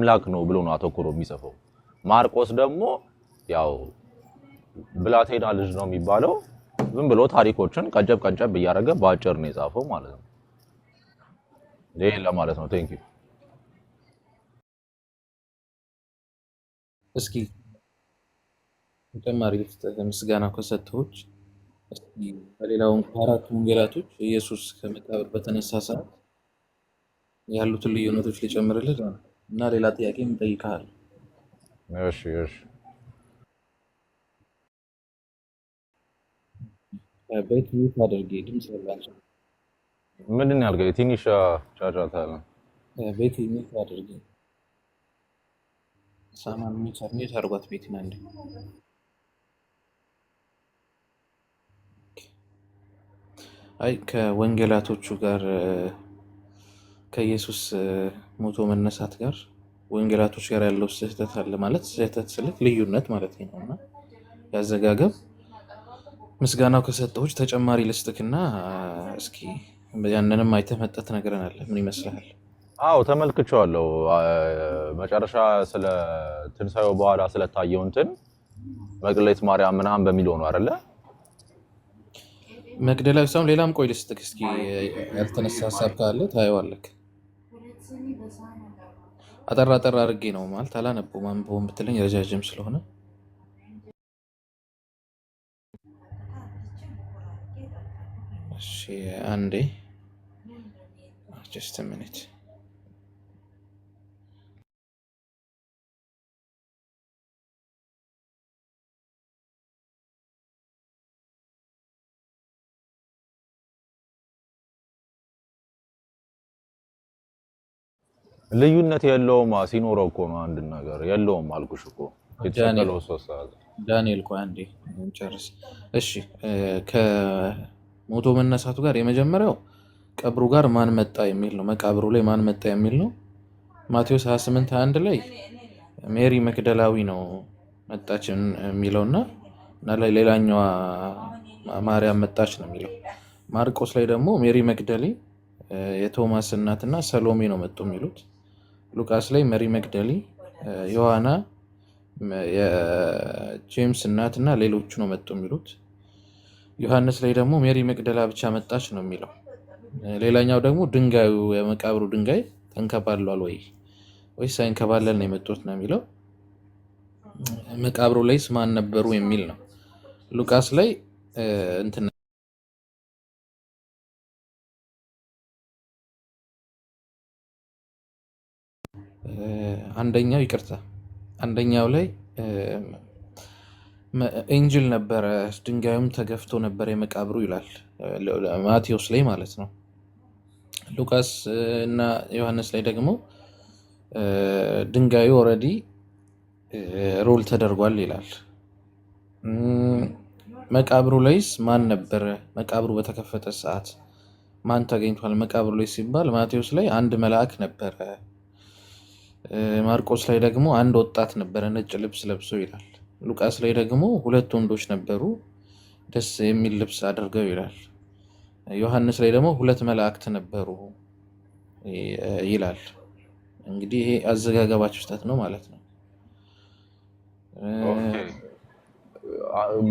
አምላክ ነው ብሎ ነው አተኩሮ የሚጽፈው። ማርቆስ ደግሞ ያው ብላቴና ልጅ ነው የሚባለው ዝም ብሎ ታሪኮችን ቀንጨብ እያደረገ በአጭር ነው የጻፈው ማለት ነው። ይሄ ለማለት ነው። ቴንክ ዩ። እስኪ ተጨማሪ ምስጋና ከሰጠሁት እስኪ በሌላውን ከአራቱ ወንጌላቶች ኢየሱስ ከመቃብር በተነሳ ሰዓት ያሉትን ልዩነቶች ሊጨምርልህ እና ሌላ ጥያቄ እንጠይቃለን። እሺ ቤት ሚት አድርጌ ድምፅ ያላቸው ምንድን ያልከኝ? ትንሽ ጫጫታ አለ። ቤት ሚት አድርጌ ሳማን ሚት አድርጓት ቤትን አንዴ። አይ ከወንጌላቶቹ ጋር ከኢየሱስ ሞቶ መነሳት ጋር ወንጌላቶች ጋር ያለው ስህተት አለ ማለት ስህተት ስልክ ልዩነት ማለት ነው እና ያዘጋገብ ምስጋናው ከሰጠሁት ተጨማሪ ልስጥክና እስኪ ያንንም አይተህ መጠት ነገርን አለ ምን ይመስልሃል? አዎ ተመልክቼዋለሁ። መጨረሻ ስለ ትንሳኤው በኋላ ስለታየው እንትን መግደላዊት ማርያም ምናምን በሚለው ነው አይደለ? መግደላዊት ሳይሆን ሌላም ቆይ ልስጥክ እስኪ ያልተነሳ ሀሳብ ካለ ታየዋለህ። አጠራ አድርጌ ነው ማለት አላነበውም አንብበውም ብትለኝ ረጃጅም ስለሆነ እሺ አንዴ just a minute ልዩነት የለውም ሲኖረው እኮ ነው አንድ ነገር የለውም አልኩሽ እኮ የተሰቀለው ሶስት ሰዓት ዳንኤል ቆይ አንዴ እንጨርስ እሺ ከሞቶ መነሳቱ ጋር የመጀመሪያው ቀብሩ ጋር ማን መጣ የሚል ነው መቃብሩ ላይ ማን መጣ የሚል ነው ማቴዎስ 28:1 ላይ ሜሪ መግደላዊ ነው መጣች የሚለውና ላይ ሌላኛዋ ማርያም መጣች ነው የሚለው ማርቆስ ላይ ደግሞ ሜሪ መግደሊ የቶማስ እናትና ሰሎሜ ነው መጡ የሚሉት ሉቃስ ላይ ሜሪ መግደሊ ዮሐና የጄምስ እናትና ሌሎቹ ነው መጡ የሚሉት ዮሐንስ ላይ ደግሞ ሜሪ መግደላ ብቻ መጣች ነው የሚለው ሌላኛው ደግሞ ድንጋዩ የመቃብሩ ድንጋይ ተንከባሏል ወይስ ሳይንከባለል ነው የመጡት ነው የሚለው መቃብሩ ላይስ ማን ነበሩ የሚል ነው ሉቃስ ላይ እንትን አንደኛው ላይ ኤንጅል ነበረ ድንጋዩም ተገፍቶ ነበር የመቃብሩ ይላል ማቴዎስ ላይ ማለት ነው ሉቃስ እና ዮሐንስ ላይ ደግሞ ድንጋዩ ኦልሬዲ ሮል ተደርጓል ይላል መቃብሩ ላይስ ማን ነበረ መቃብሩ በተከፈተ ሰዓት ማን ተገኝቷል መቃብሩ ላይ ሲባል ማቴዎስ ላይ አንድ መልአክ ነበረ ማርቆስ ላይ ደግሞ አንድ ወጣት ነበረ ነጭ ልብስ ለብሶ ይላል ሉቃስ ላይ ደግሞ ሁለት ወንዶች ነበሩ ደስ የሚል ልብስ አድርገው ይላል ዮሐንስ ላይ ደግሞ ሁለት መላእክት ነበሩ ይላል እንግዲህ ይሄ አዘጋገባቸው ስህተት ነው ማለት ነው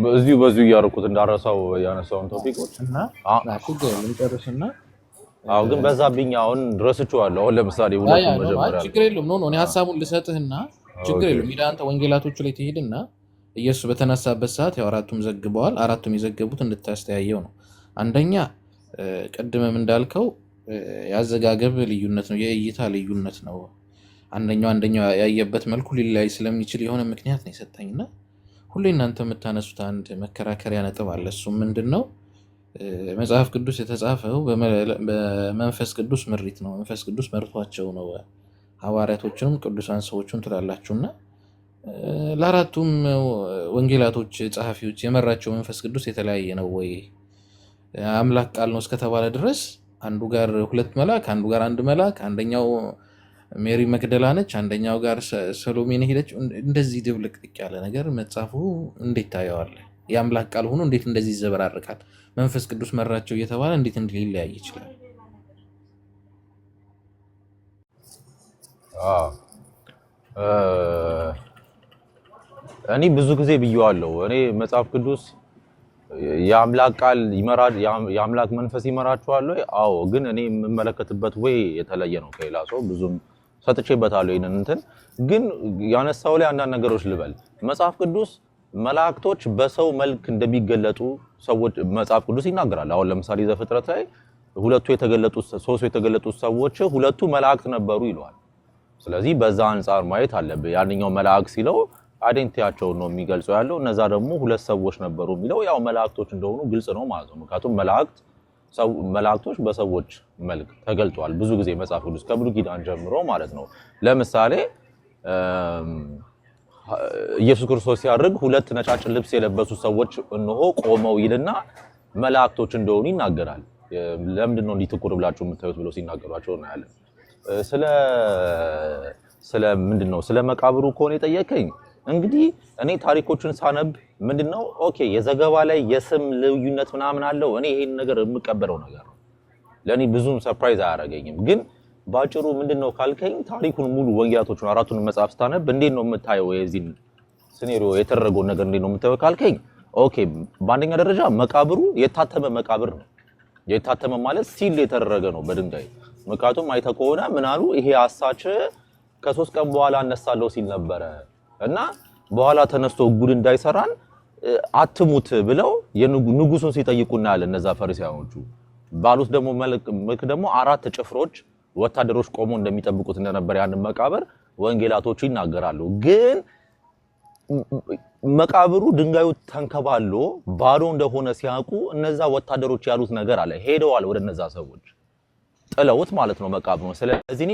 በዚሁ እያደረኩት እንዳረሳው ያነሳውን ቶፒኮች እና ልንጨርስና አዎ ግን በዛብኝ አሁን ረስቼዋለሁ አሁን ለምሳሌ ሁለቱም መጀመሪያ ችግር የለውም ኖ እኔ ሀሳቡን ልሰጥህና ችግር የለውም ሄደህ አንተ ወንጌላቶቹ ላይ ትሄድና ኢየሱስ በተነሳበት ሰዓት ያው አራቱም ዘግበዋል አራቱም የዘገቡት እንድታስተያየው ነው አንደኛ ቀድመም እንዳልከው ያዘጋገብ ልዩነት ነው የእይታ ልዩነት ነው አንደኛው ያየበት መልኩ ሊለያይ ስለሚችል የሆነ ምክንያት ነው የሰጠኝና ሁሌ እናንተ የምታነሱት አንድ መከራከሪያ ነጥብ አለ እሱም ምንድነው መጽሐፍ ቅዱስ የተጻፈው በመንፈስ ቅዱስ ምሪት ነው መንፈስ ቅዱስ መርቷቸው ነው ሐዋርያቶችንም ቅዱሳን ሰዎችን ትላላችሁና ለአራቱም ወንጌላቶች ጸሐፊዎች የመራቸው መንፈስ ቅዱስ የተለያየ ነው ወይ አምላክ ቃል ነው እስከተባለ ድረስ አንዱ ጋር ሁለት መልአክ አንዱ ጋር አንድ መልአክ አንደኛው ሜሪ መግደላ ነች አንደኛው ጋር ሰሎሜ ሄደች እንደዚህ ድብልቅልቅ ያለ ነገር መጽሐፉ እንዴት ታየዋለህ የአምላክ ቃል ሆኖ እንዴት እንደዚህ ይዘበራርቃል መንፈስ ቅዱስ መራቸው እየተባለ እንዴት ሊለያይ ይችላል እኔ ብዙ ጊዜ ብየዋለሁ። እኔ መጽሐፍ ቅዱስ የአምላክ ቃል ይመራል፣ የአምላክ መንፈስ ይመራችኋል ወይ? አዎ። ግን እኔ የምመለከትበት ወይ የተለየ ነው ከሌላ ሰው። ብዙም ሰጥቼበታለሁ ይሄንን እንትን። ግን ያነሳው ላይ አንዳንድ ነገሮች ልበል። መጽሐፍ ቅዱስ መላእክቶች በሰው መልክ እንደሚገለጡ ሰዎች መጽሐፍ ቅዱስ ይናገራል። አሁን ለምሳሌ ዘፍጥረት ላይ ሶስቱ የተገለጡት ሰዎች ሁለቱ መላእክት ነበሩ ይለዋል። ስለዚህ በዛ አንጻር ማየት አለብህ። ያንኛው መላእክ ሲለው አይዴንቲቲያቸውን ነው የሚገልጸው ያለው። እነዛ ደግሞ ሁለት ሰዎች ነበሩ የሚለው ያው መላእክቶች እንደሆኑ ግልጽ ነው ማለት ነው። ምክንያቱም መላእክቶች በሰዎች መልክ ተገልጠዋል ብዙ ጊዜ መጽሐፍ ቅዱስ ከብሉይ ኪዳን ጀምሮ ማለት ነው። ለምሳሌ ኢየሱስ ክርስቶስ ሲያርግ ሁለት ነጫጭ ልብስ የለበሱ ሰዎች እነሆ ቆመው ይልና መላእክቶች እንደሆኑ ይናገራል። ለምንድን ነው እንዲህ ትኩር ብላችሁ የምታዩት ብሎ ሲናገሯቸው እናያለን። ስለ ምንድነው ስለ መቃብሩ ከሆነ የጠየቀኝ እንግዲህ እኔ ታሪኮችን ሳነብ ምንድነው ኦኬ የዘገባ ላይ የስም ልዩነት ምናምን አለው። እኔ ይሄን ነገር የምቀበለው ነገር ነው። ለኔ ብዙም ሰርፕራይዝ አያደርገኝም። ግን ባጭሩ ምንድነው ካልከኝ ታሪኩን ሙሉ ወንጌላቶቹን አራቱን መጽሐፍ ስታነብ እንዴት ነው የምታየው? የዚህን ሲኔሪዮ የተደረገው ነገር እንዴት ነው የምታየው ካልከኝ ኦኬ በአንደኛ ደረጃ መቃብሩ የታተመ መቃብር ነው። የታተመ ማለት ሲል የተደረገ ነው በድንጋይ። ምክንያቱም አይተህ ከሆነ ምን አሉ? ይሄ አሳች ከ3 ቀን በኋላ እነሳለሁ ሲል ነበረ እና በኋላ ተነስቶ ጉድ እንዳይሰራን አትሙት ብለው ንጉሱን ሲጠይቁና ያለ እነዛ ፈሪሳውያኖቹ ባሉት ደግሞ መልክ ደግሞ 4 ጭፍሮች ወታደሮች ቆሞ እንደሚጠብቁት እንደነበር ያንን መቃብር ወንጌላቶቹ ይናገራሉ። ግን መቃብሩ ድንጋዩ ተንከባሎ ባዶ እንደሆነ ሲያውቁ እነዛ ወታደሮች ያሉት ነገር አለ። ሄደዋል ወደ እነዛ ሰዎች ጥለውት ማለት ነው መቃብሩ። ስለዚህ እኔ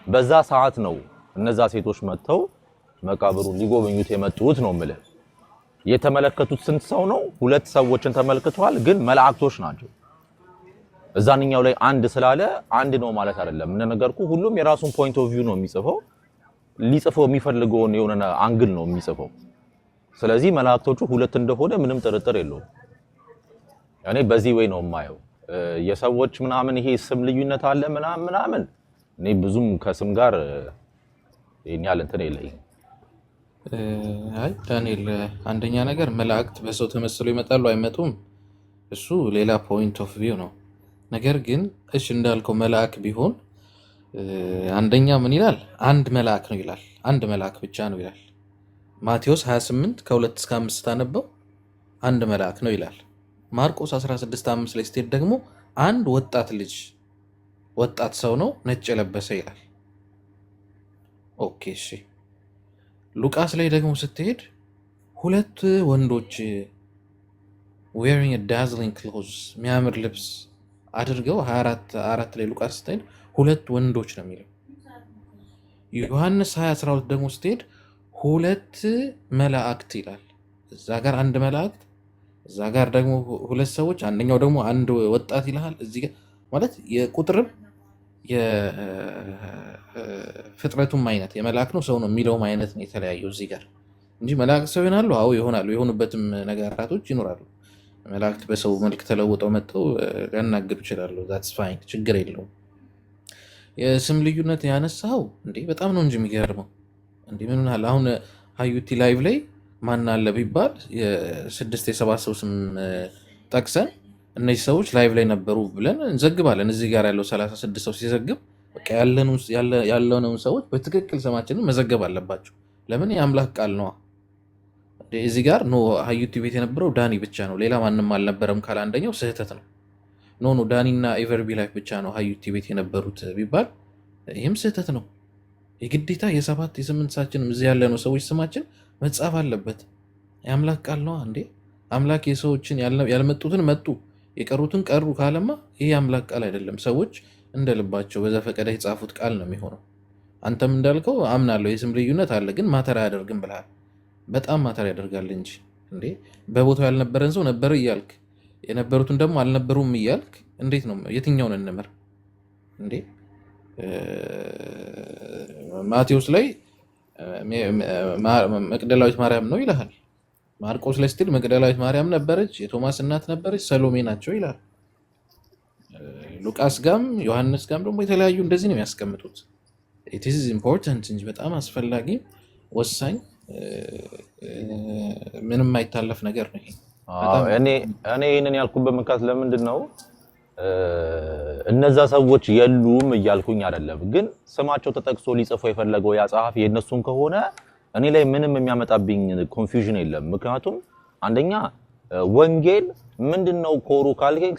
በዛ ሰዓት ነው እነዛ ሴቶች መጥተው መቃብሩን ሊጎበኙት የመጡት ነው የምልህ። የተመለከቱት ስንት ሰው ነው? 2 ሰዎችን ተመልክተዋል። ግን መላእክቶች ናቸው። እዛንኛው ላይ አንድ ስላለ አንድ ነው ማለት አይደለም። እንደነገርኩ ሁሉም የራሱን ፖይንት ኦፍ ቪው ነው የሚጽፈው። ሊጽፈው የሚፈልገውን የሆነ አንግል ነው የሚጽፈው። ስለዚህ መላእክቶቹ 2 እንደሆነ ምንም ጥርጥር የለውም። እኔ በዚህ ወይ ነው የማየው። የሰዎች ምናምን ይሄ ስም ልዩነት አለ ምናምን እኔ ብዙም ከስም ጋር ይሄን ያህል እንትን የለኝም። አይ ዳንኤል፣ አንደኛ ነገር መላእክት በሰው ተመስለው ይመጣሉ አይመጡም፣ እሱ ሌላ ፖይንት ኦፍ ቪው ነው። ነገር ግን እሺ እንዳልከው መልአክ ቢሆን አንደኛ ምን ይላል? አንድ መልአክ ነው ይላል። አንድ መልአክ ብቻ ነው ይላል። ማቴዎስ 28 ከ2 እስከ 5 ታነበው አንድ መልአክ ነው ይላል። ማርቆስ 16:5 ላይ ስትሄድ ደግሞ አንድ ወጣት ሰው ነው ነጭ የለበሰ ይላል። ኦኬ እሺ። ሉቃስ ላይ ደግሞ ስትሄድ 2 ወንዶች wearing a dazzling clothes የሚያምር ልብስ አድርገው 24 ላይ ሉቃስ ስትሄድ 2 ወንዶች ነው የሚለው። ዮሐንስ 20:12 ደግሞ ስትሄድ 2 መላእክት ይላል። እዛ ጋር አንድ መላእክት፣ እዛ ጋር ደግሞ 2 ሰዎች፣ አንደኛው ደግሞ አንድ ወጣት ይልሃል። እዚህ ጋር ማለት የቁጥርም የፍጥረቱም አይነት የመላእክ ነው ሰው ነው የሚለውም አይነት ነው የተለያየው እዚህ ጋር እንጂ መላእክት ሰው ይሆናሉ። አዎ ይሆናሉ። የሆኑበትም ነገራቶች ይኖራሉ። መላእክት በሰው መልክ ተለውጠው መጥተው ሊያናግዱ ይችላሉ። ዛትስ ፋይን፣ ችግር የለውም። የስም ልዩነት ያነሳው እንዴ በጣም ነው እንጂ የሚገርመው። እንዴ ምን ሆናል? አሁን ሀዩቲ ላይቭ ላይ ማን አለ ቢባል የ6 የ7 ሰው ስም ጠቅሰን እነዚህ ሰዎች ላይቭ ላይ ነበሩ ብለን እንዘግባለን። እዚህ ጋር ያለው 36 ሰው ሲዘግብ በቃ ያለነውን ሰዎች በትክክል ስማችንን መዘገብ አለባቸው። ለምን? የአምላክ ቃል ነዋ። እዚህ ጋር ኖ ሀዩቲ ቤት የነበረው ዳኒ ብቻ ነው ሌላ ማንም አልነበረም ካለ አንደኛው ስህተት ነው። ኖ ዳኒና ኤቨርቢ ላይፍ ብቻ ነው ሀዩቲ ቤት የነበሩት ቢባል ይህም ስህተት ነው። የግዴታ የ7 የ8 ሳችንም እዚህ ያለነው ሰዎች ስማችን መጻፍ አለበት። የአምላክ ቃል ነዋ። እንዴ አምላክ የሰዎችን ያልመጡትን መጡ የቀሩትን ቀሩ ካለማ ይሄ የአምላክ ቃል አይደለም። ሰዎች እንደ ልባቸው በዘፈቀደ የጻፉት ቃል ነው የሚሆነው። አንተም እንዳልከው አምናለሁ የስም ልዩነት አለ፣ ግን ማተር አያደርግም ብለሃል። በጣም ማተር ያደርጋል እንጂ እንዴ በቦታው ያልነበረን ሰው ነበር እያልክ የነበሩትን ደግሞ አልነበሩም እያልክ እንዴት ነው የትኛውን እንመር እንዴ? ማቴዎስ ላይ መቅደላዊት ማርያም ነው ይልሃል። ማርቆስ ላይ ስትል መቅደላዊት ማርያም ነበረች፣ የቶማስ እናት ነበረች፣ ሰሎሜ ናቸው ይላል። ሉቃስ ጋም ዮሐንስ ጋም ደግሞ የተለያዩ እንደዚህ ነው የሚያስቀምጡት። it is important እንጂ በጣም አስፈላጊ ወሳኝ ምንም የማይታለፍ ነገር ነው ይሄ። በጣም እኔ ይሄንን ያልኩበት ምክንያት ለምንድን ነው እነዛ ሰዎች የሉም እያልኩኝ አይደለም፣ ግን ስማቸው ተጠቅሶ ሊጽፈው የፈለገው ያ ጸሐፊ የነሱን ከሆነ እኔ ላይ ምንም የሚያመጣብኝ ኮንፊውዥን የለም። ምክንያቱም አንደኛ ወንጌል ምንድነው ኮሩ ካልከኝ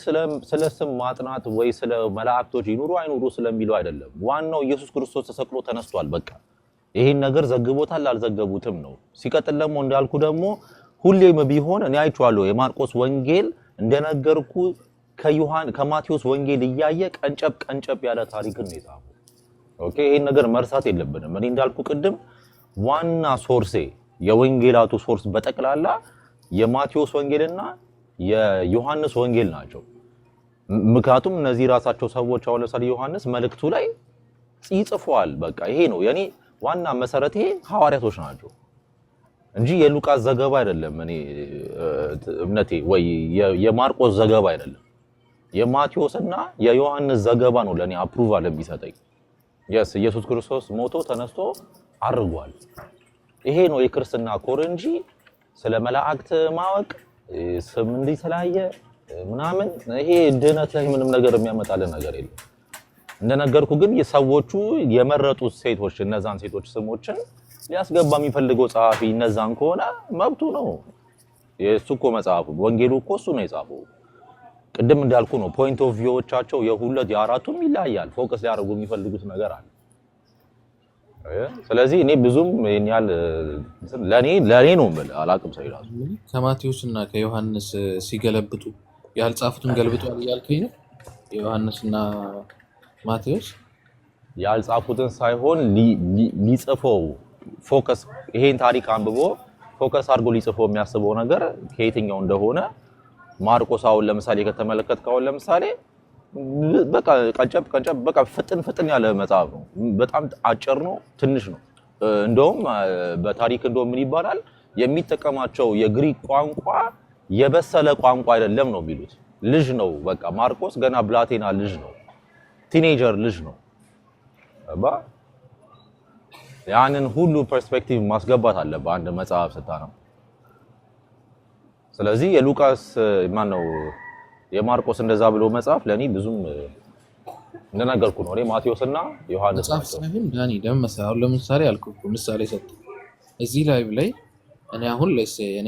ስለ ስም ማጥናት ወይ ስለ መላእክቶች ይኑሩ አይኑሩ ስለሚለው አይደለም። ዋናው ኢየሱስ ክርስቶስ ተሰቅሎ ተነስቷል። በቃ ይሄን ነገር ዘግቦታል አልዘገቡትም ነው። ሲቀጥል ደግሞ እንዳልኩ ደግሞ ሁሌም ቢሆን እኔ አይቼዋለሁ የማርቆስ ወንጌል እንደነገርኩ ከማቴዎስ ወንጌል እያየ ቀንጨብ ያለ ታሪክን ነው የጻፈው። ኦኬ ይሄን ነገር መርሳት የለብንም። እኔ እንዳልኩ ቅድም ዋና ሶርሴ የወንጌላቱ ሶርስ በጠቅላላ የማቴዎስ ወንጌልና የዮሐንስ ወንጌል ናቸው። ምክንያቱም እነዚህ ራሳቸው ሰዎች አሁን ለምሳሌ ዮሐንስ መልእክቱ ላይ ይጽፈዋል። በቃ ይሄ ነው የኔ ዋና መሰረቴ ሐዋርያቶች ናቸው እንጂ የሉቃስ ዘገባ አይደለም። እኔ እምነቴ ወይ የማርቆስ ዘገባ አይደለም። የማቴዎስና የዮሐንስ ዘገባ ነው ለኔ አፕሩቫል የሚሰጠኝ። ኢየሱስ ክርስቶስ ሞቶ ተነስቶ አርጓል። ይሄ ነው የክርስትና ኮር እንጂ ስለ መላእክት ማወቅ ስም እንዲህ ተላየ ምናምን ይሄ ድነት ላይ ምንም ነገር የሚያመጣልን ነገር የለም። እንደነገርኩ ግን የሰዎቹ የመረጡት ሴቶች እነዛን ሴቶች ስሞችን ሊያስገባ የሚፈልገው ጸሐፊ እነዛን ከሆነ መብቱ ነው። የሱ እኮ መጽሐፉ ወንጌሉ እኮ እሱ ነው የጻፈው። ቅድም እንዳልኩ ነው ፖይንት ኦፍ ቪውዎቻቸው የሁለት የአራቱም ይለያያል። ፎከስ ሊያደርጉ የሚፈልጉት ነገር አለ። ስለዚህ እኔ ብዙም የኛል ለኔ ነው ማለት አላቅም ሰው ይላል። ከማቴዎስና ከዮሐንስ ሲገለብጡ ያልጻፉትን ገልብጧል እያልከኝ ነው? ዮሐንስና ማቴዎስ ያልጻፉትን ሳይሆን ሊጽፈው ፎከስ ይሄን ታሪክ አንብቦ ፎከስ አድርጎ ሊጽፈው የሚያስበው ነገር ከየትኛው እንደሆነ ማርቆስ አሁን ለምሳሌ ከተመለከትከው ለምሳሌ በቃ ቀንጨብ በቃ ፍጥን ያለ መጽሐፍ ነው። በጣም አጭር ነው፣ ትንሽ ነው። እንደውም በታሪክ እንደውም ምን ይባላል የሚጠቀማቸው የግሪክ ቋንቋ የበሰለ ቋንቋ አይደለም ነው የሚሉት። ልጅ ነው በቃ ማርቆስ ገና ብላቴና ልጅ ነው፣ ቲኔጀር ልጅ ነው። ያንን ሁሉ ፐርስፔክቲቭ ማስገባት አለበት አንድ መጽሐፍ ስታነው። ስለዚህ የሉቃስ ማን ነው የማርቆስ እንደዛ ብሎ መጽሐፍ ለኔ ብዙም እንደነገርኩ ነው። እኔ ማቴዎስና ዮሐንስ መጽሐፍ ሳይሆን ዳኒ ደምሰው ለምሳሌ አልኩት ምሳሌ ሰጥ እዚህ ላይ እኔ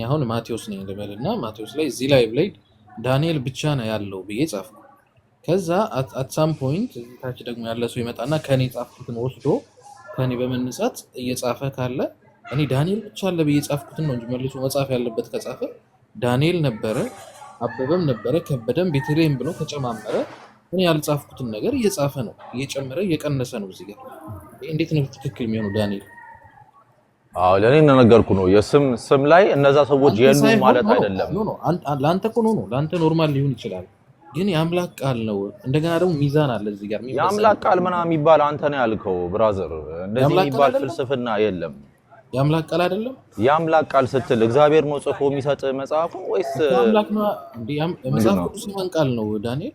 አሁን ማቴዎስ ነኝ ልበልና ማቴዎስ ላይ እዚህ ላይ ዳንኤል ብቻ ነው ያለው ብዬ ጻፍኩ። ከዛ at some point ታች ደግሞ ያለ ሰው ይመጣና ከኔ ጻፍኩትን ወስዶ ከኔ በመነሳት እየጻፈ ካለ እኔ ዳንኤል ብቻ አለ ብዬ ጻፍኩትን ነው እንጂ መልሶ መጻፍ ያለበት ከጻፈ ዳንኤል ነበረ አበበም ነበረ ከበደም ቤተልሔም ብሎ ተጨማመረ። እኔ ያልጻፍኩትን ነገር እየጻፈ ነው እየጨመረ እየቀነሰ ነው። እዚህ ጋር እንዴት ነው ትክክል የሚሆነው ዳንኤል? ለኔ እንደነገርኩ ነው የስም ላይ እነዛ ሰዎች የሉ ማለት አይደለም። ላንተ እኮ ነው ላንተ ኖርማል ሊሆን ይችላል፣ ግን የአምላክ ቃል ነው። እንደገና ደግሞ ሚዛን አለ እዚህ ጋር። የአምላክ ቃል ምናምን የሚባል አንተ ነው ያልከው ብራዘር። እንደዚህ የሚባል ፍልስፍና የለም። የአምላክ ቃል አይደለም። የአምላክ ቃል ስትል እግዚአብሔር ነው ጽፎ የሚሰጥ መጽሐፉ ወይስ የአምላክ ነው? መጽሐፍ ቅዱስ ማን ቃል ነው ዳንኤል?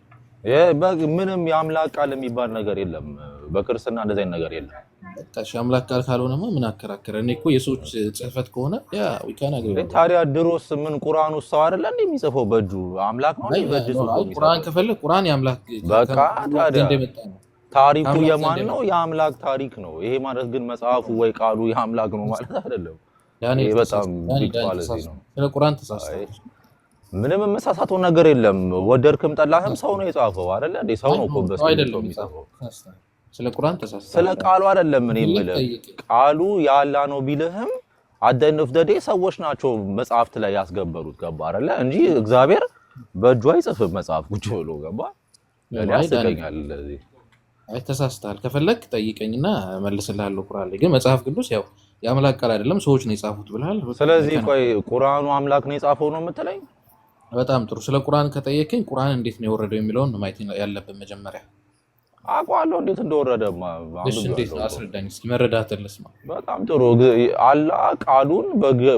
ምንም የአምላክ ቃል የሚባል ነገር የለም በክርስትና እንደዚህ አይነት ነገር የለም። ታዲያ አምላክ ቃል ካልሆነማ ምን አከራከረ? እኔ እኮ የሰዎች ጽህፈት ከሆነ ዊካና ግሬ ታዲያ ድሮስ ምን ቁርአን ውስጥ ሰው አይደለ እንዴ የሚጽፈው በእጁ አምላክ ነው በእጁ ጽፎ ቁርአን ከፈለ ቁርአን የአምላክ በቃ ታዲያ ታሪኩ የማን ነው? የአምላክ ታሪክ ነው። ይሄ ማለት ግን መጽሐፉ ወይ ቃሉ የአምላክ ነው ማለት አይደለም። ያኔ በጣም ቢቋለዚ ነው። ስለ ቁርአን ተሳስተህ ምንም መሳሳተው ነገር የለም። ወደድክም ጠላህም ሰው ነው የጻፈው አይደለ እንዴ? ሰው ነው እኮ በሰው አይደለም የሚጻፈው። ስለ ቁርአን ተሳስተህ ስለ ቃሉ አይደለም እኔ የምልህ። ቃሉ ያላ ነው ቢልህም አደንፍ ደዴ ሰዎች ናቸው መጽሐፍት ላይ ያስገበሩት ገባ አይደለ እንጂ እግዚአብሔር በእጁ አይጽፍም መጽሐፍ ቁጭ ብሎ ገባ ያስገኛል። ለዚህ ተሳስተሃል። ከፈለክ ጠይቀኝና መልስልሃለሁ። ቁርአን ላይ ግን መጽሐፍ ቅዱስ ያው የአምላክ ቃል አይደለም ሰዎች ነው የጻፉት ብለሃል። ስለዚህ ቆይ ቁርአኑ አምላክ ነው የጻፈው ነው የምትለኝ? በጣም ጥሩ። ስለ ቁርአን ከጠየቀኝ ቁርአን እንዴት ነው የወረደው የሚለውን ማየት ያለብን መጀመሪያ። አውቃለሁ እንዴት እንደወረደማ። እንዴት ነው አስረዳኝ እስኪ መረዳትን ልስማ። በጣም ጥሩ። አላህ ቃሉን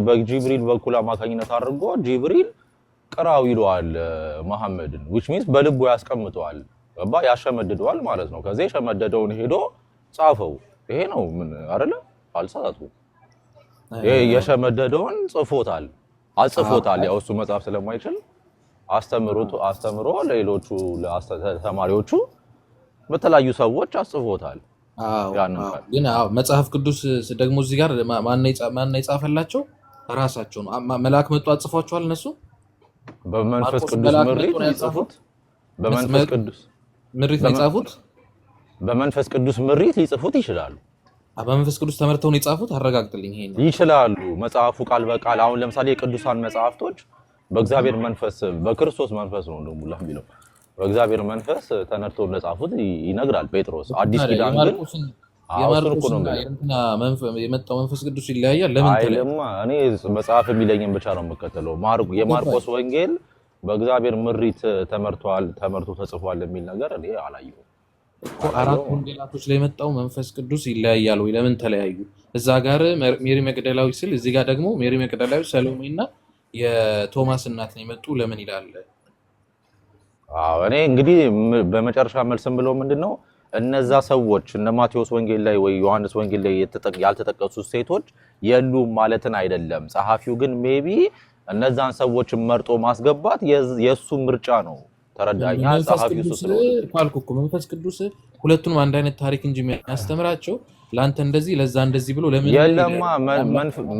በጅብሪል በኩል አማካኝነት አድርጎ ጅብሪል ቅራው ይለዋል መሐመድን which means በልቡ ያስቀምጠዋል። ያሸመድደዋል ማለት ነው። ከዚህ የሸመደደውን ሄዶ ጻፈው። ይሄ ነው ምን አይደለ? አልሳሳትኩም። ይሄ የሸመደደውን ጽፎታል አጽፎታል። ያው እሱ መጽሐፍ ስለማይችል አስተምሮ ለሌሎቹ ለተማሪዎቹ በተለያዩ ሰዎች አጽፎታል። ግን መጽሐፍ ቅዱስ ደግሞ እዚህ ጋር ማን የጻፈላቸው? ራሳቸው ነው። መልአክ መጥቶ አጽፏቸዋል። እነሱ በመንፈስ ቅዱስ ምሪት ነው የጻፉት። በመንፈስ ቅዱስ ምሪት ነው የጻፉት። በመንፈስ ቅዱስ ምሪት ሊጽፉት ይችላሉ። በመንፈስ ቅዱስ ተመርተው ነው የጻፉት። አረጋግጥልኝ። ይሄን ይችላሉ። መጽሐፉ ቃል በቃል አሁን ለምሳሌ የቅዱሳን መጽሐፍቶች በእግዚአብሔር መንፈስ በክርስቶስ መንፈስ ነው እንደሙላ የሚለው በእግዚአብሔር መንፈስ ተነድተው እንደጻፉት ይነግራል ጴጥሮስ። አዲስ ኪዳን ግን የማርቆስና የመጣው መንፈስ ቅዱስ ይለያያል። ለምን አይልማ? እኔ መጽሐፍ የሚለኝን ብቻ ነው የምከተለው። የማርቆስ ወንጌል በእግዚአብሔር ምሪት ተመርቶ ተጽፏል የሚል ነገር እኔ አላየሁም። አራት ወንጌላቶች ላይ የመጣው መንፈስ ቅዱስ ይለያያል ወይ? ለምን ተለያዩ? እዛ ጋር ሜሪ መግደላዊ ስል እዚህ ጋር ደግሞ ሜሪ መግደላዊ፣ ሰሎሜ እና የቶማስ እናት ነው የመጡ ለምን ይላል? እኔ እንግዲህ በመጨረሻ መልስም ብለው ምንድነው እነዛ ሰዎች እነ ማቴዎስ ወንጌል ላይ ወይ ዮሐንስ ወንጌል ላይ ያልተጠቀሱት ሴቶች የሉም ማለትን አይደለም። ጸሐፊው ግን ሜቢ እነዛን ሰዎች መርጦ ማስገባት የሱ ምርጫ ነው። ተረዳኛ? ጸሐፊው እኮ መንፈስ ቅዱስ ሁለቱንም አንድ አይነት ታሪክ እንጂ የሚያስተምራቸው ላንተ እንደዚህ ለዛ እንደዚህ ብሎ ለምን የለማ?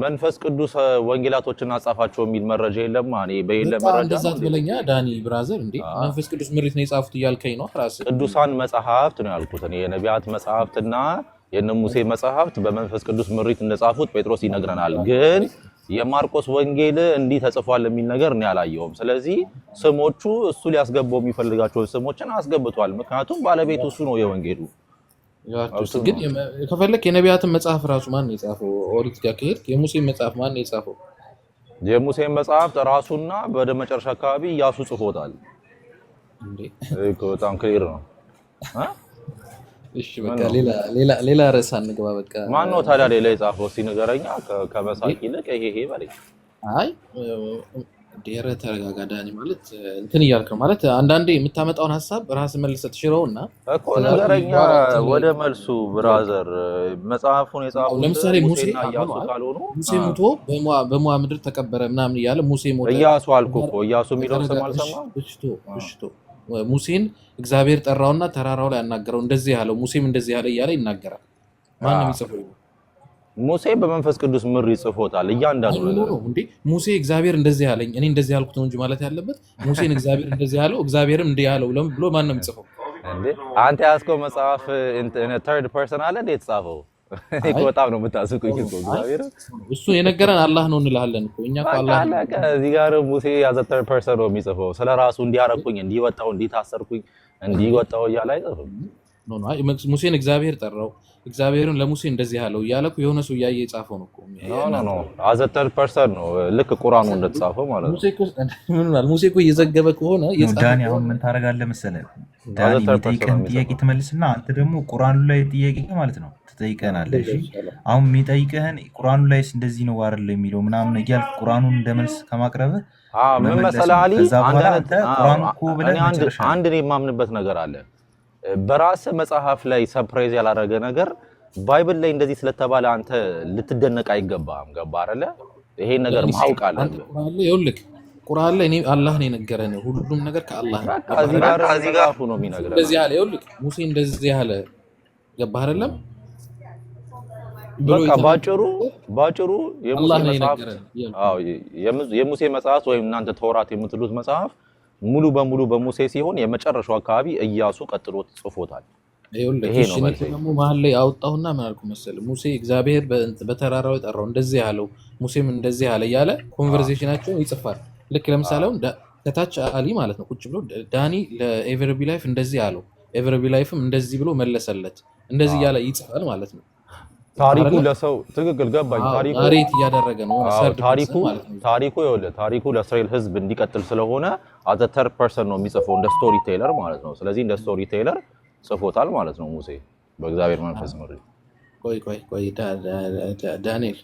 መንፈስ ቅዱስ ወንጌላቶችን አጻፋቸው የሚል መረጃ የለማ? እኔ በየለ መረጃ እንደዛ ትበለኛ ዳኒ ብራዘር እንዴ መንፈስ ቅዱስ ምሪት ነው የጻፉት እያልከኝ ነው? ራስህ ቅዱሳን መጽሐፍት ነው ያልኩት እኔ። የነቢያት መጽሐፍትና የነ ሙሴ መጽሐፍት በመንፈስ ቅዱስ ምሪት እንደጻፉት ጴጥሮስ ይነግረናል። ግን የማርቆስ ወንጌል እንዲህ ተጽፏል የሚል ነገር እኔ አላየሁም። ስለዚህ ስሞቹ እሱ ሊያስገባው የሚፈልጋቸውን ስሞችን አስገብቷል። ምክንያቱም ባለቤቱ እሱ ነው የወንጌሉ። ግን ከፈለክ የነቢያትን መጽሐፍ ራሱ ማን ነው የጻፈው? ኦሪት ጋር ከሄድክ የሙሴን መጽሐፍ ማን ነው የጻፈው? የሙሴን መጽሐፍ ራሱና ወደ መጨረሻ አካባቢ ኢያሱ ጽፎታል። እንዴ እኮ በጣም ክሊር ነው። እሺ በቃ ሌላ ርዕስ አንግባ። በቃ ማን ነው ታዲያ ሌላ የጻፈው? እስኪ ንገረኛ። ከመሳቅ ይልቅ ይሄ በለኝ። አይ ዴረ ተረጋጋ ዳኒ። ማለት እንትን እያልክ ነው ማለት አንዳንዴ የምታመጣውን ሀሳብ ራስ መልሰህ ትሽረውና እኮ ነገረኛ ወደ መልሱ ብራዘር። መጽሐፉን የጻፈው ለምሳሌ ሙሴና ኢያሱ ካልሆኑ ሙሴ ሙቶ በሞዓ ምድር ተቀበረ ምናምን እያለ ሙሴ ሞተ። ኢያሱ አልኩ እኮ ኢያሱ የሚለውን ስም አልሰማም። እሽቶ ሙሴን እግዚአብሔር ጠራውና ተራራው ላይ ያናገረው እንደዚህ ያለው ሙሴም እንደዚህ ያለ እያለ ይናገራል። ማንም ይጽፈው? ሙሴ በመንፈስ ቅዱስ ምሪት ጽፎታል። እያንዳንዱ ነገር እንዴ ሙሴ እግዚአብሔር እንደዚህ ያለኝ እኔ እንደዚህ ያልኩት ነው እንጂ ማለት ያለበት ሙሴን እግዚአብሔር እንደዚህ ያለው እግዚአብሔርም እንዲህ ያለው ብሎ ማን ነው የሚጽፈው? እንዴ አንተ ያዝከው መጽሐፍ ተርድ ፐርሰን አለ እንዴ የተጻፈው? እኮ በጣም ነው የምታስቁኝ እኮ። እግዚአብሔር እሱ የነገረን አላህ ነው እንላለን እኮ እኛ እኮ አላህ ነው። እዚህ ጋር ሙሴ ያዘ ተርድ ፐርሰን ነው የሚጽፈው። ስለራሱ እንዲያረኩኝ እንዲወጣው እንዲታሰርኩኝ እንዲወጣው እያለ አይጽፍም። ሙሴን እግዚአብሔር ጠራው እግዚአብሔርን ለሙሴ እንደዚህ ያለው እያለ እኮ የሆነ ሰው እያየ የጻፈው ነው እኮ። ኖ አዘ ተርድ ፐርሰን ነው ልክ ቁርአኑ እንደተጻፈው ማለት ነው። ሙሴ እኮ እየዘገበ ከሆነ ዳኒ አሁን ምን ታደርጋለህ መሰለህ? ዳኒ የሚጠይቀን ጥያቄ ትመልስና አንተ ደግሞ ቁርአኑ ላይ ጥያቄ ማለት ነው ትጠይቀናለህ። እሺ አሁን የሚጠይቀህን ቁርአኑ ላይስ እንደዚህ ነው አይደል የሚለው ምናምን እያልክ ቁርአኑን እንደመልስ ከማቅረብህ ምን መሰለህ አሊ፣ አንድ እኔ የማምንበት ነገር አለ። በራስ መጽሐፍ ላይ ሰርፕራይዝ ያላደረገ ነገር ባይብል ላይ እንደዚህ ስለተባለ አንተ ልትደነቅ አይገባም። ገባ አይደለ? ይሄን ነገር ማውቅ አለብህ። ይኸውልህ ቁርአን ላይ አላህ ነው የነገረን ሁሉም ነገር ከአላህ ነው። ከዚህ ጋር ነው የሚነግረን። እንደዚህ ያለ ይኸውልህ ሙሴ እንደዚህ ያለ ገባ አይደለም? በቃ ባጭሩ የሙሴ መጽሐፍ ወይም እናንተ ተውራት የምትሉት መጽሐፍ ሙሉ በሙሉ በሙሴ ሲሆን የመጨረሻው አካባቢ ኢያሱ ቀጥሎ ጽፎታል። ይሄ ነው ማለት ነው። መሀል ላይ አወጣውና ምን አልኩ መሰለህ? ሙሴ እግዚአብሔር በተራራው የጠራው እንደዚህ ያለው ሙሴም እንደዚህ ያለ እያለ ኮንቨርሴሽናቸውን ይጽፋል። ልክ ለምሳሌ ከታች አሊ ማለት ነው ቁጭ ብሎ ዳኒ ለኤቨርቢ ላይፍ እንደዚህ ያለው ኤቨርቢ ላይፍም እንደዚህ ብሎ መለሰለት እንደዚህ እያለ ይጽፋል ማለት ነው። ታሪኩ ለሰው ትክክል ገባኝ። ታሪኩ ሬት እያደረገ ነው። ታሪኩ ለእስራኤል ሕዝብ እንዲቀጥል ስለሆነ አዘ ተርድ ፐርሰን ነው የሚጽፈው እንደ ስቶሪ ቴለር ማለት ነው። ስለዚህ እንደ ስቶሪ ቴለር ጽፎታል ማለት ነው ሙሴ በእግዚአብሔር መንፈስ ነው። ቆይ ዳንኤል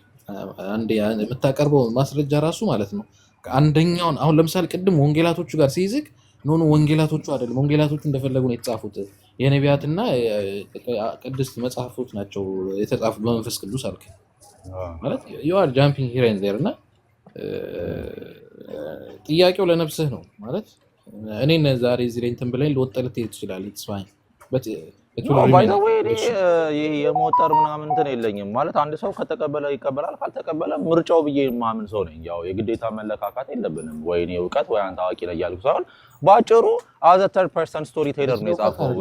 አንዴ የምታቀርበው ማስረጃ ራሱ ማለት ነው አንደኛውን አሁን ለምሳሌ ቅድም ወንጌላቶቹ ጋር ሲይዝክ ኖ ወንጌላቶቹ አይደለም ወንጌላቶቹ እንደፈለጉ ነው የተጻፉት የነቢያትና ቅድስት መጽሐፎች ናቸው የተጻፉ በመንፈስ ቅዱስ አልክ ማለት you are jumping here and there እና ጥያቄው ለነፍስህ ነው ማለት እኔ ዛሬ እዚህ ላይ እንትን ብለኝ ልወጣ ልትሄድ ትችላለህ it's fine but ባይ ዘ ዌይ ይሄ የሞተር ምናምን እንትን የለኝም ማለት አንድ ሰው ከተቀበለ ይቀበላል ካልተቀበለ ምርጫው ብዬ ማምን ሰው ነኝ ያው የግዴታ መለካካት የለብንም ወይ እኔ ዕውቀት ወይ አንተ አዋቂ ነህ ያልኩ ሳይሆን ባጭሩ as a third person storyteller ነው የጻፈው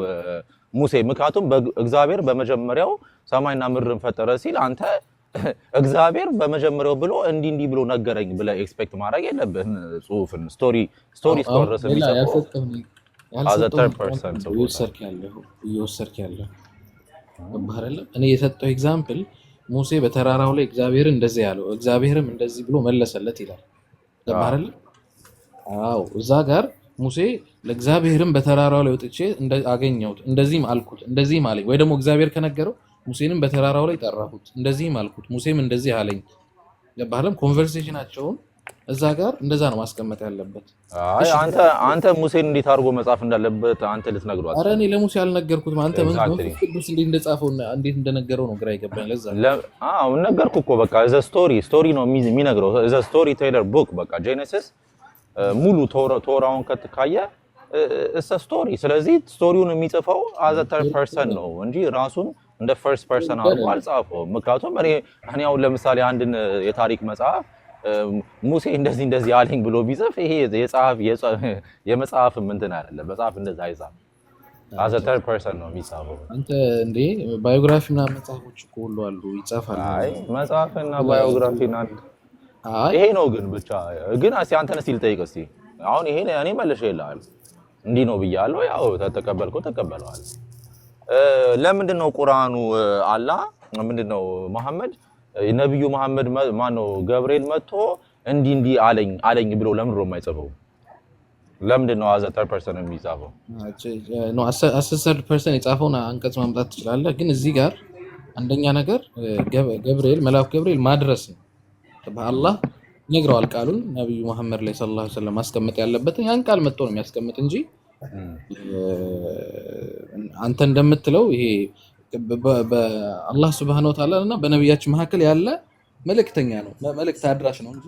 ሙሴ ምክንያቱም እግዚአብሔር በመጀመሪያው ሰማይና ምድርን ፈጠረ ሲል አንተ እግዚአብሔር በመጀመሪያው ብሎ እንዲህ ብሎ ነገረኝ ብለ ኤክስፔክት ማድረግ የለብህም ጽሁፍን ስቶሪ ስቶሪስ የሚጽፈው as a third person ይወሰርክ ያለው ባህረለ እኔ የሰጠው ኤግዛምፕል ሙሴ በተራራው ላይ እግዚአብሔር እንደዚህ ያለው እግዚአብሔርም እንደዚህ ብሎ መለሰለት ይላል ባህረለ አዎ እዛ ጋር ሙሴ ለእግዚአብሔርም በተራራው ላይ ወጥቼ አገኘሁት እንደዚህም አልኩት እንደዚህም አለኝ ወይ ደግሞ እግዚአብሔር ከነገረው ሙሴንም በተራራው ላይ ጠራሁት እንደዚህም አልኩት ሙሴም እንደዚህ አለኝ ባህረለ ኮንቨርሴሽናቸውን እዛ ጋር እንደዛ ነው ማስቀመጥ ያለበት አይ አንተ ሙሴን እንዴት አድርጎ መጻፍ እንዳለበት አንተ ልትነግሯት አረ እኔ ለሙሴ አልነገርኩትም አንተ መንፈስ ቅዱስ እንዴት እንደጻፈውና እንዴት እንደነገረው ነው ግራ ይገባኝ ለዛ አዎ ነገርኩ እኮ በቃ ዘ ስቶሪ ነው የሚነግረው ዘ ስቶሪ ቴለር ቡክ በቃ ጄኔሲስ ሙሉ ቶራውን ከተካየ እስ ስቶሪ ስለዚህ ስቶሪውን የሚጽፈው as a third person ነው እንጂ ራሱን እንደ first person አድርጎ አልጻፈውም ምክንያቱም እኔ አሁን ለምሳሌ አንድን የታሪክ መጽሐፍ ሙሴ እንደዚህ አለኝ ብሎ ቢጽፍ ይሄ የመጽሐፍ እንትን አይደለም መጽሐፍ እንደዛ አይጻፍ as a third person ነው የሚጻፈው አንተ እንዴ ባዮግራፊና መጽሐፎች እኮ ሁሉ አሉ ይጻፋሉ አይ መጽሐፍና ባዮግራፊና ይሄ ነው ግን ብቻ ግን አንተ ነህ ሲል ጠይቅ እስቲ አሁን ይሄ እኔ መልሼ ይላል እንዲህ ነው ብያለሁ ያው ተቀበለዋል ለምንድን ነው ቁርአኑ አላህ ምንድነው መሐመድ ነብዩ መሐመድ ማነው ገብርኤል መጥቶ እንዲህ አለኝ ብሎ ለምን ነው የማይጽፈው ለምንድን ነው as a third person የሚጻፈው ነው as a third person የጻፈውን አንቀጽ ማምጣት ትችላለህ ግን እዚህ ጋር አንደኛ ነገር መልአኩ ገብርኤል ማድረስ ነው በአላህ ነግረዋል ቃሉን ነብዩ መሐመድ ላይ ሰለላሁ ዐለይሂ ወሰለም ማስቀመጥ ያለበት ያን ቃል መጥቶ ነው የሚያስቀምጥ እንጂ አንተ እንደምትለው ይሄ በአላህ Subhanahu Wa Ta'ala እና በነብያችን መካከል ያለ መልእክተኛ ነው መልእክት አድራሽ ነው እንጂ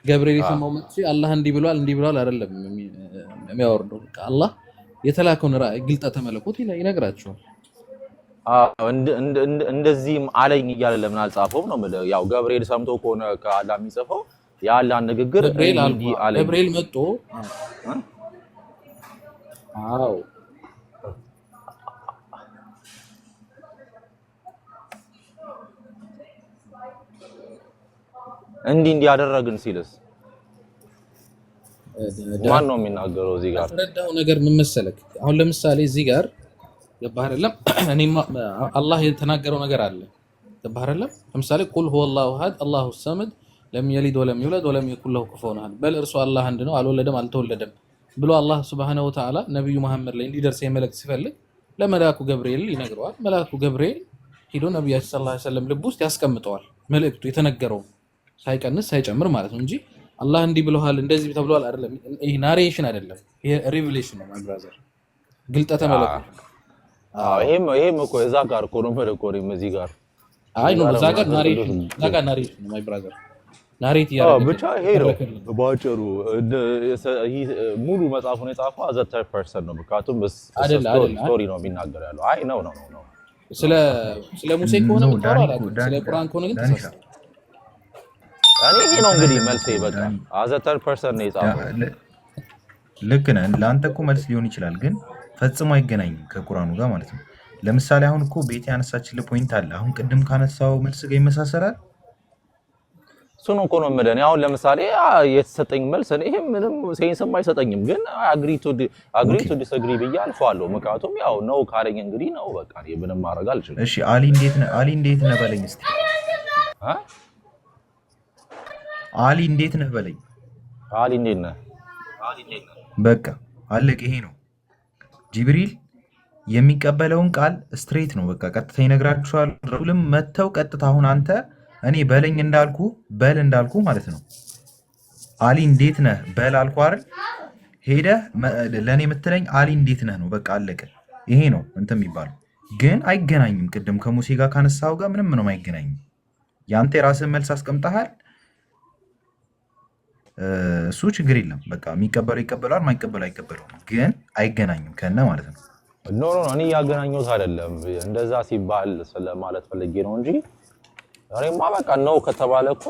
ገብርኤል የሰማው መጥቶ አላህ እንዲህ ብሏል አይደለም የሚያወርደው አላህ የተላከውን ራእይ ግልጠተ መለኮት ይነግራቸዋል እንደዚህም አለኝ እያለ ለምን አልጻፈውም ነው ማለት ያው ገብርኤል ሰምቶ ከሆነ ከአላህ የሚጽፈው የአላህ ንግግር እንዲህ አለኝ ገብርኤል መጥቶ አዎ እንዲህ ያደረግን ሲልስ ማን ነው የሚናገረው እዚህ ጋር ተረዳው ነገር ምን መሰለክ አሁን ለምሳሌ እዚህ ጋር ገባህ አይደለም እኔማ አላህ የተናገረው ነገር አለ ገባህ አይደለም ለምሳሌ ቁል ሁወላሁ አሐድ አላሁ ሰመድ ለም የሊድ ወለም ይውለድ ወለም የኩን ለሁ ኩፉወን አሐድ በል እርሱ አላህ አንድ ነው አልወለደም አልተወለደም ብሎ አላህ Subhanahu Wa Ta'ala ነብዩ መሐመድ ላይ እንዲደርስ የመለክት ሲፈልግ ለመላኩ ገብርኤል ይነግረዋል መላኩ ገብርኤል ሄዶ ነብያችን ሰለላሁ ዐለይሂ ወሰለም ልብ ውስጥ ያስቀምጠዋል መልእክቱ የተነገረው ሳይቀንስ ሳይጨምር ማለት ነው እንጂ አላህ እንዲህ ብለዋል እንደዚህ ተብሏል አይደለም ይሄ ናሬሽን አይደለም ይሄ ሪቪሌሽን ነው ማይ ብራዘር ግልጠተ መለኮት ይሄም እኮ እዛ ጋር እኮ ነው መለኮሪም እዚህ ጋር አይ ነው እዛ ጋር ናሬሽን ነው ማይ ብራዘር ናሬት ያደረገ ብቻ ይሄ ነው ባጭሩ ሙሉ መጽሐፉን የጻፈው as a third person ነው ምክንያቱም ስቶሪ ነው የሚናገር ያለው አይ ነው ስለ ሙሴ ከሆነ ስለ ቁርአን ከሆነ ግን ተሳስተ ይሄ ነው እንግዲህ መልሴ በቃ as a third person ነው የጻፈው ልክ ነህ ለአንተ እኮ መልስ ሊሆን ይችላል ግን ፈጽሞ አይገናኝም ከቁርአኑ ጋር ማለት ነው ለምሳሌ አሁን እኮ ቤት ያነሳችልህ ፖይንት አለ አሁን ቅድም ካነሳው መልስ ጋር ይመሳሰላል ሱኑ እኮ ነው የምልህ አሁን ለምሳሌ የተሰጠኝ መልስ ይሄ ምንም ሴንስም አይሰጠኝም ግን agree to disagree ብዬ አልፈዋለሁ ምክንያቱም ያው ነው ካለኝ እንግዲህ ነው በቃ ምንም ማድረግ አልችልም እሺ አሊ እንዴት ነህ በለኝ እስቲ አሊ እንዴት ነህ በለኝ አሊ እንዴት ነህ በቃ አለቀ ይሄ ነው ጅብሪል የሚቀበለውን ቃል ስትሬት ነው በቃ ቀጥታ ይነግራችኋል ሁሉም መተው ቀጥታ አሁን አንተ እኔ በለኝ በል እንዳልኩ ማለት ነው አሊ እንዴት ነህ በል አልኩ አይደል ሄደህ ለኔ የምትለኝ አሊ እንዴት ነህ ነው በቃ አለቀ ይሄ ነው እንትን የሚባለው። ግን አይገናኝም። ቅድም ከሙሴ ጋር ካነሳው ጋር ምንም ነው አይገናኝም። ያንተ የራስህን መልስ አስቀምጠሃል። እሱ ችግር የለም። በቃ የሚቀበለው ይቀበለዋል፣ ማይቀበለው አይቀበለውም። ግን አይገናኝም ከነ ማለት ነው። ኖ እኔ ያገናኘሁት አይደለም። እንደዛ ሲባል ስለማለት ፈልጌ ነው እንጂ እኔማ በቃ ነው ከተባለ እኮ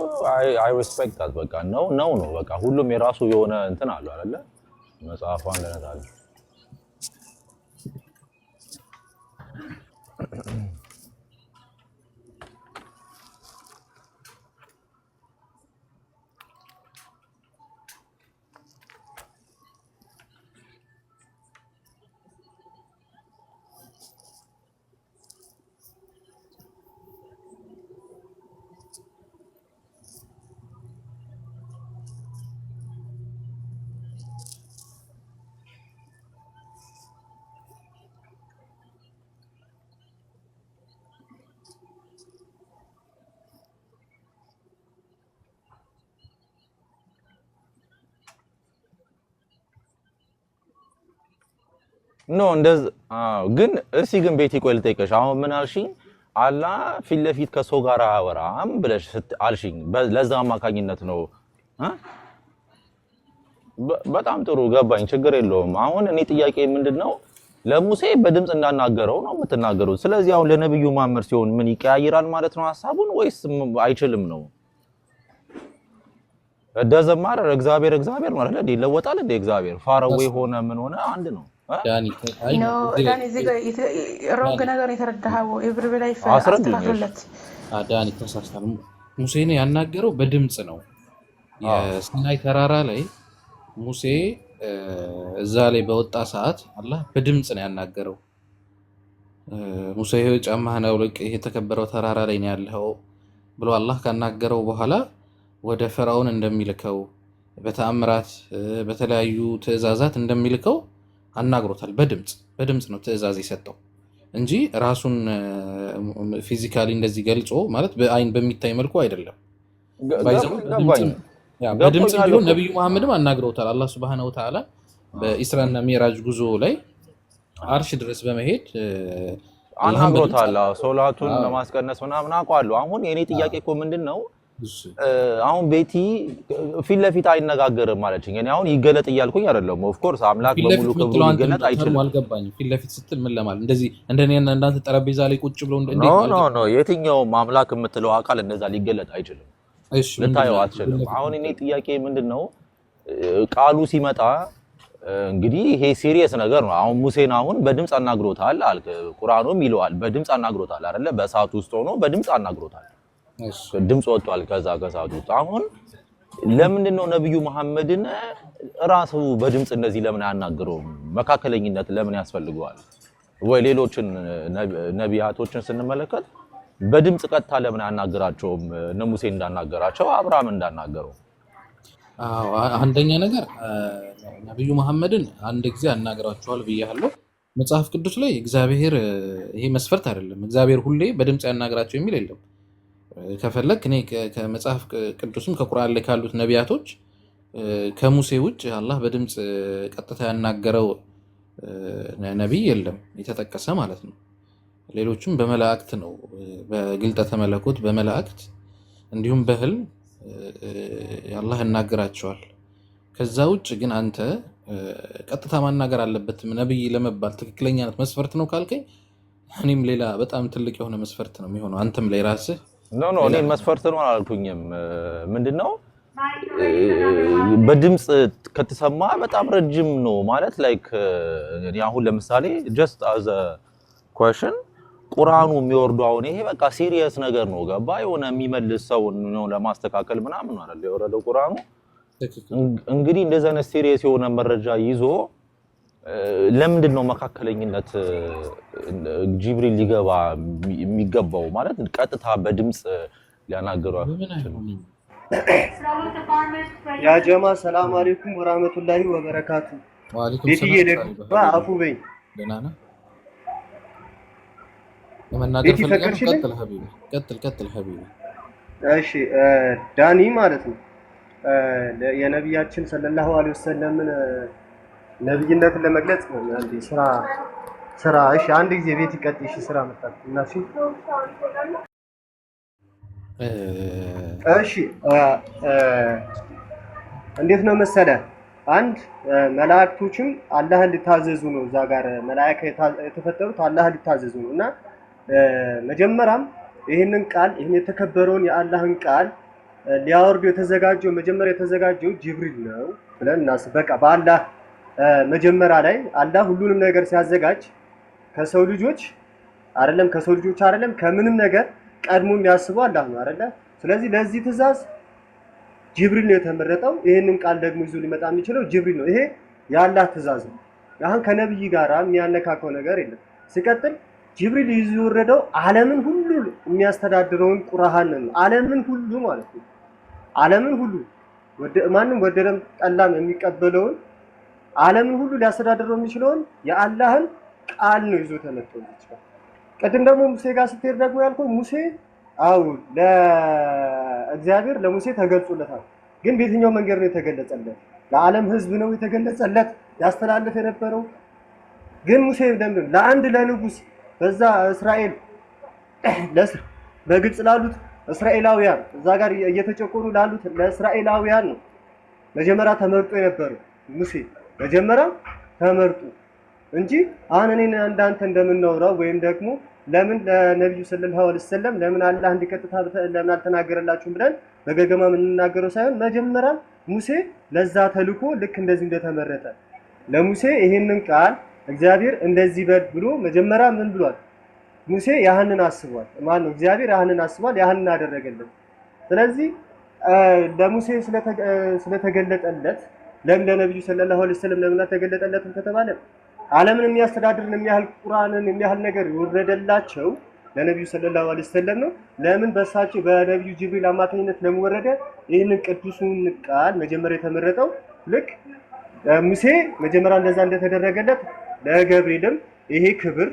አይ ሪስፔክት ዳት። በቃ ነው በቃ ሁሉም የራሱ የሆነ እንትን አለው አይደለ? መጽሐፉ አንደነት አለ። ኖ እንደዛ ግን እሺ፣ ግን ቤቲ ቆይ ልጠይቅሽ። አሁን ምን አልሽኝ? አላህ ፊት ለፊት ከሰው ጋር አያወራም ብለሽ አልሽኝ። ለዛ አማካኝነት ነው። በጣም ጥሩ ገባኝ፣ ችግር የለውም። አሁን እኔ ጥያቄ ምንድነው ለሙሴ በድምጽ እንዳናገረው ነው የምትናገሩት። ስለዚህ አሁን ለነብዩ መሐመድ ሲሆን ምን ይቀያይራል ማለት ነው ሐሳቡን ወይስ አይችልም ነው? ደዘማር እግዚአብሔር ነው አይደል? ይለወጣል እንደ እግዚአብሔር ፋራዌ ሆነ ምን ሆነ አንድ ነው። ዳኒ እዚህ ጋር ሮንግ ነገር የተረዳኸው ኤብሪ ላይ አስተካክልለት። ዳኒ ተሳስተሃል። ሙሴን ያናገረው በድምጽ ነው። የሲናይ ተራራ ላይ ሙሴ እዛ ላይ በወጣ ሰዓት አላህ በድምጽ ነው ያናገረው። ሙሴ ጫማህን አውልቅ፣ ይሄ የተከበረው ተራራ ላይ ነው ያለው ብሎ አላህ ካናገረው በኋላ ወደ ፈርዖን እንደሚልከው በተአምራት በተለያዩ ትእዛዛት እንደሚልከው አናግሮታል። በድምጽ ነው ትእዛዝ የሰጠው እንጂ ራሱን ፊዚካሊ እንደዚህ ገልጾ ማለት በአይን በሚታይ መልኩ አይደለም። በድምጽ ቢሆን ነብዩ መሐመድም አናግረውታል። አላህ Subhanahu Wa Ta'ala በኢስራና ሚራጅ ጉዞ ላይ አርሽ ድረስ በመሄድ አናግሮታል። ሶላቱን ለማስቀነስ ምናምን አውቃለሁ። አሁን የኔ ጥያቄ እኮ ምንድነው አሁን ቤቲ ፊት ለፊት አይነጋገርም ማለችኝ። እኔ አሁን ይገለጥ እያልኩኝ አይደለም። ኦፍ ኮርስ አምላክ በሙሉ ክብሩ ይገለጥ አይችልም። አልገባኝም። ፊት ለፊት ስትል ምን ለማለት እንደዚህ እንደኔና እንዳንተ ጠረጴዛ ላይ ቁጭ ብሎ እንዴት ኖ የትኛውም አምላክ የምትለው አካል እንደዛ ሊገለጥ አይችልም። እሺ ልታየው አትችልም። አሁን እኔ ጥያቄ ምንድነው ቃሉ ሲመጣ እንግዲህ ይሄ ሲሪየስ ነገር ነው። አሁን ሙሴን አሁን በድምጽ አናግሮታል አልክ። ቁርአኑም ይለዋል በድምጽ አናግሮታል አይደለ? በእሳት ውስጥ ሆኖ በድምጽ አናግሮታል። ድምጽ ወጥቷል ከዛ ከእሳት ውስጥ። አሁን ለምንድን ነው ነብዩ መሐመድን ራሱ በድምጽ እንደዚህ ለምን አያናግረውም? መካከለኝነት ለምን ያስፈልገዋል? ወይ ሌሎችን ነቢያቶችን ስንመለከት በድምጽ ቀጥታ ለምን አያናግራቸውም? እነ ሙሴ እንዳናገራቸው አብርሃም እንዳናገረው። አንደኛ ነገር ነብዩ መሐመድን አንድ ጊዜ አናግራቸዋል ብያለሁ። መጽሐፍ ቅዱስ ላይ እግዚአብሔር ይሄ መስፈርት አይደለም። እግዚአብሔር ሁሌ በድምጽ ያናግራቸው የሚል የለም። ከፈለክ እኔ ከመጽሐፍ ቅዱስም ከቁርአን ላይ ካሉት ነቢያቶች ከሙሴ ውጭ አላህ በድምጽ ቀጥታ ያናገረው ነቢይ የለም የተጠቀሰ ማለት ነው። ሌሎችም በመላእክት ነው፣ በግልጠተ መለኮት በመላእክት እንዲሁም በህልም አላህ ያናገራቸዋል። ከዛ ውጭ ግን አንተ ቀጥታ ማናገር አለበትም ነቢይ ለመባል ትክክለኛነት መስፈርት ነው ካልከኝ እኔም ሌላ በጣም ትልቅ የሆነ መስፈርት ነው የሚሆነው። አንተም ላይ ራስህ ኖ እኔ መስፈርት ነው አላልኩኝም። ምንድነው በድምጽ ከተሰማ በጣም ረጅም ነው ማለት ላይክ እኔ አሁን ለምሳሌ just as a question ቁርአኑ የሚወርደው አሁን ይሄ በቃ ሲሪየስ ነገር ነው። ገባ የሆነ የሚመልስ ሰው ነው ለማስተካከል ምናምን ነው አይደል የወረደው ቁርአኑ። እንግዲህ እንደዛ ነው ሲሪየስ የሆነ መረጃ ይዞ ለምንድን ነው መካከለኝነት ጅብሪል ሊገባ የሚገባው? ማለት ቀጥታ በድምጽ ሊያናገሩ ያ ጀማ ሰላም አለይኩም ወራህመቱላሂ ወበረካቱ። ወአለይኩም ቤትዬ ደግሞ አፉ በይ ደህና ነህ? ለመናገር ፈልገህ ቀጥል ሀቢቢ ቀጥል ሀቢቢ። እሺ ዳኒ ማለት ነው የነብያችን ሰለላሁ ዐለይሂ ወሰለምን ነብይነትን ለመግለጽ አንዴ ስራ። እሺ አንድ ጊዜ ቤት ይቀጥል። እሺ ስራ መጣት እና እሺ እሺ እንዴት ነው መሰለ አንድ መላእክቶችም አላህን ሊታዘዙ ነው። እዛ ጋር መላእክት የተፈጠሩት አላህን ሊታዘዙ ነው እና መጀመሪያም ይህንን ቃል ይህን የተከበረውን የአላህን ቃል ሊያወርዱ የተዘጋጀው መጀመሪያ የተዘጋጀው ጅብሪል ነው ብለን እናስብ። በቃ በአላህ መጀመሪያ ላይ አላህ ሁሉንም ነገር ሲያዘጋጅ ከሰው ልጆች አይደለም ከምንም ነገር ቀድሞ የሚያስበው አላህ ነው አይደለ? ስለዚህ ለዚህ ትእዛዝ ጅብሪል ነው የተመረጠው። ይሄንን ቃል ደግሞ ይዞ ሊመጣ የሚችለው ጅብሪል ነው። ይሄ የአላህ ትእዛዝ ነው። አሁን ከነብይ ጋር የሚያነካከው ነገር የለም። ሲቀጥል ጅብሪል ይዞ የወረደው ዓለምን ሁሉ የሚያስተዳድረውን ቁርአን ነው። ዓለምን ሁሉ ማለት ነው። ዓለምን ሁሉ ማንም ወደደም ጠላም የሚቀበለውን ዓለምን ሁሉ ሊያስተዳድረው የሚችለውን የአላህን ቃል ነው ይዞ ተመጥቶ ይችላል። ቀደም ደግሞ ሙሴ ጋር ስትሄድ ደግሞ ያልከው ሙሴ ለእግዚአብሔር ለሙሴ ተገልጾለታል። ግን በየትኛው መንገድ ነው የተገለጸለት? ለዓለም ህዝብ ነው የተገለጸለት ያስተላልፍ የነበረው። ግን ሙሴ ለአንድ ለንጉስ በዛ እስራኤል በግብጽ ላሉት እስራኤላውያን እዛ ጋር እየተጨቆኑ ላሉት ለእስራኤላውያን ነው መጀመሪያ ተመርጦ የነበረው ሙሴ መጀመሪያ ተመርጦ እንጂ አሁን እኔ እንዳንተ እንደምናወራው ወይም ደግሞ ለምን ለነብዩ ሰለላሁ ዐለይሂ ወሰለም ለምን አላህ እንዲቀጥታ ለምን አልተናገረላችሁም ብለን በገገማ የምንናገረው ሳይሆን መጀመሪያ ሙሴ ለዛ ተልኮ ልክ እንደዚህ እንደተመረጠ ለሙሴ ይሄንን ቃል እግዚአብሔር እንደዚህ በል ብሎ መጀመሪያ ምን ብሏል? ሙሴ ያህንን አስቧል። ማን ነው? እግዚአብሔር ያህንን አስቧል፣ ያህንን አደረገለት። ስለዚህ ለሙሴ ስለተገለጠለት ለምን ለነብዩ ሰለላሁ ዐለይሂ ወሰለም ለምን ተገለጠለትም ከተባለ ዓለምን የሚያስተዳድርን የሚያህል ቁርአንን የሚያህል ነገር የወረደላቸው ለነብዩ ሰለላሁ ዐለይሂ ወሰለም ነው። ለምን በሳቸው በነብዩ ጅብሪል አማካኝነት ለምን ወረደ? ይህንን ቅዱሱን ቃል መጀመሪያ የተመረጠው ልክ ሙሴ መጀመሪያ እንደዛ እንደተደረገለት ለገብርኤልም ይሄ ክብር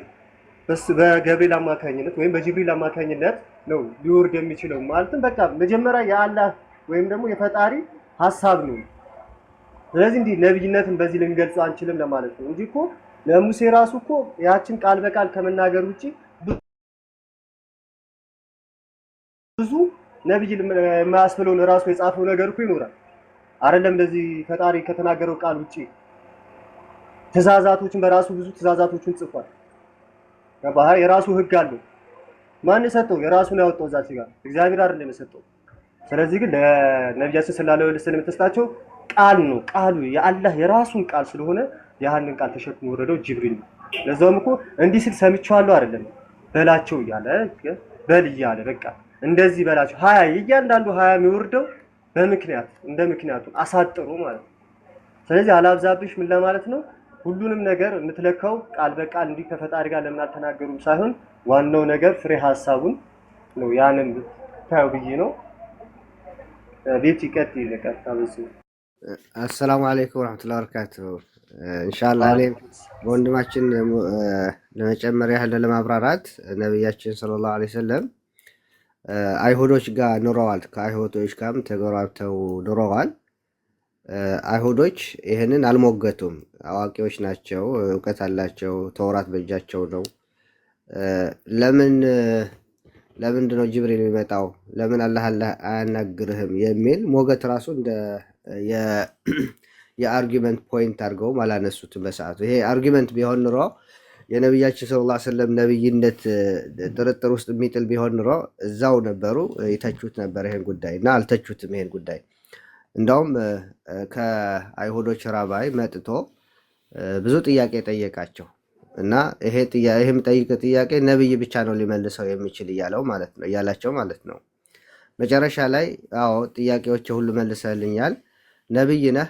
በገብርኤል አማካኝነት ወይም በጅብሪል አማካኝነት ነው ሊወርድ የሚችለው። ማለትም በቃ መጀመሪያ የአላህ ወይም ደግሞ የፈጣሪ ሐሳብ ነው። ስለዚህ እንዲህ ነብይነትን በዚህ ልንገልጸው አንችልም ለማለት ነው እንጂ እኮ ለሙሴ ራሱ እኮ ያችን ቃል በቃል ከመናገር ውጪ ብዙ ነብይ የማያስብለውን ራሱ የጻፈው ነገር እኮ ይኖራል አይደለም? እንደዚህ ፈጣሪ ከተናገረው ቃል ውጪ ትእዛዛቶችን በራሱ ብዙ ትእዛዛቶችን ጽፏል። ከባህር የራሱ ህግ አለው። ማን የሰጠው? የራሱን ያወጣው እዛች ጋር እግዚአብሔር አይደለም የሰጠው። ስለዚህ ግን ለነብያችን ሰለላሁ ዐለይሂ ወሰለም የተሰጣቸው ቃል ነው። ቃሉ የአላህ የራሱን ቃል ስለሆነ ያንን ቃል ተሸክሞ ወረደው ጅብሪል ነው። ለዛውም እኮ እንዲህ ሲል ሰምቻለሁ አይደለም በላቸው እያለ በል እያለ በቃ እንደዚህ በላቸው እያንዳንዱ የሚወርደው በምክንያት እንደ ምክንያቱ አሳጥሮ ማለት ነው። ስለዚህ አላብዛብሽ ምን ለማለት ነው? ሁሉንም ነገር የምትለካው ቃል በቃል እንዲህ ከፈጣሪ ጋር ለምን አልተናገሩም ሳይሆን ዋናው ነገር ፍሬ ሐሳቡን ነው። ያንን ታየው ብዬ ነው። ቤት ይቀጥል ይለቀጣ በሱ አሰላሙ አለይኩም ወራህመቱላሂ ወበረካቱሁ። ኢንሻአላህ እኔ ወንድማችን ለመጨመር ያህል ለማብራራት ነብያችን ሰለላሁ ዐለይሂ ወሰለም አይሁዶች ጋር ኖረዋል። ከአይሁዶች ጋርም ተገራብተው ኖረዋል። አይሁዶች ይህንን አልሞገቱም። አዋቂዎች ናቸው፣ እውቀት አላቸው፣ ተውራት በእጃቸው ነው። ለምንድን ነው ጅብሪል የሚመጣው? ለምን አላህ አያናግርህም? የሚል ሞገት ራሱ እንደ የአርጊመንት ፖይንት አድርገውም አላነሱትም በሰዓቱ። ይሄ አርጊመንት ቢሆን ኑሮ የነቢያችን ሰለላሁ ዐለይሂ ወሰለም ነብይነት ጥርጥር ውስጥ የሚጥል ቢሆን ኑሮ እዛው ነበሩ ይተቹት ነበር ይሄን ጉዳይ እና አልተቹትም ይሄን ጉዳይ። እንደውም ከአይሁዶች ራባይ መጥቶ ብዙ ጥያቄ ጠየቃቸው እና ይሄም ጠይቅ ጥያቄ ነብይ ብቻ ነው ሊመልሰው የሚችል እያላቸው ማለት ነው። መጨረሻ ላይ አዎ ጥያቄዎች ሁሉ መልሰልኛል፣ ነብይ ነህ፣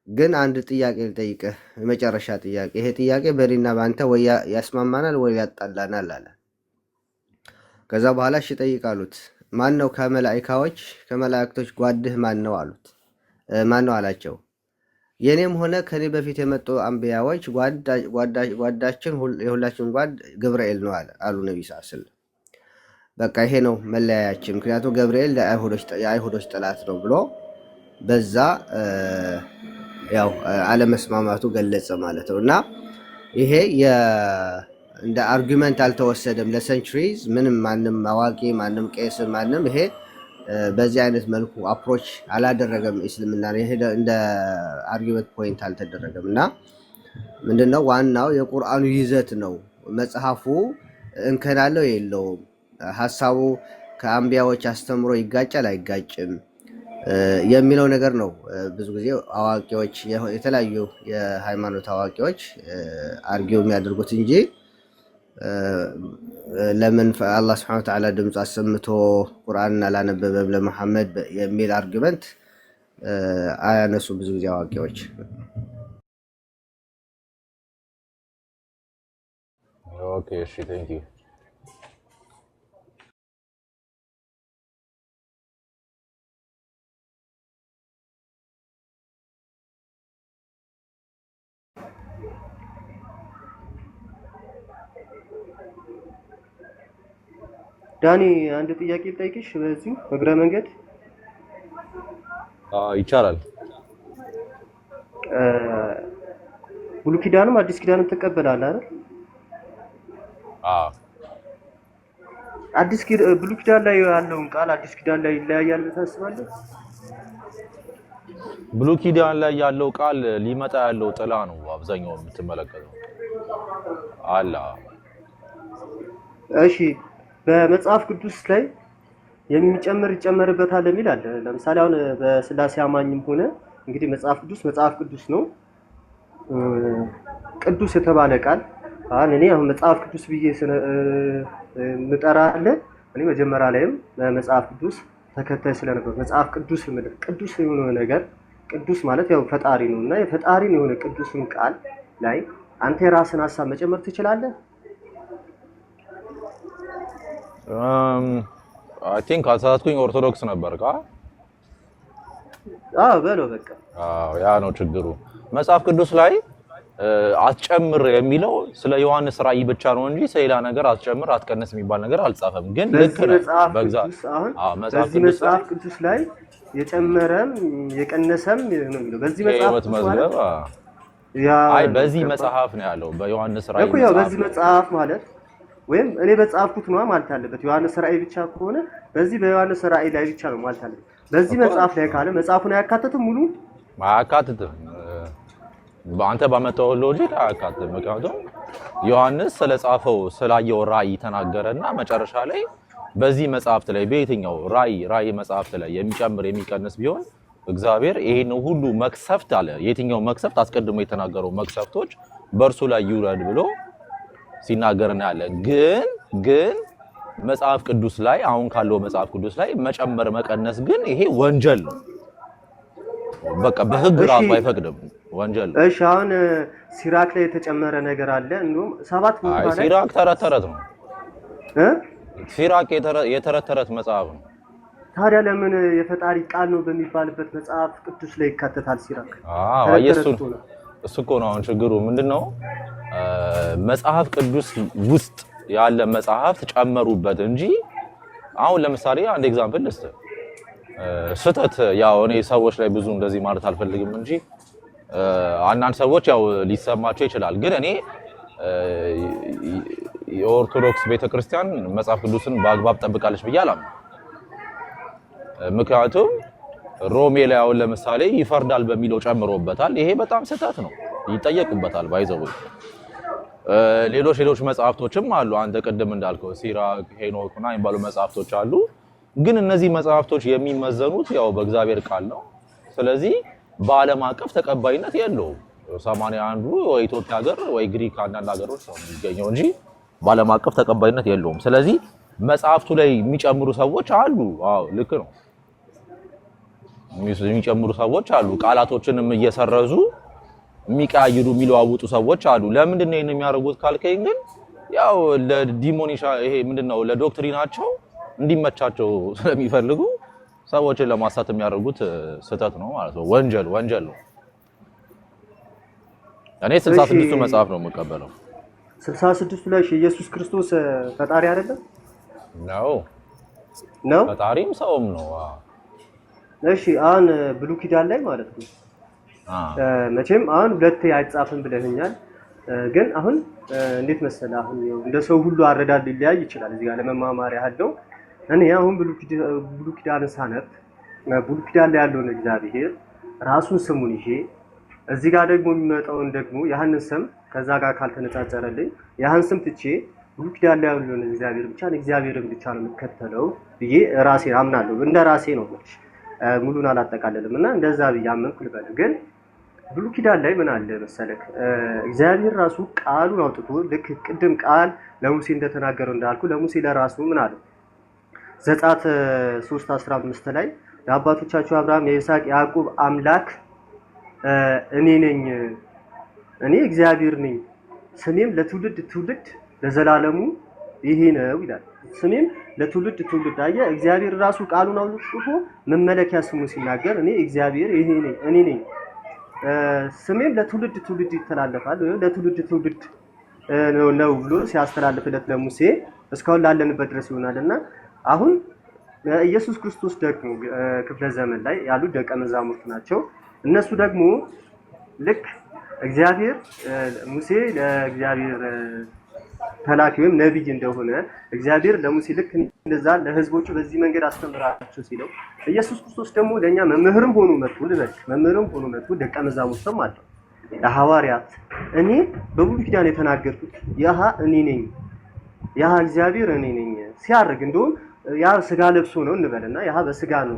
ግን አንድ ጥያቄ ልጠይቅህ፣ የመጨረሻ ጥያቄ። ይሄ ጥያቄ በእኔና በአንተ ወይ ያስማማናል ወይ ያጣላናል አለ። ከዛ በኋላ እሺ ጠይቅ አሉት። ማን ነው ከመላእክቶች ጓድህ ማን ነው አሉት። ማን ነው አላቸው። የኔም ሆነ ከኔ በፊት የመጡ አንቢያዎች ጓዳችን የሁላችን ጓድ ገብርኤል ነው አሉ ነብዩ ሰለላሁ ዐለይሂ ወሰለም። በቃ ይሄ ነው መለያያችን፣ ምክንያቱም ገብርኤል የአይሁዶች ጠላት ነው ብሎ በዛ ያው አለመስማማቱ ገለጸ ማለት ነው። እና ይሄ እንደ አርጊመንት አልተወሰደም ለሰንቹሪዝ። ምንም ማንም አዋቂ ማንም ቄስ ማንም ይሄ በዚህ አይነት መልኩ አፕሮች አላደረገም እስልምና። ይሄ እንደ አርጊመንት ፖይንት አልተደረገም እና ምንድነው ዋናው የቁርአኑ ይዘት ነው። መጽሐፉ እንከን አለው የለውም፣ ሐሳቡ ከአንቢያዎች አስተምሮ ይጋጫል አይጋጭም የሚለው ነገር ነው። ብዙ ጊዜ አዋቂዎች የተለያዩ የሃይማኖት አዋቂዎች አርጊው የሚያደርጉት እንጂ ለምን አላህ Subhanahu Wa Ta'ala ድምጽ አሰምቶ ቁርአንን አላነበበም ለመሐመድ የሚል አርጊመንት አያነሱ ብዙ ጊዜ አዋቂዎች። ኦኬ እሺ ቴንክ ዩ። ዳኒ አንድ ጥያቄ ልጠይቅሽ በዚሁ እግረ መንገድ ይቻላል። ብሉይ ኪዳንም አዲስ ኪዳንም ትቀበላለህ አይደል? ብሉይ ኪዳን ላይ ያለውን ቃል አዲስ ኪዳን ላይ ይለያያል ብለህ ታስባለህ? ብሉይ ኪዳን ላይ ያለው ቃል ሊመጣ ያለው ጥላ ነው አብዛኛው የምትመለከተው አላ። እሺ በመጽሐፍ ቅዱስ ላይ ይጨመርበታል የሚል አለ። ለምሳሌ አሁን በስላሴ አማኝም ሆነ እንግዲህ መጽሐፍ ቅዱስ ነው። ቅዱስ የተባለ ቃል እኔ አሁን መጽሐፍ ቅዱስ ብዬ ምጠራለ እኔ መጀመሪያ ላይም መጽሐፍ ቅዱስ ተከታይ ስለነበር መጽሐፍ ቅዱስ ማለት ቅዱስ የሆነ ነገር ቅዱስ ማለት ያው ፈጣሪ ነውና የፈጣሪን የሆነ ቅዱስን ቃል ላይ አንተ የራስን ሐሳብ መጨመር ትችላለህ? አይ ቲንክ አሳስኩኝ ኦርቶዶክስ ነበርካ? በለው በቃ ያ ነው ችግሩ። መጽሐፍ ቅዱስ ላይ አትጨምር የሚለው ስለ ዮሐንስ ራእይ ብቻ ነው እንጂ ስለሌላ ነገር አትጨምር አትቀንስ የሚባል ነገር አልጻፈም። ግን ልክ ነው መጽሐፍ ቅዱስ ላይ የጨመረም የቀነሰም ነው የሚለው በዚህ መጽሐፍ ነው ያለው። በዮሐንስ ራእይ እኮ ያው በዚህ መጽሐፍ ማለት ወይም እኔ በጻፍኩት ነው ማለት አለበት። ዮሐንስ ራእይ ብቻ ከሆነ በዚህ በዮሐንስ ራእይ ላይ ብቻ ነው ማለት አለበት። በዚህ መጽሐፍ ላይ ካለ መጽሐፉን አያካትትም፣ ሙሉ አያካትትም። በአንተ ባመጣው ሎጂክ አያካትትም። ምክንያቱም ዮሐንስ ስለጻፈው ስላየው ራእይ ተናገረና መጨረሻ ላይ በዚህ መጽሐፍት ላይ በየትኛው ራእይ መጽሐፍት ላይ የሚጨምር የሚቀንስ ቢሆን እግዚአብሔር ይሄን ሁሉ መክሰፍት አለ። የትኛው መክሰፍት አስቀድሞ የተናገረው መክሰፍቶች በእርሱ ላይ ይውረድ ብሎ ሲናገር እናያለን። ግን መጽሐፍ ቅዱስ ላይ አሁን ካለው መጽሐፍ ቅዱስ ላይ መጨመር መቀነስ ግን ይሄ ወንጀል ነው። በቃ በህግ ራሱ አይፈቅድም፣ ወንጀል ነው። እሺ አሁን ሲራክ ላይ የተጨመረ ነገር አለ። እንደውም 7 ቦታ ላይ ሲራክ ተረት ነው። ሲራክ የተረት መጽሐፍ ነው። ታዲያ ለምን የፈጣሪ ቃል ነው በሚባልበት መጽሐፍ ቅዱስ ላይ ይካተታል ሲራክ? እሱ እኮ ነው አሁን ችግሩ ምንድነው? መጽሐፍ ቅዱስ ውስጥ ያለ መጽሐፍ ተጨመሩበት እንጂ አሁን ለምሳሌ አንድ ኤግዛምፕል ልስጥ። ስህተት ያው እኔ ሰዎች ላይ ብዙ እንደዚህ ማለት አልፈልግም እንጂ አንዳንድ ሰዎች ያው ሊሰማቸው ይችላል። ግን እኔ የኦርቶዶክስ ቤተክርስቲያን መጽሐፍ ቅዱስን በአግባብ ጠብቃለች ብዬ አላምንም። ምክንያቱም ሮሜ ላይ አሁን ለምሳሌ ይፈርዳል በሚለው ጨምሮበታል። ይሄ በጣም ስህተት ነው፣ ይጠየቁበታል። ባይዘው ሌሎች መጽሐፍቶችም አሉ። አንተ ቅድም እንዳልከው ሲራክ፣ ሄኖክ እና የሚባሉ መጽሐፍቶች አሉ። ግን እነዚህ መጽሐፍቶች የሚመዘኑት ያው በእግዚአብሔር ቃል ነው። ስለዚህ በዓለም አቀፍ ተቀባይነት የለውም። 81ዱ ወይ ኢትዮጵያ ሀገር ወይ ግሪክ አንዳንድ ሀገሮች ነው የሚገኘው እንጂ በዓለም አቀፍ ተቀባይነት የለውም። ስለዚህ መጽሐፍቱ ላይ የሚጨምሩ ሰዎች አሉ። አዎ ልክ ነው፣ የሚጨምሩ ሰዎች አሉ። ቃላቶችንም እየሰረዙ የሚቀያይሩ የሚለዋውጡ ሰዎች አሉ። ለምንድን ነው የሚያደርጉት ካልከኝ ግን ያው ለዲሞኒሻ ይሄ ምንድነው ለዶክትሪናቸው እንዲመቻቸው ስለሚፈልጉ ሰዎችን ለማሳት የሚያደርጉት ስህተት ነው ማለት ነው። ወንጀል ነው። እኔ 66ቱ መጽሐፍ ነው የምቀበለው። 66ቱ ላይ ኢየሱስ ክርስቶስ ፈጣሪ አይደለም ነው? ፈጣሪም ሰውም ነው። እሺ አሁን ብሉይ ኪዳን ላይ ማለት ነው መቼም አሁን ሁለቴ አይጻፍም ብለኛል። ግን አሁን እንዴት መሰለህ አሁን እንደ ሰው ሁሉ አረዳድ ሊለያይ ይችላል። እዚህ ጋር ለመማማር ያህል ነው። እኔ አሁን ብሉይ ኪዳንን ሳነብ ብሉይ ኪዳን ላይ ያለውን እግዚአብሔር ራሱን ስሙን ይዤ እዚህ ጋር ደግሞ የሚመጣውን ደግሞ ያህንን ስም ከዛ ጋር ካልተነጻጸረልኝ ያህን ስም ትቼ ብሉይ ኪዳን ላይ ያለውን እግዚአብሔርን ብቻ ነው የምከተለው ብዬ ራሴን አምናለሁ። እንደ ራሴ ነው ሙሉን አላጠቃለልም እና እንደዛ ብዬ አመንኩ ልበል። ግን ብሉይ ኪዳን ላይ ምን አለ መሰለክ እግዚአብሔር ራሱ ቃሉን አውጥቶ ልክ ቅድም ቃል ለሙሴ እንደተናገረው እንዳልኩ ለሙሴ ለራሱ ምን አለ ዘጸአት 3:15 ላይ የአባቶቻችሁ አብርሃም የይስሐቅ ያዕቆብ አምላክ እኔ ነኝ፣ እኔ እግዚአብሔር ነኝ፣ ስሜም ለትውልድ ትውልድ ለዘላለሙ ይሄ ነው ይላል። ስሜም ለትውልድ ትውልድ አየ እግዚአብሔር ራሱ ቃሉን አውጥቶ መመለኪያ ስሙ ሲናገር እኔ እግዚአብሔር ይሄ ነኝ፣ እኔ ነኝ፣ ስሜም ለትውልድ ትውልድ ይተላለፋል ወይ ለትውልድ ትውልድ ነው ብሎ ሲያስተላልፍለት ለሙሴ እስካሁን ላለንበት ድረስ ይሆናልና አሁን ኢየሱስ ክርስቶስ ደግሞ ክፍለ ዘመን ላይ ያሉ ደቀ መዛሙርት ናቸው። እነሱ ደግሞ ልክ እግዚአብሔር ሙሴ ለእግዚአብሔር ተላኪ ወይም ነብይ እንደሆነ እግዚአብሔር ለሙሴ ልክ እንደዛ ለህዝቦቹ በዚህ መንገድ አስተምራቸው ሲለው ኢየሱስ ክርስቶስ ደግሞ ለኛ መምህርም ሆኖ መጥቶ ደቀ መዛሙርትም አለው ለሐዋርያት እኔ በብሉይ ኪዳን የተናገርኩት ያህ እኔ ነኝ፣ ያህ እግዚአብሔር እኔ ነኝ ሲያርግ እንደውም ያ ስጋ ለብሶ ነው እንበልና ያ በስጋ ነው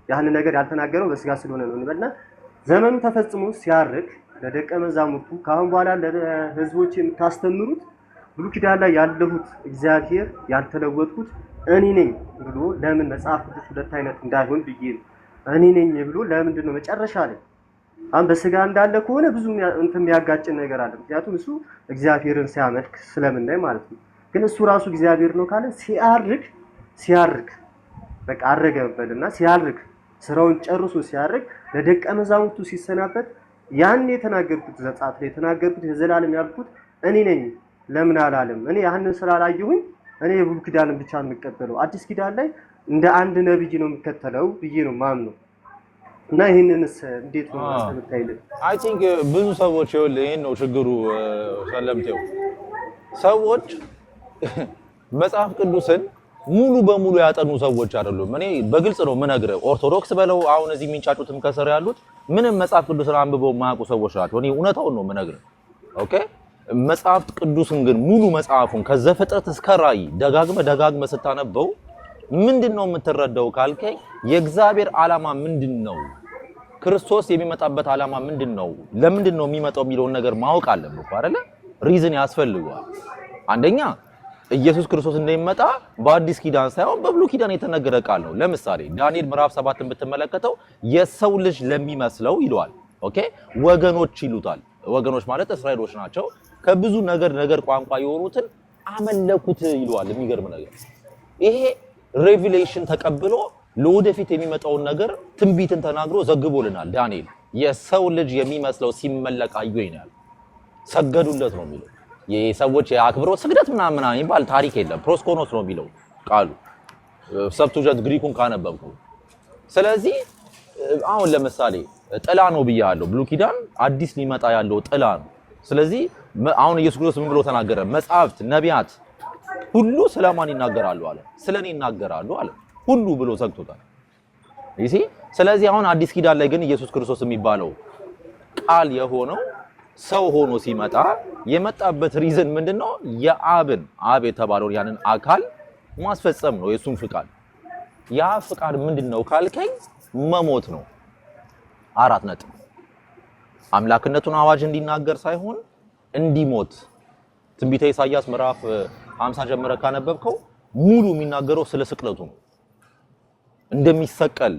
ያን ነገር ያልተናገረው በስጋ ስለሆነ ነው እንበልና ዘመኑ ተፈጽሞ ሲያርግ ለደቀ መዛሙርቱ ካሁን በኋላ ለህዝቦች የምታስተምሩት ብሉይ ኪዳን ላይ ያለሁት እግዚአብሔር ያልተለወጥኩት እኔ ነኝ ብሎ ለምን መጽሐፍ ቅዱስ ሁለት አይነት እንዳይሆን ብዬ እኔ ነኝ ብሎ ለምንድን ነው መጨረሻ ላይ አሁን በስጋ እንዳለ ከሆነ ብዙ እንትን የሚያጋጭን ነገር አለ። ምክንያቱም እሱ እግዚአብሔርን ሲያመልክ ስለምናይ ማለት ነው። ግን እሱ ራሱ እግዚአብሔር ነው ካለ ሲያርግ በቃ አረገ በልና ሲያርግ ስራውን ጨርሶ ሲያርግ ለደቀ መዛሙርቱ ሲሰናበት ያን የተናገርኩት ዘጸአት ላይ የተናገርኩት የዘላለም ያልኩት እኔ ነኝ ለምን አላለም? እኔ ያንን ስራ ላየሁኝ እኔ የብሉይ ኪዳንን ብቻ የምቀበለው አዲስ ኪዳን ላይ እንደ አንድ ነብይ ነው የምከተለው ብዬ ነው ማምነው። እና ይሄንንስ እንዴት ነው አስተምታይልኝ? አይ ቲንክ ብዙ ሰዎች ይኸውልህ ይሄን ነው ችግሩ ሰለምቴው ሰዎች መጽሐፍ ቅዱስን ሙሉ በሙሉ ያጠኑ ሰዎች አይደሉም። እኔ በግልጽ ነው የምነግርህ። ኦርቶዶክስ በለው አሁን እዚህ የሚንጫጩትም ከሰር ያሉት ምንም መጽሐፍ ቅዱስን አንብበው የማያውቁ ሰዎች ናቸው። እኔ እውነታውን ነው የምነግርህ። ኦኬ መጽሐፍ ቅዱስን ግን ሙሉ መጽሐፉን ከዘፍጥረት እስከ ራእይ ደጋግመህ ስታነበው ምንድነው የምትረዳው ካልከኝ የእግዚአብሔር ዓላማ ምንድነው? ክርስቶስ የሚመጣበት ዓላማ ምንድነው? ለምንድነው የሚመጣው የሚለውን ነገር ማወቅ አለብህ እኮ አይደለ? ሪዝን ያስፈልገዋል። አንደኛ ኢየሱስ ክርስቶስ እንደሚመጣ በአዲስ ኪዳን ሳይሆን በብሉይ ኪዳን የተነገረ ቃል ነው። ለምሳሌ ዳንኤል ምዕራፍ 7ን ብትመለከተው የሰው ልጅ ለሚመስለው ይለዋል። ኦኬ ወገኖች ይሉታል። ወገኖች ማለት እስራኤሎች ናቸው። ከብዙ ነገር ቋንቋ የሆኑትን አመለኩት ይለዋል። የሚገርም ነገር ይሄ ሬቪሌሽን ተቀብሎ ለወደፊት የሚመጣውን ነገር ትንቢትን ተናግሮ ዘግቦልናል። ዳንኤል የሰው ልጅ የሚመስለው ሲመለክ አየሁ ይላል። ሰገዱለት ነው የሚለው። የሰዎች የአክብሮት ስግደት ምናምን የሚባል ታሪክ የለም። ፕሮስኮኖስ ነው የሚለው ቃሉ ሰብቱጀት ግሪኩን ካነበብኩ። ስለዚህ አሁን ለምሳሌ ጥላ ነው ብያለሁ። ብሉይ ኪዳን አዲስ ሊመጣ ያለው ጥላ ነው። ስለዚህ አሁን ኢየሱስ ክርስቶስ ምን ብሎ ተናገረ? መጻሕፍት ነቢያት ሁሉ ስለማን ይናገራሉ አለ? ስለኔ ይናገራሉ አለ። ሁሉ ብሎ ዘግቶታል። ይሲ ስለዚህ አሁን አዲስ ኪዳን ላይ ግን ኢየሱስ ክርስቶስ የሚባለው ቃል የሆነው ሰው ሆኖ ሲመጣ የመጣበት ሪዝን ምንድነው? የአብን አብ የተባለውን ያንን አካል ማስፈጸም ነው፣ የሱን ፍቃድ። ያ ፍቃድ ምንድነው ካልከኝ መሞት ነው። 4 ነጥብ። አምላክነቱን አዋጅ እንዲናገር ሳይሆን እንዲሞት። ትንቢተ ኢሳይያስ ምዕራፍ 50 ጀምረህ ካነበብከው ሙሉ የሚናገረው ስለ ስቅለቱ ነው። እንደሚሰቀል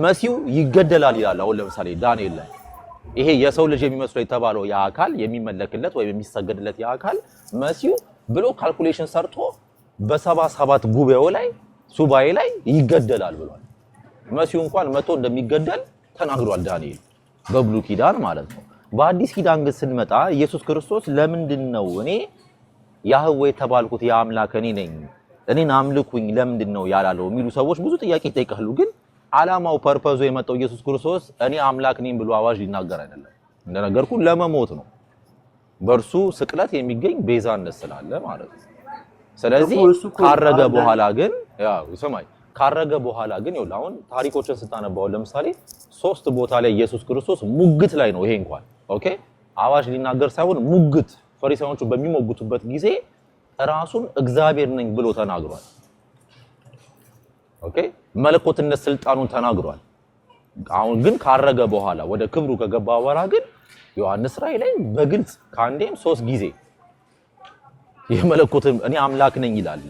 መሲሁ ይገደላል ይላል። አሁን ለምሳሌ ዳንኤል ላይ ይሄ የሰው ልጅ የሚመስለው የተባለው ያ አካል የሚመለክለት ወይም የሚሰገድለት ያ አካል መሲሁ ብሎ ካልኩሌሽን ሰርቶ በ77 ሱባኤ ላይ ይገደላል ብሏል። መሲሁ እንኳን መቶ እንደሚገደል ተናግሯል ዳንኤል በብሉይ ኪዳን ማለት ነው። በአዲስ ኪዳን ግን ስንመጣ ኢየሱስ ክርስቶስ ለምንድነው እኔ ያህዌ የተባልኩት የአምላክ እኔ ነኝ እኔን አምልኩኝ ለምንድነው ያላለው የሚሉ ሰዎች ብዙ ጥያቄ ይጠይቃሉ። ግን ዓላማው ፐርፐዙ የመጣው ኢየሱስ ክርስቶስ እኔ አምላክ ነኝ ብሎ አዋጅ ሊናገር አይደለም። እንደነገርኩ ለመሞት ነው። በእርሱ ስቅለት የሚገኝ ቤዛነት ስላለ ማለት ነው። ስለዚህ ካረገ በኋላ ግን ያው ሰማይ ካረገ በኋላ ግን ይኸውልህ አሁን ታሪኮችን ስታነባው ለምሳሌ 3 ቦታ ላይ ኢየሱስ ክርስቶስ ሙግት ላይ ነው። ይሄ እንኳን ኦኬ አዋጅ ሊናገር ሳይሆን ሙግት ፈሪሳውያኖቹ በሚሞግቱበት ጊዜ ራሱን እግዚአብሔር ነኝ ብሎ ተናግሯል። ኦኬ መለኮትነት ስልጣኑን ተናግሯል። አሁን ግን ካረገ በኋላ ወደ ክብሩ ከገባ በኋላ ግን ዮሐንስ ራእይ ላይ በግልጽ ከአንዴም 3 ጊዜ የመለኮትን እኔ አምላክ ነኝ ይላል።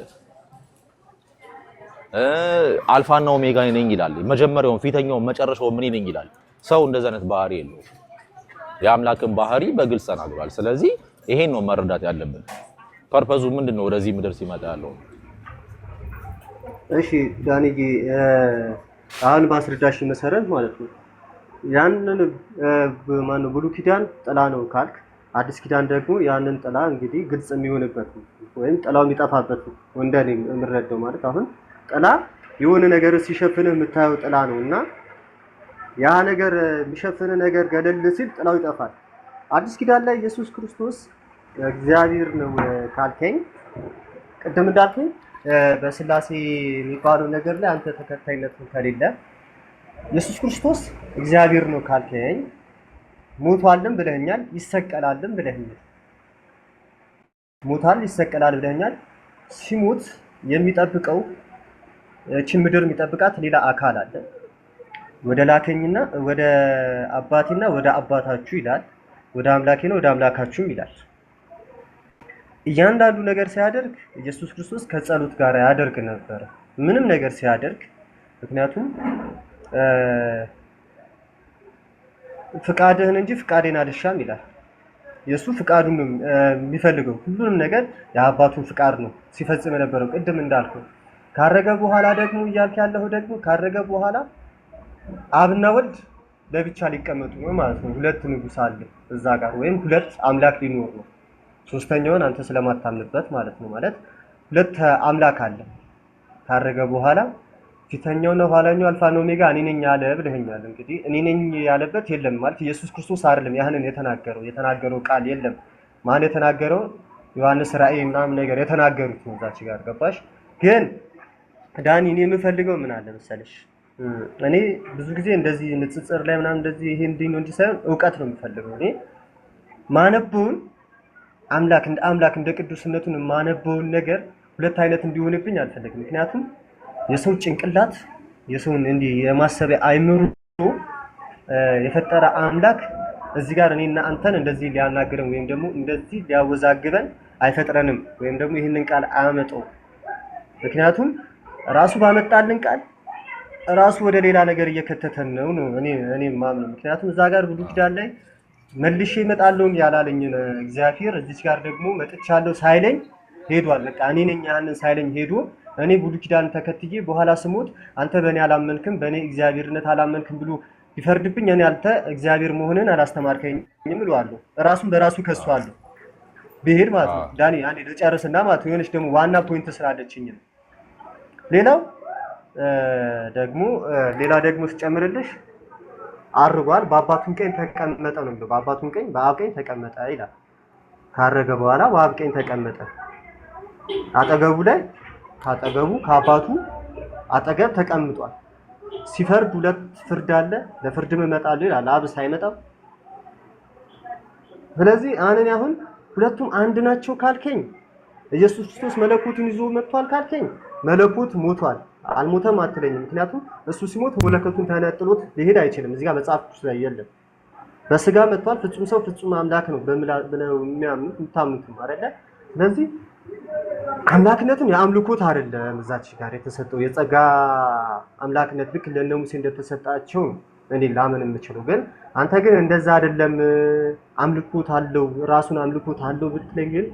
አልፋና ኦሜጋ ነኝ ይላል። መጀመሪያው ፊተኛው መጨረሻው ምን ነኝ ይላል። ሰው እንደዛ አይነት ባህሪ የለው። የአምላክን ባህሪ በግልጽ ተናግሯል። ስለዚህ ይሄን ነው መረዳት ያለብን። ፐርፐዙ ምንድነው ወደዚህ ምድር ሲመጣ ያለው? እሺ ዳንዬ አሁን ባስረዳሽ መሰረት ማለት ነው ያንን ማነው ብሉይ ኪዳን ጥላ ነው ካልክ አዲስ ኪዳን ደግሞ ያንን ጥላ እንግዲህ ግልጽ የሚሆንበት ወይም ጥላው የሚጠፋበት ነው እንደኔ የምረዳው ማለት አሁን ጥላ የሆነ ነገር ሲሸፍንህ የምታየው ጥላ ነውና ያ ነገር የሚሸፍንህ ነገር ገደል ሲል ጥላው ይጠፋል። አዲስ ኪዳን ላይ ኢየሱስ ክርስቶስ እግዚአብሔር ነው ካልከኝ ቅድም እንዳልከኝ በስላሴ የሚባለው ነገር ላይ አንተ ተከታይነት ከሌለ ኢየሱስ ክርስቶስ እግዚአብሔር ነው ካልከኝ ሞቷልም ብለኛል ይሰቀላልም ብለኛል። ሞቷል ይሰቀላል ብለኛል። ሲሞት የሚጠብቀው እቺ ምድር የሚጠብቃት ሌላ አካል አለ። ወደ ላከኝና ወደ አባቴና ወደ አባታችሁ ይላል። ወደ አምላኬና ወደ አምላካችሁም ይላል። እያንዳንዱ ነገር ሲያደርግ ኢየሱስ ክርስቶስ ከጸሎት ጋር ያደርግ ነበር ምንም ነገር ሲያደርግ ምክንያቱም ፍቃድህን እንጂ ፍቃዴን አልሻም ይላል። የሱ ፍቃዱን የሚፈልገው ሁሉንም ነገር የአባቱን ፍቃድ ነው ሲፈጽም የነበረው ቅድም እንዳልከው። ካረገ በኋላ ደግሞ እያልክ ያለው ደግሞ ካረገ በኋላ አብና ወልድ ለብቻ ሊቀመጡ ነው ማለት ነው። ሁለት ንጉስ አለ እዛ ጋር ወይም ሁለት አምላክ ሊኖር ነው። ሶስተኛውን አንተ ስለማታምንበት ማለት ነው። ማለት ሁለት አምላክ አለ ካረገ በኋላ ፊተኛውና ኋላኛው አልፋና ኦሜጋ እኔ ነኝ ያለ ብለኛል። እንግዲህ እኔ ነኝ ያለበት የለም ማለት ኢየሱስ ክርስቶስ አይደለም ያህንን የተናገረው ቃል የለም። ማን የተናገረው? ዮሐንስ ራእይ ምናምን ነገር የተናገሩት ነው እዛች ጋር ገባሽ? ግን ዳኒ እኔ የምፈልገው ምን አለ መሰለሽ እኔ ብዙ ጊዜ እንደዚህ ንጽጽር ላይ ምናምን እንደዚህ ይሄ እንዲህ ነው እንጂ ሳይሆን ዕውቀት ነው የምፈልገው። እኔ ማነበውን አምላክ እንደ ቅዱስነቱን ማነበውን ነገር ሁለት አይነት እንዲሆንብኝ አልፈልግም። ምክንያቱም የሰው ጭንቅላት የሰውን እንዲህ የማሰቢያ አይምሮ የፈጠረ አምላክ እዚህ ጋር እኔና አንተን እንደዚህ ሊያናግረን ወይም ደግሞ እንደዚህ ሊያወዛግበን አይፈጥረንም ወይም ደግሞ ይህንን ቃል አያመጣው። ምክንያቱም ራሱ ባመጣልን ቃል ራሱ ወደ ሌላ ነገር እየከተተን ነው እኔ ማምነው። ምክንያቱም እዛ ጋር ብሉይ ኪዳን ላይ መልሼ እመጣለሁ ያላለኝ እግዚአብሔር እዚህ ጋር ደግሞ መጥቻለሁ ሳይለኝ ሄዷል። በቃ እኔ ነኝ ያንን ሳይለኝ ሄዶ እኔ ብሉይ ኪዳን ተከትዬ በኋላ ስሞት አንተ በእኔ አላመንክም በእኔ እግዚአብሔርነት አላመንክም ብሎ ቢፈርድብኝ እኔ አንተ እግዚአብሔር መሆንን አላስተማርከኝም እለዋለሁ። ራሱን በራሱ ከሷለሁ ብሄድ ማለት ነው። ዳኒ አንዴ ልጨርስና ማለት የሆነች ደግሞ ዋና ፖይንት ስላለችኝ ነው። ሌላ ደግሞ ስጨምርልሽ አርጓል በአባቱን ቀኝ ተቀመጠ ነው ብሎ በአባቱን ቀኝ በአብ ቀኝ ተቀመጠ ይላል። ካረገ በኋላ በአብ ቀኝ ተቀመጠ። አጠገቡ ላይ ከአባቱ አጠገብ ተቀምጧል። ሲፈርድ ሁለት ፍርድ አለ ለፍርድም እመጣለሁ ይላል አብ ሳይመጣው። ስለዚህ አሁን ሁለቱም አንድ ናቸው ካልከኝ ኢየሱስ ክርስቶስ መለኮቱን ይዞ መጥቷል ካልከኝ መለኮት ሞቷል አልሞተም አትለኝም። ምክንያቱም እሱ ሲሞት መለኮቱን ተነጥሎት ሊሄድ አይችልም። እዚህ ጋር መጽሐፍ ቅዱስ ላይ የለም። በስጋ መጥቷል ፍጹም ሰው ፍጹም አምላክ ነው ብለው የሚያምኑት የምታምኑት አይደለ? ስለዚህ አምላክነትም የአምልኮት አይደለም እዛች ጋር የተሰጠው የጸጋ አምላክነት ልክ ለነ ሙሴ እንደተሰጣቸው እኔ ላምን የምችለው። ግን አንተ ግን እንደዛ አይደለም አምልኮት አለው ራሱን አምልኮት አለው ብትለኝ ግን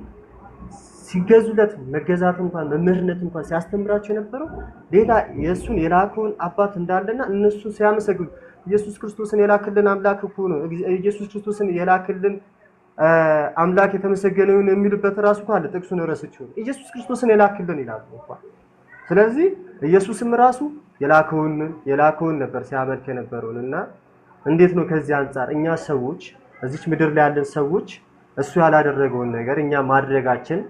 ሲገዙለት መገዛት እንኳን መምህርነት እንኳን ሲያስተምራቸው የነበረው ሌላ የእሱን የላከውን አባት እንዳለና እነሱ ሲያመሰግኑ ኢየሱስ ክርስቶስን የላክልን አምላክ እኮ ነው ኢየሱስ ክርስቶስን የላክልን አምላክ የተመሰገነ ይሁን የሚልበት ራሱ ካለ ጥቅሱን ረስቼው ኢየሱስ ክርስቶስን የላክልን ይላል እንኳን። ስለዚህ ኢየሱስም ራሱ የላከውን ነበር ሲያመልክ የነበረውና እንዴት ነው ከዚህ አንፃር እኛ ሰዎች እዚች ምድር ላይ ያለን ሰዎች እሱ ያላደረገውን ነገር እኛ ማድረጋችን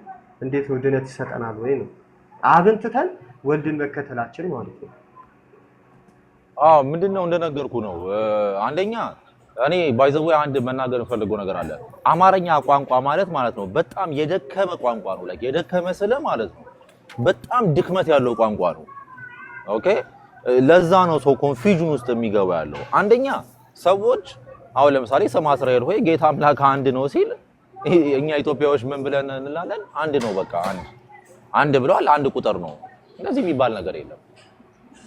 እንዴት ነው ድነት ይሰጠናል ወይ ነው? አብን ትተን ወልድን መከተላችን ማለት ነው። ምንድነው እንደነገርኩ ነው። አንደኛ እኔ ባይዘው አንድ መናገር ፈልጎ ነገር አለ። አማርኛ ቋንቋ ማለት ነው በጣም የደከመ ቋንቋ ነው። ላይ የደከመ ስለ ማለት ነው በጣም ድክመት ያለው ቋንቋ ነው። ኦኬ ለዛ ነው ሰው ኮንፊውዥን ውስጥ የሚገባ ያለው። አንደኛ ሰዎች አሁን ለምሳሌ ስማ እስራኤል ሆይ ጌታ አምላክ አንድ ነው ሲል እኛ ኢትዮጵያዎች ምን ብለን እንላለን? አንድ ነው በቃ አንድ ብለዋል፣ አንድ ቁጥር ነው። እንደዚህ የሚባል ነገር የለም።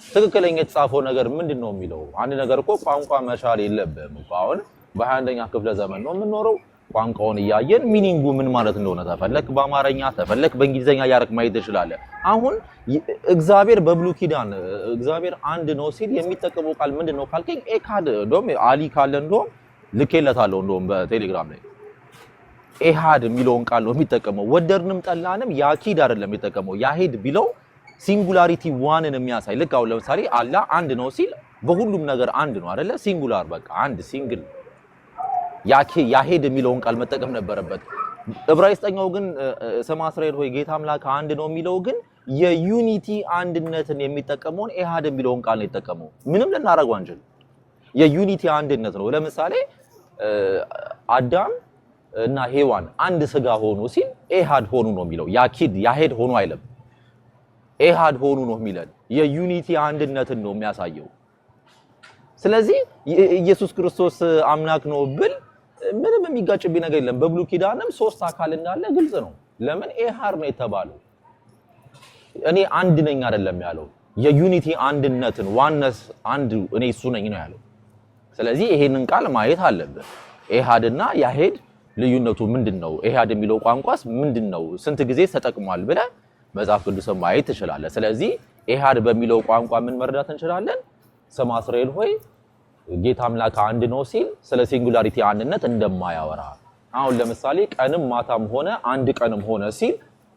ትክክለኛ የተጻፈው ነገር ምንድነው የሚለው? አንድ ነገር እኮ ቋንቋ መቻል የለብህም እኮ። አሁን በ21ኛ ክፍለ ዘመን ነው የምንኖረው። ቋንቋውን እያየን ሚኒንጉ ምን ማለት እንደሆነ ተፈለክ በአማርኛ ተፈለክ በእንግሊዘኛ ያረክ ማየት ትችላለህ። አሁን እግዚአብሔር በብሉይ ኪዳን እግዚአብሔር አንድ ነው ሲል የሚጠቀመው ቃል ምንድነው ካልከኝ ኤካድ እንደውም አሊ ካለ እንደውም ልኬለታለሁ እንደውም በቴሌግራም ላይ ኤሃድ የሚለውን ቃል ነው የሚጠቀመው። ወደድንም ጠላንም ያኪድ አይደለም የሚጠቀመው ያሄድ ቢለው ሲንጉላሪቲ ዋንን የሚያሳይ ልክ አሁን ለምሳሌ አላህ አንድ ነው ሲል በሁሉም ነገር አንድ ነው አይደለ? ሲንጉላር በቃ አንድ ሲንግል ያሄድ የሚለውን ቃል መጠቀም ነበረበት። ዕብራይስጥኛው ግን ስማ እስራኤል ሆይ ጌታ አምላክ አንድ ነው የሚለው ግን የዩኒቲ አንድነትን የሚጠቀመውን ኤሃድ የሚለውን ቃል ነው የተጠቀመው። ምንም ልናደርገው አንችል። የዩኒቲ አንድነት ነው። ለምሳሌ አዳም እና ሔዋን አንድ ስጋ ሆኑ ሲል ኤሃድ ሆኑ ነው የሚለው። ያኪድ ያሄድ ሆኑ አይለም፣ ኤሃድ ሆኑ ነው የሚለን። የዩኒቲ አንድነትን ነው የሚያሳየው። ስለዚህ ኢየሱስ ክርስቶስ አምላክ ነው ብል ምንም የሚጋጭብኝ ነገር የለም። በብሉይ ኪዳንም 3 አካል እንዳለ ግልጽ ነው። ለምን ኤሃድ ነው የተባለው? እኔ አንድ ነኝ አይደለም ያለው። የዩኒቲ አንድነትን ዋነስ አንድ እኔ እሱ ነኝ ነው ያለው። ስለዚህ ይሄንን ቃል ማየት አለብን። ኤሃድና ያሄድ ልዩነቱ ምንድነው? ኤሃድ የሚለው ቋንቋስ ምንድነው? ስንት ጊዜ ተጠቅሟል ብለ መጽሐፍ ቅዱስን ማየት ትችላለህ። ስለዚህ ኤሃድ በሚለው ቋንቋ ምን መረዳት እንችላለን? ስማ እስራኤል ሆይ ጌታ አምላክ አንድ ነው ሲል ስለ ሲንጉላሪቲ አንድነት እንደማያወራ። አሁን ለምሳሌ ቀንም ማታም ሆነ አንድ ቀንም ሆነ ሲል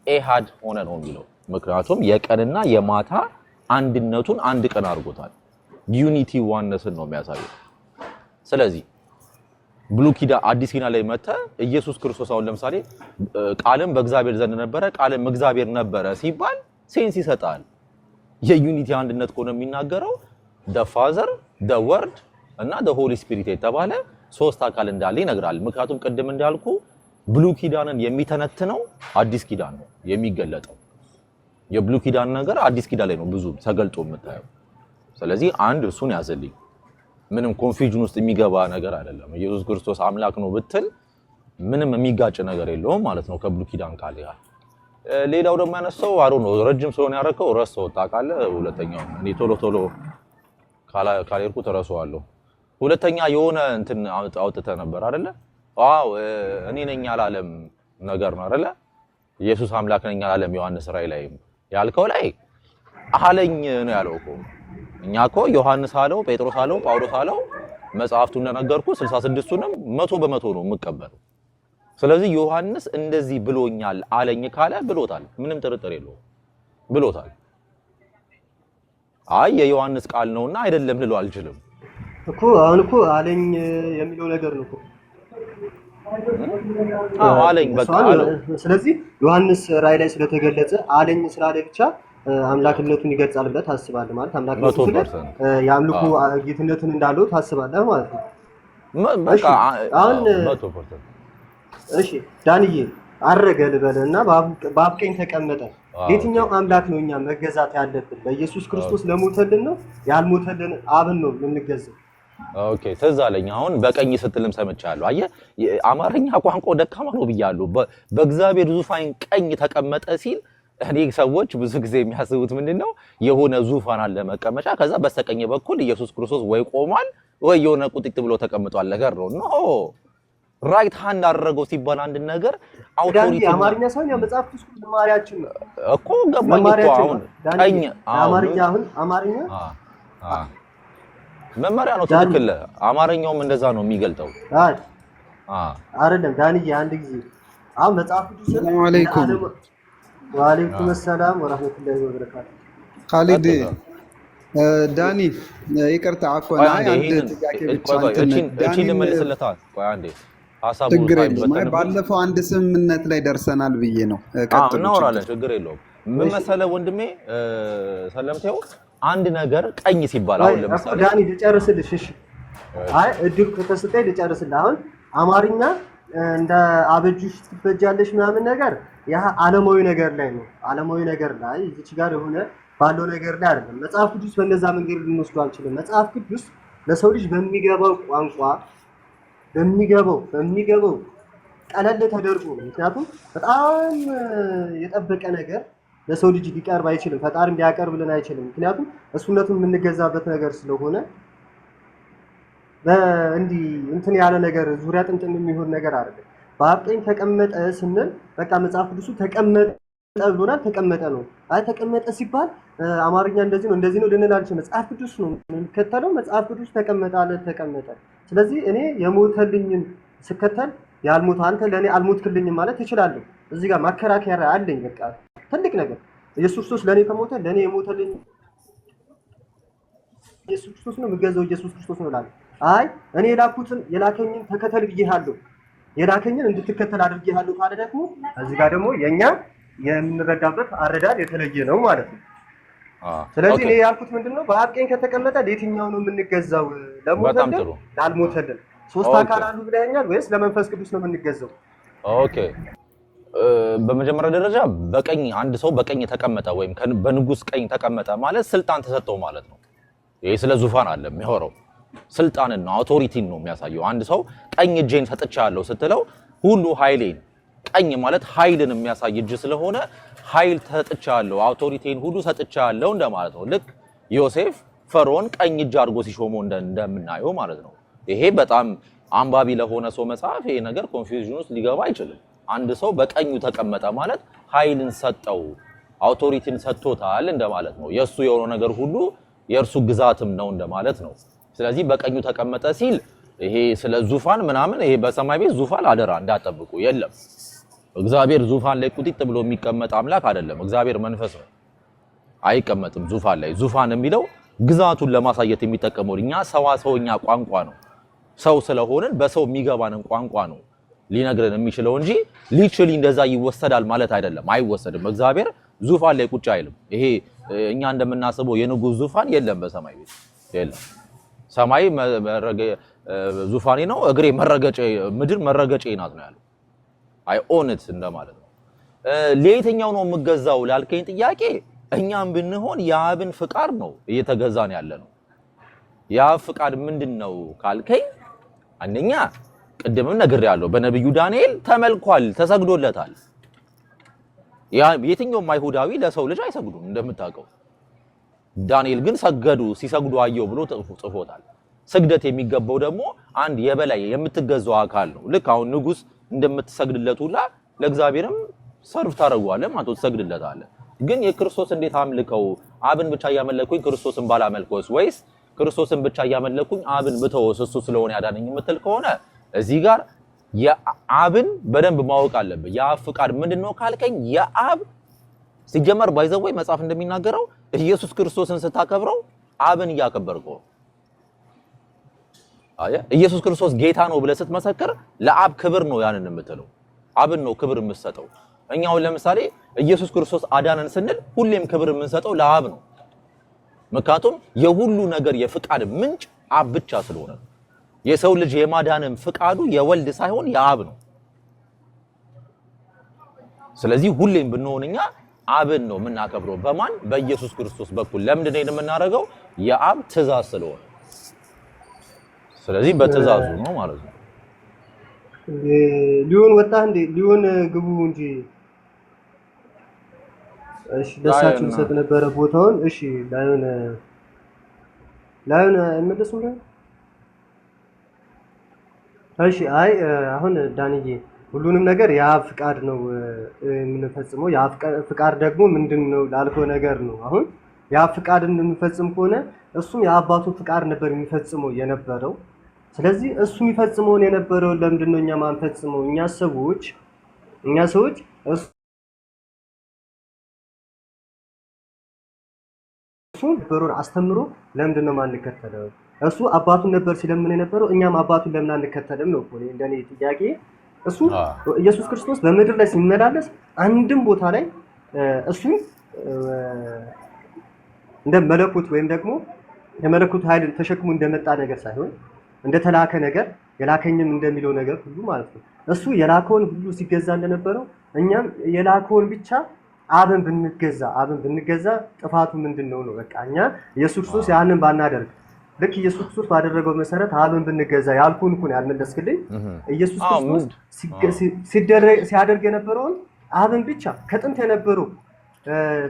ኤሃድ ሆነ ነው የሚለው። ምክንያቱም የቀንና የማታ አንድነቱን አንድ ቀን አድርጎታል። ዩኒቲ ዋነስን ነው የሚያሳየው። ስለዚህ ብሉይ ኪዳን አዲስ ኪዳን ላይ መጣ ኢየሱስ ክርስቶስ አሁን ለምሳሌ ቃልም በእግዚአብሔር ዘንድ ነበረ ቃልም እግዚአብሔር ነበረ ሲባል ሴንስ ይሰጣል። የዩኒቲ አንድነት ኮነ የሚናገረው the father the word እና the holy spirit የተባለ 3 አካል እንዳለ ይነግራል። ምክንያቱም ቅድም እንዳልኩ ብሉይ ኪዳንን የሚተነትነው አዲስ ኪዳን ነው የሚገለጠው። የብሉይ ኪዳን ነገር አዲስ ኪዳን ላይ ነው ብዙ ተገልጦ የምታየው። ስለዚህ አንድ እሱን ያዘልኝ። ምንም ኮንፊውዥን ውስጥ የሚገባ ነገር አይደለም። ኢየሱስ ክርስቶስ አምላክ ነው ብትል ምንም የሚጋጭ ነገር የለውም ማለት ነው ከብሉይ ኪዳን ቃል ጋር። ሌላው ደግሞ ያነሳው አሮ ነው ረጅም ስለሆነ ያረከው ረስተው ታውቃለህ። ሁለተኛው እኔ ቶሎ ካልሄድኩ ተረሳዋለሁ። ሁለተኛ የሆነ እንትን አውጥተህ ነበር አይደለ? አዎ እኔ ነኝ አላለም ነገር ነው አይደለ? ኢየሱስ አምላክ ነኝ አላለም ዮሐንስ ራእይ ላይ ያልከው ላይ አለኝ ነው ያለው እኮ። እኛ እኮ ዮሐንስ አለው፣ ጴጥሮስ አለው፣ ጳውሎስ አለው መጽሐፍቱ እንደነገርኩ 66ቱንም 100% ነው የምቀበለው። ስለዚህ ዮሐንስ እንደዚህ ብሎኛል አለኝ ካለ ብሎታል፣ ምንም ጥርጥር የለውም ብሎታል። አይ የዮሐንስ ቃል ነውና አይደለም ልለው አልችልም እኮ። አሁን እኮ አለኝ የሚለው ነገር ነው እኮ። አለኝ በቃ አለው። ስለዚህ ዮሐንስ ራእይ ላይ ስለተገለጸ አለኝ ስላለ ብቻ አምላክነቱን ይገልጻል ብለህ ታስባለህ ማለት አምላክነቱን የአምልኮ ጌትነትን እንዳለው ታስባለህ ማለት ነው። በቃ አሁን እሺ ዳንዬ አረገ ልበልና በአብ ቀኝ ተቀመጠ። የትኛው አምላክ ነው እኛ መገዛት ያለብን? በኢየሱስ ክርስቶስ ለሞተልን ነው ያልሞተልን አብን ነው የምንገዛው። ኦኬ ትዝ አለኝ። አሁን በቀኝ ስትልም ሰምቻለሁ። አየህ አማርኛ ቋንቋ ደካማ ነው ብያለሁ። በእግዚአብሔር ዙፋን ቀኝ ተቀመጠ ሲል እኔ ሰዎች ብዙ ጊዜ የሚያስቡት ምንድነው የሆነ ዙፋን አለ መቀመጫ፣ ከዛ በስተቀኝ በኩል ኢየሱስ ክርስቶስ ወይ ቆሟል ወይ የሆነ ቁጥጥ ብሎ ተቀምጧል ነገር ነው። ኖ ራይት ሃንድ አደረገው ሲባል አንድ ነገር አውቶሪቲ አማርኛ ሳይሆን የመጽሐፍ ቅዱስ መማሪያችን እኮ ገባኝ እኮ። አሁን ቀኝ አማርኛ መመሪያ ነው ትክክል። አማርኛውም እንደዛ ነው የሚገልጠው አይደለም ዳንዬ? አንድ ጊዜ አሁን መጽሐፍ ቅዱስ ሰላም አለይኩም ወአለይኩም ሰላም ወራህመቱላሂ ወበረካቱ። ካሊድ ዳኒ ይቅርታ አኮና አንድ ጥያቄ ብቻ እቺ ልመልስለታል። ቆይ አንዴ ሀሳቡ ችግር የለውም። አይ ሳይበተንበት ባለፈው አንድ ስምምነት ላይ ደርሰናል ብዬ ነው። ቀጥሉ። እናወራለን፣ ችግር የለውም። ምን መሰለህ ወንድሜ ሰለምቴው አንድ ነገር ቀኝ ሲባል አሁን ለምሳሌ ዳኒ ልጨርስልሽ። እሺ አይ እድል ከተሰጠኝ ልጨርስልህ። አሁን አማርኛ እንደ አበጁሽ ትበጃለሽ ምናምን ነገር ያ ዓለማዊ ነገር ላይ ነው። ዓለማዊ ነገር ላይ እዚች ጋር የሆነ ባለው ነገር ላይ አይደለም። መጽሐፍ ቅዱስ በእንደዛ መንገድ ልንወስዱ አንችልም። መጽሐፍ ቅዱስ ለሰው ልጅ በሚገባው ቋንቋ በሚገባው ቀለል ተደርጎ ነው። ምክንያቱም በጣም የጠበቀ ነገር ለሰው ልጅ ሊቀርብ አይችልም። ፈጣሪም ሊያቀርብልን አይችልም። ምክንያቱም እሱነቱን የምንገዛበት ነገር ስለሆነ እንዲህ እንትን ያለ ነገር ዙሪያ ጥምጥም የሚሆን ነገር አይደለም። በአብ ቀኝ ተቀመጠ ስንል በቃ መጽሐፍ ቅዱሱ ተቀመጠ ብሎናል። ተቀመጠ ነው። አይ ተቀመጠ ሲባል አማርኛ እንደዚህ ነው ልንል አንችልም። መጽሐፍ ቅዱስ ነው የምንከተለው። መጽሐፍ ቅዱስ ተቀመጠ አለ ተቀመጠ። ስለዚህ እኔ የሞተልኝን ስከተል ያልሞተ አንተ ለእኔ አልሞትክልኝም ማለት እችላለሁ። እዚህ ጋር ማከራከያ አለኝ። በቃ ትልቅ ነገር ኢየሱስ ክርስቶስ ለእኔ ከሞተ ለእኔ የሞተልኝ ኢየሱስ ክርስቶስ ነው፣ የምገዛው ኢየሱስ ክርስቶስ ነው እላለሁ። አይ እኔ የላከኝን ተከተል ብዬሃለሁ፣ የላከኝን እንድትከተል አድርጌሃለሁ ካለ ደግሞ እዚህ ጋር ደግሞ የኛ የምንረዳበት አረዳድ የተለየ ነው ማለት ነው። ስለዚህ እኔ ያልኩት ምንድነው በአብ ቀኝ ከተቀመጠ ለየትኛው ነው የምንገዛው? ለሞተልን ላልሞተልን ሶስት አካል አሉ ብለኸኛል ወይስ ለመንፈስ ቅዱስ ነው የምንገዛው? ኦኬ በመጀመሪያ ደረጃ በቀኝ አንድ ሰው በቀኝ ተቀመጠ ወይም በንጉስ ቀኝ ተቀመጠ ማለት ስልጣን ተሰጠው ማለት ነው። ይሄ ስለ ዙፋን አለ የሚያወራው ስልጣንን ነው፣ አውቶሪቲን ነው የሚያሳየው። አንድ ሰው ቀኝ እጄን ሰጥቻለሁ ስትለው ሁሉ ኃይሌን ቀኝ ማለት ኃይልን የሚያሳይ እጅ ስለሆነ ኃይል ሰጥቻለሁ፣ አውቶሪቲን ሁሉ ሰጥቻለሁ እንደማለት ነው። ልክ ዮሴፍ ፈርዖን ቀኝ እጅ አድርጎ ሲሾመው እንደምናየው ማለት ነው። ይሄ በጣም አንባቢ ለሆነ ሰው መጽሐፍ ይሄ ነገር ኮንፊውዥን ውስጥ ሊገባ አይችልም። አንድ ሰው በቀኙ ተቀመጠ ማለት ኃይልን ሰጠው፣ አውቶሪቲን ሰጥቶታል እንደማለት ነው። የሱ የሆነው ነገር ሁሉ የእርሱ ግዛትም ነው እንደማለት ነው። ስለዚህ በቀኙ ተቀመጠ ሲል ይሄ ስለ ዙፋን ምናምን ይሄ በሰማይ ቤት ዙፋን አደራ እንዳጠብቁ የለም። እግዚአብሔር ዙፋን ላይ ቁጢጥ ብሎ የሚቀመጥ አምላክ አይደለም። እግዚአብሔር መንፈስ ነው፣ አይቀመጥም ዙፋን ላይ። ዙፋን የሚለው ግዛቱን ለማሳየት የሚጠቀመው እኛ ሰዋሰውኛ ቋንቋ ነው። ሰው ስለሆንን በሰው የሚገባንን ቋንቋ ነው ሊነግረን የሚችለው እንጂ ሊችሊ እንደዛ ይወሰዳል ማለት አይደለም። አይወሰድም። እግዚአብሔር ዙፋን ላይ ቁጭ አይልም። ይሄ እኛ እንደምናስበው የንጉስ ዙፋን የለም በሰማይ ቤት የለም። ሰማይ ዙፋኔ ነው፣ እግሬ መረገጬ፣ ምድር መረገጬ ናት ነው ያለው። አይ ኦንት እንደማለት ነው። ለየትኛው ነው የምገዛው ላልከኝ ጥያቄ እኛም ብንሆን የአብን ፍቃድ ነው እየተገዛን ያለ ነው። የአብ ፍቃድ ምንድነው ካልከኝ አንደኛ ቅድምም ነግሬያለሁ፣ በነብዩ ዳንኤል ተመልኳል፣ ተሰግዶለታል። የትኛውም አይሁዳዊ ለሰው ልጅ አይሰግዱም እንደምታውቀው። ዳንኤል ግን ሲሰግዱ አየው ብሎ ጽፎታል። ስግደት የሚገባው ደግሞ አንድ የበላይ የምትገዛው አካል ነው። ልክ አሁን ንጉስ እንደምትሰግድለት ሁላ ለእግዚአብሔርም ሰርፍ ታደርገዋለህ ማለት ትሰግድለታለህ። ግን የክርስቶስ እንዴት አምልከው አብን ብቻ እያመለኩኝ ክርስቶስን ባላመልከውስ ወይስ ክርስቶስን ብቻ እያመለኩኝ አብን ብተወስ እሱ ስለሆነ ያዳነኝ የምትል ከሆነ እዚህ ጋር የአብን በደንብ ማወቅ አለብህ። የአብ ፍቃድ ምንድነው ካልከኝ የአብ ሲጀመር ባይዘወይ መጽሐፍ እንደሚናገረው ኢየሱስ ክርስቶስን ስታከብረው አብን እያከበርከው። ኢየሱስ ክርስቶስ ጌታ ነው ብለህ ስትመሰክር ለአብ ክብር ነው ያንን የምትለው፣ አብን ነው ክብር የምትሰጠው። እኛው ለምሳሌ ኢየሱስ ክርስቶስ አዳነን ስንል ሁሌም ክብር የምንሰጠው ለአብ ነው። ምክንያቱም የሁሉ ነገር የፍቃድ ምንጭ አብ ብቻ ስለሆነ የሰው ልጅ የማዳንም ፍቃዱ የወልድ ሳይሆን የአብ ነው። ስለዚህ ሁሌም ብንሆንኛ አብን ነው የምናከብረው። በማን? በኢየሱስ ክርስቶስ በኩል። ለምንድን ነው የምናደርገው? የአብ ትእዛዝ ስለሆነ። ስለዚህ በትእዛዙ ነው ማለት ነው። ሊሆን ወጣ እንዴ? ሊሆን ግቡ እንጂ። እሺ ለሳችሁ ሰጥ ነበረ ቦታውን። እሺ ላዩን እመለስም ላይ እሺ። አይ አሁን ዳንዬ ሁሉንም ነገር የአብ ፍቃድ ነው የምንፈጽመው። የአብ ፍቃድ ደግሞ ምንድነው ላልከው ነገር ነው። አሁን የአብ ፍቃድን የምንፈጽም ከሆነ እሱም የአባቱ ፍቃድ ነበር የሚፈጽመው የነበረው። ስለዚህ እሱ የሚፈጽመውን የነበረው ለምንድን ነው እኛ ማንፈጽመው? እኛ ሰዎች እሱ በሩን አስተምሮ ለምንድን ነው ማንከተለው? እሱ አባቱን ነበር ሲለምን የነበረው እኛም አባቱን ለምን አንከተልም ነው እኮ እንደኔ ጥያቄ። እሱ ኢየሱስ ክርስቶስ በምድር ላይ ሲመላለስ አንድም ቦታ ላይ እሱን እንደ መለኮት ወይም ደግሞ የመለኮት ኃይል ተሸክሞ እንደመጣ ነገር ሳይሆን እንደተላከ ነገር የላከኝም እንደሚለው ነገር ሁሉ ማለት ነው። እሱ የላከውን ሁሉ ሲገዛ እንደነበረው እኛም የላከውን ብቻ አብን ብንገዛ ጥፋቱ ምንድነው ነው? በቃ እኛ ኢየሱስ ክርስቶስ ያንን ባናደርግ ልክ ኢየሱስ ክርስቶስ ባደረገው መሰረት አብን ብንገዛ ያልኩን እኮ ነው ያልመለስክልኝ። ኢየሱስ ክርስቶስ ሲያደርግ የነበረውን አብን ብቻ ከጥንት የነበረው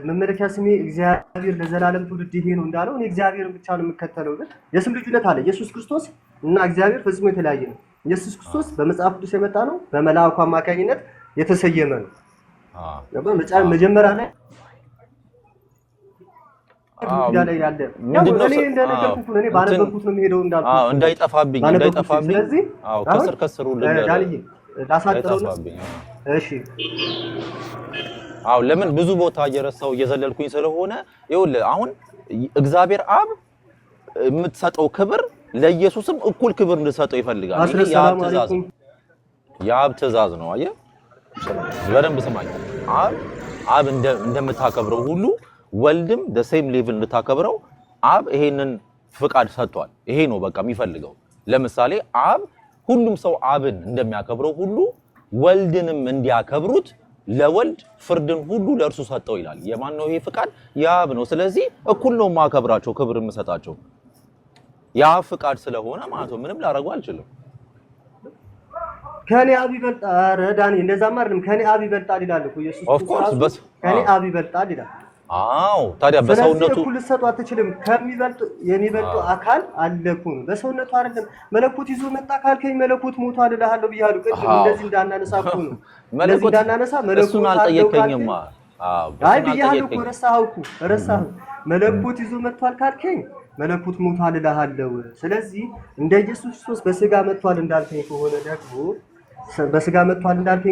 መመለኪያ ስሜ እግዚአብሔር ለዘላለም ትውልድ ይሄ ነው እንዳለው እኔ እግዚአብሔርን ብቻ ነው የምከተለው። ግን የስም ልዩነት አለ። ኢየሱስ ክርስቶስ እና እግዚአብሔር ፈጽሞ የተለያየ ነው። ኢየሱስ ክርስቶስ በመጽሐፍ ቅዱስ የመጣ ነው፣ በመልአኩ አማካኝነት የተሰየመ ነው። መጀመሪያ ላይ ላይ ያለ እኔ እንደነገርኩት ነው። እኔ ባነበብኩት ነው የሚሄደው እንዳልኩት እንዳይጠፋብኝ ስለዚህ ከስሩ ላሳጥረው ነው። እሺ ለምን ብዙ ቦታ እየረሳው እየዘለልኩኝ ስለሆነ ይኸውልህ አሁን እግዚአብሔር አብ የምትሰጠው ክብር ለኢየሱስም እኩል ክብር እንድሰጠው ይፈልጋል። ይሄ የአብ ትእዛዝ ነው። አየህ በደንብ ስማኝ። አብ እንደምታከብረው ሁሉ ወልድም the same level እንድታከብረው አብ ይሄንን ፍቃድ ሰጥቷል። ይሄ ነው በቃ የሚፈልገው። ለምሳሌ አብ ሁሉም ሰው አብን እንደሚያከብረው ሁሉ ወልድንም እንዲያከብሩት ለወልድ ፍርድን ሁሉ ለእርሱ ሰጠው ይላል። የማን ነው ይሄ ፍቃድ? የአብ ነው። ስለዚህ እኩል ነው ማከብራቸው፣ ክብር የምሰጣቸው የአብ ፍቃድ ስለሆነ ማለት ነው። ምንም ላደርገው አልችልም። ከኔ አብ ይበልጣል። ኧረ ዳኒ እንደዛማ አይደለም። ከኔ አብ ይበልጣል ይላል እኮ ኢየሱስ ክርስቶስ። ከኔ አብ ይበልጣል ይላል። ታዲያ በሰውነቱ እኩል ልትሰጡ አትችልም። የሚበልጡ አካል አለ እኮ ነው። በሰውነቱ አይደለም። መለኮት ይዞ መጣ ካልከኝ መለኮት ሞቷል እልሃለሁ ብያለሁ። ቅድም እንደዚህ እንዳናነሳ እኮ ነው። እንደዚህ እንዳናነሳ መለኮት አልጠየቀኝማ። አይ ብያለሁ እኮ ረሳሁ። መለኮት ይዞ መጥቷል ካልከኝ መለኮት ሞቷል እልሃለሁ። ስለዚህ እንደ ኢየሱስ ክርስቶስ በስጋ መጥቷል እንዳልከኝ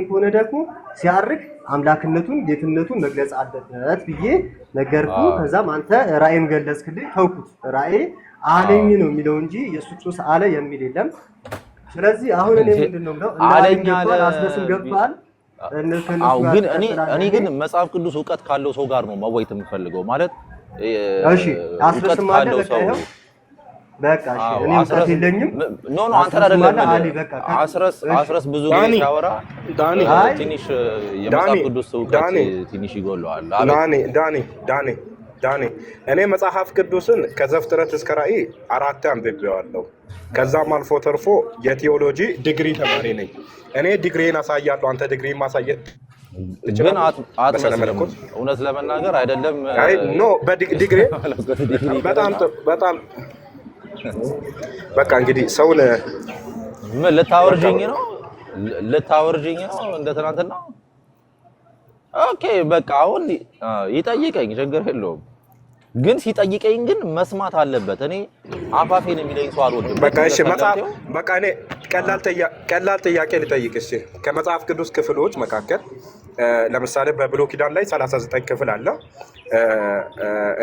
ከሆነ ደግሞ ሲያርግ አምላክነቱን ጌትነቱን መግለጽ አለበት ብዬ ነገርኩ። ከዛም አንተ ራእይን ገለጽክልኝ፣ ተውኩት። ራእይ አለኝ ነው የሚለው እንጂ ኢየሱስ ክርስቶስ አለ የሚል የለም። ስለዚህ አሁን እኔ ምንድነው ነው አለኝ አለ አስበስም ገብቷል። ግን እኔ ግን መጽሐፍ ቅዱስ ዕውቀት ካለው ሰው ጋር ነው መወያየት የምፈልገው ማለት እሺ አስበስም አለ በቃ እሺ እኔ ዕውቀት የለኝም። ኖ አንተ አይደለም አስረስ ብዙ ጊዜ ሲያወራ ትንሽ የመጽሐፍ ቅዱስ ዕውቀት ትንሽ ይጎለዋል። ዳኒ እኔ መጽሐፍ ቅዱስን ከዘፍጥረት እስከ ራእይ 4 አንብቤዋለሁ። ከዛም አልፎ ተርፎ የቴዎሎጂ ዲግሪ ተማሪ ነኝ። እኔ ዲግሪን አሳያለሁ፣ አንተ ዲግሪን ማሳየት ግን አትመስልም። እውነት ለመናገር አይደለም ኖ በዲግሪ በጣም በቃ እንግዲህ ሰውን ምን ልታወርጂኝ ነው እንደ ትናንትና? ኦኬ በቃ አሁን ይጠይቀኝ ችግር የለውም። ግን ሲጠይቀኝ ግን መስማት አለበት። እኔ አፋፌን የሚለኝ ሰው አልወድም። በቃ እሺ በቃ እኔ ቀላል ጥያቄ ልጠይቅ። እሺ ከመጽሐፍ ቅዱስ ክፍሎች መካከል ለምሳሌ በብሉይ ኪዳን ላይ 39 ክፍል አለ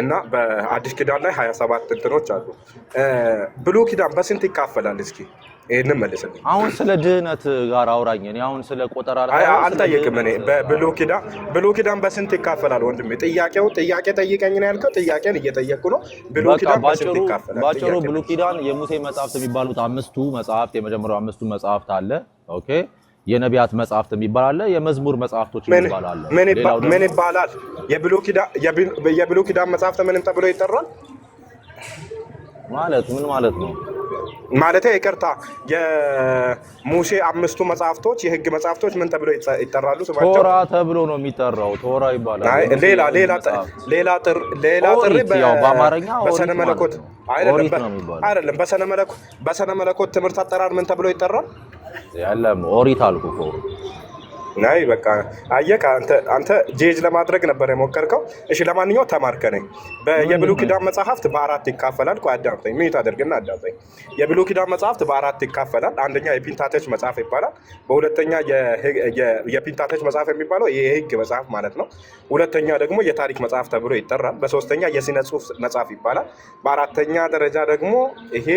እና በአዲስ ኪዳን ላይ 27 እንትኖች አሉ። ብሉይ ኪዳን በስንት ይካፈላል? እስኪ ይሄንን መልስልኝ። አሁን ስለ ድህነት ጋር አውራኝ። እኔ አሁን ስለ ቆጠራ አልጠየቅም። እኔ በብሉይ ኪዳን በስንት ይካፈላል? ወንድሜ ጥያቄ ጠይቀኝ ነው ያልከው። ጥያቄን እየጠየቅኩ ነው። ብሉይ ኪዳን በስንት ይካፈላል? ባጭሩ ብሉይ ኪዳን የሙሴ መጽሐፍት የሚባሉት 5ቱ መጽሐፍት የመጀመሪያው 5ቱ መጽሐፍት አለ። ኦኬ የነቢያት መጽሐፍት የሚባል አለ። የመዝሙር መጽሐፍቶች የሚባል አለ። ምን ይባላል? የብሉይ ኪዳን መጽሐፍት ምንም ተብሎ ይጠራል ማለት ምን ማለት ነው? ማለት ይቅርታ፣ የሙሴ 5ቱ መጽሐፍቶች የህግ መጽሐፍቶች ምን ተብሎ ይጠራሉ? ስማቸው ቶራ ተብሎ ነው የሚጠራው። ቶራ ይባላል። ሌላ ጥሪ በአማርኛ በሰነ መለኮት አይደለም። በሰነ መለኮት ትምህርት አጠራር ምን ተብሎ ይጠራል? ያለም ኦሪት አልኩ እኮ ናይ በቃ አየህ አንተ ጄጅ ለማድረግ ነበር የሞከርከው። እሺ ለማንኛውም ተማርከ ነኝ። የብሉይ ኪዳን መጽሐፍት በአራት ይካፈላል። ቆይ አዳምጠኝ፣ ምን ታደርግና አዳምጠኝ። የብሉይ ኪዳን መጽሐፍት በአራት ይካፈላል። አንደኛ የፔንታቴክ መጽሐፍ ይባላል። በሁለተኛ የፔንታቴክ መጽሐፍ የሚባለው የህግ መጽሐፍ ማለት ነው። ሁለተኛ ደግሞ የታሪክ መጽሐፍ ተብሎ ይጠራል። በሶስተኛ የስነ ጽሁፍ መጽሐፍ ይባላል። በአራተኛ ደረጃ ደግሞ ይሄ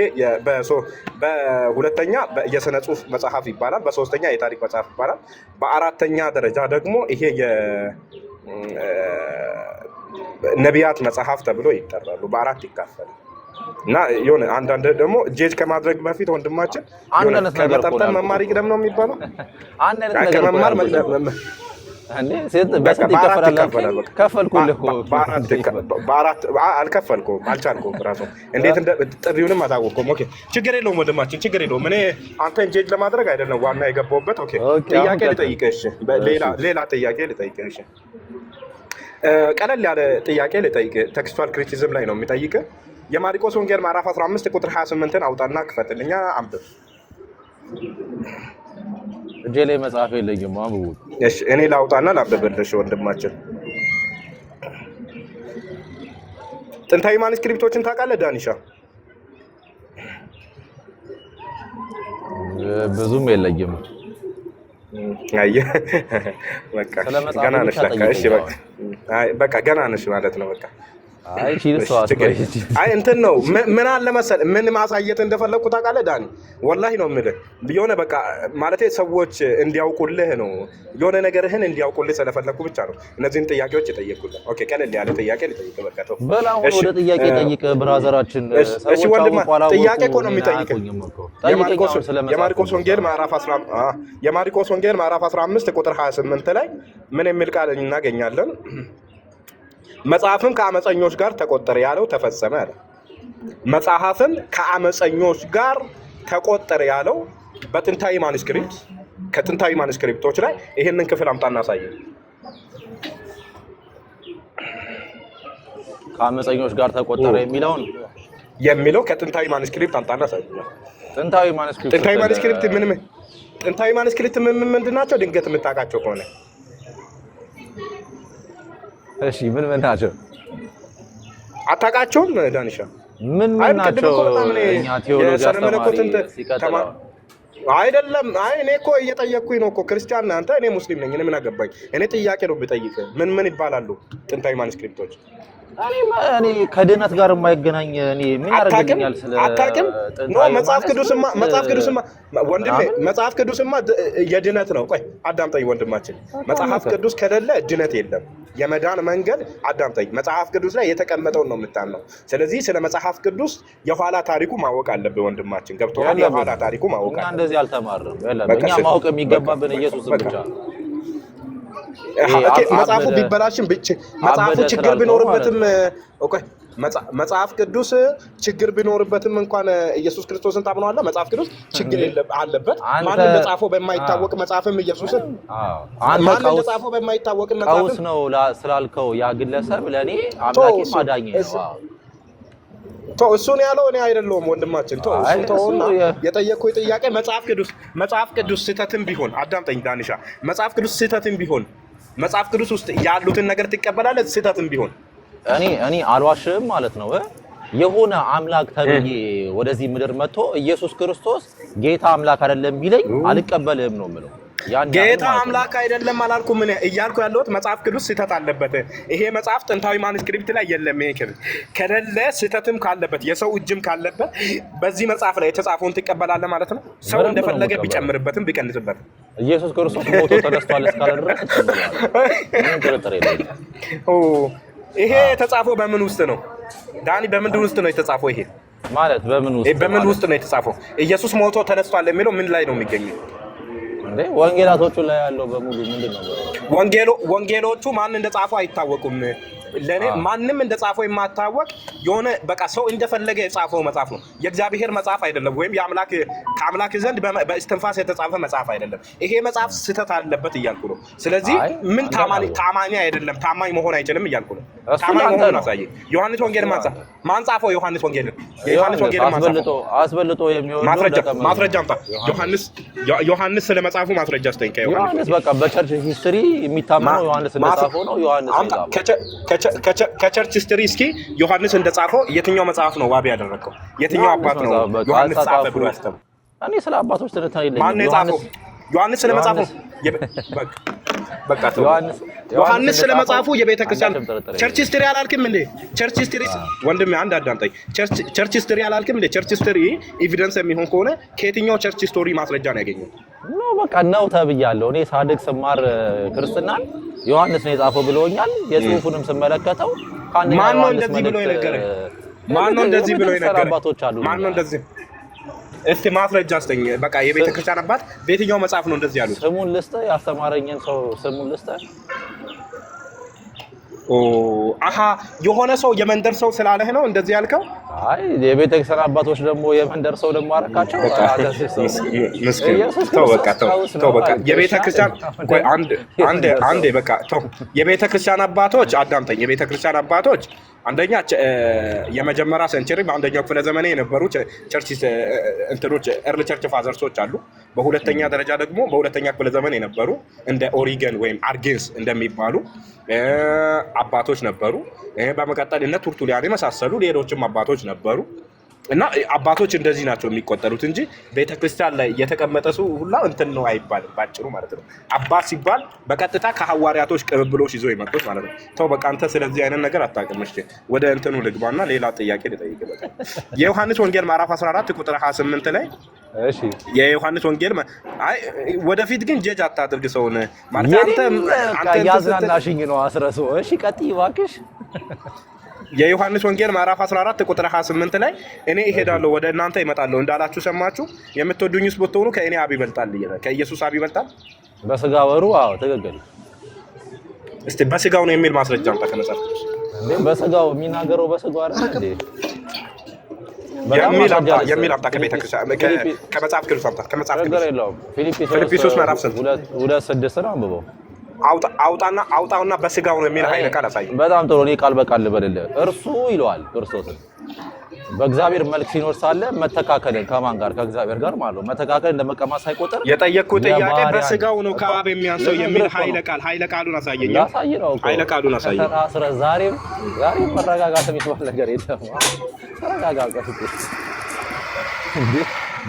በሁለተኛ የስነ ጽሁፍ መጽሐፍ ይባላል። በሶስተኛ የታሪክ መጽሐፍ ይባላል። በአራተኛ ደረጃ ደግሞ ይሄ የነቢያት መጽሐፍ ተብሎ ይጠራሉ። በአራት ይካፈላል። እና የሆነ አንዳንድ ደግሞ ጄጅ ከማድረግ በፊት ወንድማችን ከመጠርጠር መማር ይቅደም ነው የሚባለው። ከመማር አልከፈልኩም፣ አልቻልኩም። ራሱ እንዴት ጥሪውንም አታወቅኩም። ኦኬ ችግር የለውም ወንድማችን፣ ችግር የለውም። እኔ አንተን ጄጅ ለማድረግ አይደለም ዋና የገባሁበት። ኦኬ ጥያቄ ልጠይቅህ፣ ሌላ ጥያቄ ልጠይቅህ። ቀለል ያለ ጥያቄ ልጠይቅህ። ቴክስቹዋል ክሪቲሲዝም ላይ ነው የሚጠይቅህ። የማርቆስ ወንጌል ምዕራፍ 15 ቁጥር 28ን አውጣና ክፈትልኛ፣ አንብብ። እጄ ላይ መጽሐፍ የለኝም፣ አንብቡ። እሺ እኔ ላውጣና ላንብብልሽ ወንድማችን። ጥንታዊ ማኑስክሪፕቶችን ታውቃለህ ዳኒሻ? ብዙም የለኝም። አየህ በቃ ገና ነሽ ለካ። እሺ በቃ ገና ነሽ ማለት ነው። በቃ አይ እንትን ነው ምን አለ መሰለህ፣ ምን ማሳየት እንደፈለኩ ታውቃለህ ዳኒ? ወላሂ ነው የምልህ። የሆነ በቃ ማለቴ ሰዎች እንዲያውቁልህ ነው፣ የሆነ ነገርህን እንዲያውቁልህ ስለፈለኩ ብቻ ነው እነዚህን ጥያቄዎች የጠየኩልህ። ኦኬ ቀለል ያለ ጥያቄ ልጠይቅህ። በቃ ተው በላውን ወደ ጥያቄ ጠይቅ ብራዘራችን። እሺ ወንድማ ጥያቄ እኮ ነው የሚጠይቅህ። የማርቆስ ወንጌል ምዕራፍ 15 ቁጥር 28 ላይ ምን የሚል ቃል እናገኛለን? መጽሐፍም ከአመፀኞች ጋር ተቆጠረ ያለው ተፈጸመ አለ። መጽሐፍም ከአመፀኞች ጋር ተቆጠረ ያለው በጥንታዊ ማኑስክሪፕት፣ ከጥንታዊ ማኑስክሪፕቶች ላይ ይሄንን ክፍል አምጣና አሳየን። ከአመፀኞች ጋር ተቆጠረ የሚለው ከጥንታዊ ማኑስክሪፕት አምጣና አሳየን። ጥንታዊ ማኑስክሪፕት ምንድን ናቸው? ድንገት የምታውቃቸው ከሆነ እሺ ምን ናቸው? አታውቃቸውም ዳኒሻ? ምን ናቸው? እኛ ቴዎሎጂ አይደለም። አይ እኔ እኮ እየጠየቅኩኝ ነው እኮ። ክርስቲያን ነህ አንተ፣ እኔ ሙስሊም ነኝ። እኔ ምን አገባኝ? እኔ ጥያቄ ነው የምጠይቅህ። ምን ይባላሉ ጥንታዊ ማኑስክሪፕቶች? እኔ ከድህነት ጋር የማይገናኝ እኔ ምን ያደርገኛል? ስለ አታውቅም? ኖ መጽሐፍ ቅዱስማ ወንድሜ መጽሐፍ ቅዱስማ የድነት ነው። ቆይ አዳምጠኝ ወንድማችን። መጽሐፍ ቅዱስ ከሌለ ድነት የለም። የመዳን መንገድ አዳምጠኝ። መጽሐፍ ቅዱስ ላይ የተቀመጠውን ነው የምታምነው። ስለዚህ ስለ መጽሐፍ ቅዱስ የኋላ ታሪኩ ማወቅ አለብህ ወንድማችን። ገብቶሃል? የኋላ ታሪኩ ማወቅ አለብህ። እንደዚህ አልተማርንም። እኛ ማወቅ የሚገባብን ኢየሱስን ብቻ ነው። መጽሐፉ ቢበላሽም መጽሐፉ ችግር ቢኖርበትም መጽሐፍ ቅዱስ ችግር ቢኖርበትም እንኳን ኢየሱስ ክርስቶስን ታምነዋለህ? መጽሐፍ ቅዱስ ችግር አለበት። ማን እንደጻፈው በማይታወቅ መጽሐፍም ኢየሱስን ማን እንደጻፈው በማይታወቅ መጽሐፍ ቀውስ ነው ስላልከው ያ ግለሰብ ለኔ አምላኬ ማዳኝ ነው። እሱን ያለው እኔ አይደለሁም ወንድማችን። እሱን ተውና የጠየቅኩህ ጥያቄ መጽሐፍ ቅዱስ ስህተትም ቢሆን አዳምጠኝ ዳኒሻ። መጽሐፍ ቅዱስ ስህተትም ቢሆን መጽሐፍ ቅዱስ ውስጥ ያሉትን ነገር ትቀበላለህ? ስህተትም ቢሆን እኔ አልዋሽም ማለት ነው። የሆነ አምላክ ተብዬ ወደዚህ ምድር መጥቶ ኢየሱስ ክርስቶስ ጌታ አምላክ አይደለም ቢለኝ አልቀበልህም ነው የምለው። ጌታ አምላክ አይደለም አላልኩም። ምን እያልኩ ያለሁት መጽሐፍ ቅዱስ ስህተት አለበት። ይሄ መጽሐፍ ጥንታዊ ማኑስክሪፕት ላይ የለም። ይሄ ከሌለ ስህተትም ካለበት የሰው እጅም ካለበት በዚህ መጽሐፍ ላይ የተጻፈውን ትቀበላለህ ማለት ነው። ሰው እንደፈለገ ቢጨምርበትም ቢቀንስበትም ኢየሱስ ክርስቶስ ሞቶ ተነስቷል እስካለ ድረስ ምንም ጥርጥር የለኝም። ይሄ የተጻፈው በምን ውስጥ ነው ዳኒ? በምንድን ውስጥ ነው የተጻፈው? ይሄ ማለት በምን ውስጥ ነው የተጻፈው? ኢየሱስ ሞቶ ተነስቷል የሚለው ምን ላይ ነው የሚገኘው? ወንጌላቶቹ ላይ ያለው በሙሉ ምንድነው? ወንጌሎቹ ማን እንደጻፉ አይታወቁም። ለኔ ማንም እንደጻፈው የማታወቅ የሆነ በቃ ሰው እንደፈለገ የጻፈው መጽሐፍ ነው። የእግዚአብሔር መጽሐፍ አይደለም፣ ወይም ከአምላክ ዘንድ በእስትንፋስ የተጻፈ መጽሐፍ አይደለም። ይሄ መጽሐፍ ስህተት አለበት እያልኩ ነው። ስለዚህ ምን ታማኝ አይደለም፣ ታማኝ መሆን አይችልም እያልኩ ነው። ታማኝ መሆኑን አሳየኝ። ዮሐንስ ወንጌል ማን ጻፈው? ዮሐንስ ወንጌል አስበልጦ የሚሆን ማስረጃ አምጣ። ዮሐንስ ስለ መጽሐፉ ማስረጃ አስተኝ። ዮሐንስ በቃ በቸርች ሂስትሪ የሚታመነው ዮሐንስ እንደጻፈው ነው። ዮሐንስ ከቸርች ሂስትሪ እስኪ ዮሐንስ እንደጻፈው የትኛው መጽሐፍ ነው ዋቢ ያደረገው? የትኛው አባት ነው ዮሐንስ ጻፈ ብሎ ያስተምር? እኔ ስለ አባቶች ትንታኔ የለኝም። ማን የጻፈው? ዮሐንስ ስለ መጽሐፉ በቃ ዮሐንስ ስለ መጽሐፉ የቤተ ክርስቲያን ቸርች ሂስትሪ አላልክም እንዴ? ቸርች ሂስትሪ ወንድሜ አንድ አዳምጠኝ። ቸርች ሂስትሪ አላልክም እንዴ? ቸርች ሂስትሪ ኤቪደንስ የሚሆን ከሆነ ከየትኛው ቸርች ሂስቶሪ ማስረጃ ነው ያገኘው? ነው በቃ ነው ተብያለሁ። እኔ ሳድግ ስማር ክርስትናን ዮሐንስ ነው የጻፈው ብሎኛል። የጽሁፉንም ስመለከተው ማን ነው እንደዚህ ብሎ የነገረኝ? ማን ነው እንደዚህ ብሎ የነገረኝ? ማን ነው እንደዚህ? እስቲ ማስረጃ አስተኝ። በቃ የቤተ ክርስቲያን አባት በየትኛው መጽሐፍ ነው እንደዚህ ያሉት? ስሙን ልስጥህ፣ ያስተማረኝን ሰው ስሙን ልስጥህ። አሃ የሆነ ሰው የመንደር ሰው ስላለህ ነው እንደዚህ ያልከው? አይ የቤተ ክርስቲያን አባቶች ደግሞ የመንደር ሰው ደግሞ አረካቸው። ተው በቃ የቤተ ክርስቲያን ቆይ አንዴ በቃ ተው። የቤተ ክርስቲያን አባቶች አዳምጠኝ። የቤተ ክርስቲያን አባቶች አንደኛ የመጀመሪያ ሴንቸሪ በአንደኛው ክፍለ ዘመን የነበሩ ቸርች እንትኖች ኤርሊ ቸርች ፋዘርሶች አሉ። በሁለተኛ ደረጃ ደግሞ በሁለተኛ ክፍለ ዘመን የነበሩ እንደ ኦሪገን ወይም አርጌንስ እንደሚባሉ አባቶች ነበሩ። በመቀጠል እነ ቱርቱሊያን የመሳሰሉ ሌሎችም አባቶች ነበሩ። እና አባቶች እንደዚህ ናቸው የሚቆጠሩት እንጂ ቤተክርስቲያን ላይ የተቀመጠ ሰው ሁላ እንትን ነው አይባልም። ባጭሩ ማለት ነው አባት ሲባል በቀጥታ ከሐዋርያቶች ቅብብሎች ይዞ የመጡት ማለት ነው። ተው በቃ አንተ ስለዚህ አይነት ነገር አታውቅም። እሺ ወደ እንትኑ ልግባና ሌላ ጥያቄ ልጠይቅ። በቃ የዮሐንስ ወንጌል ምዕራፍ 14 ቁጥር 28 ላይ እሺ የዮሐንስ ወንጌል ወደፊት ግን ጀጅ አታድርግ ሰውን ማለት አንተ ያዝናናሽኝ ነው አስረሶ። እሺ ቀጥይ እባክሽ። የዮሐንስ ወንጌል ምዕራፍ 14 ቁጥር 28 ላይ እኔ እሄዳለሁ ወደ እናንተ እመጣለሁ እንዳላችሁ ሰማችሁ። የምትወዱኝስ ብትሆኑ ከእኔ አብ ይበልጣል ይላል። ከኢየሱስ አብ ይበልጣል በስጋ ወሩ? አዎ ትክክል። እስቲ በስጋው ነው የሚል ማስረጃ አምጣ ከመጽሐፍ ቅዱስ። እንዴ በስጋው የሚናገረው በስጋው አይደል እንዴ? የሚል አምጣ ከቤተክርስቲያን ከመጽሐፍ ቅዱስ አምጣ። ከመጽሐፍ ቅዱስ ፊልጵስዩስ ምዕራፍ 2:6 ነው አንብበው። አውጣውና በስጋው ነው የሚል ኃይለ ቃል አሳይ። በጣም ጥሩ። እኔ ቃል በቃል ልበልልህ። እርሱ ይለዋል ክርስቶስን በእግዚአብሔር መልክ ሲኖር ሳለ መተካከልን ከማን ጋር? ከእግዚአብሔር ጋር ማለት ነው። መተካከልን እንደመቀማት ሳይቆጥር የጠየቅኩት ጥያቄ በስጋው ነው ከአብ የሚያንሰው የሚል ኃይለ ቃሉን አሳየኝ። ኃይለ ቃሉን አሳየኝ። ዛሬም መረጋጋት የሚባል ነገር የለም። ተረጋጋ።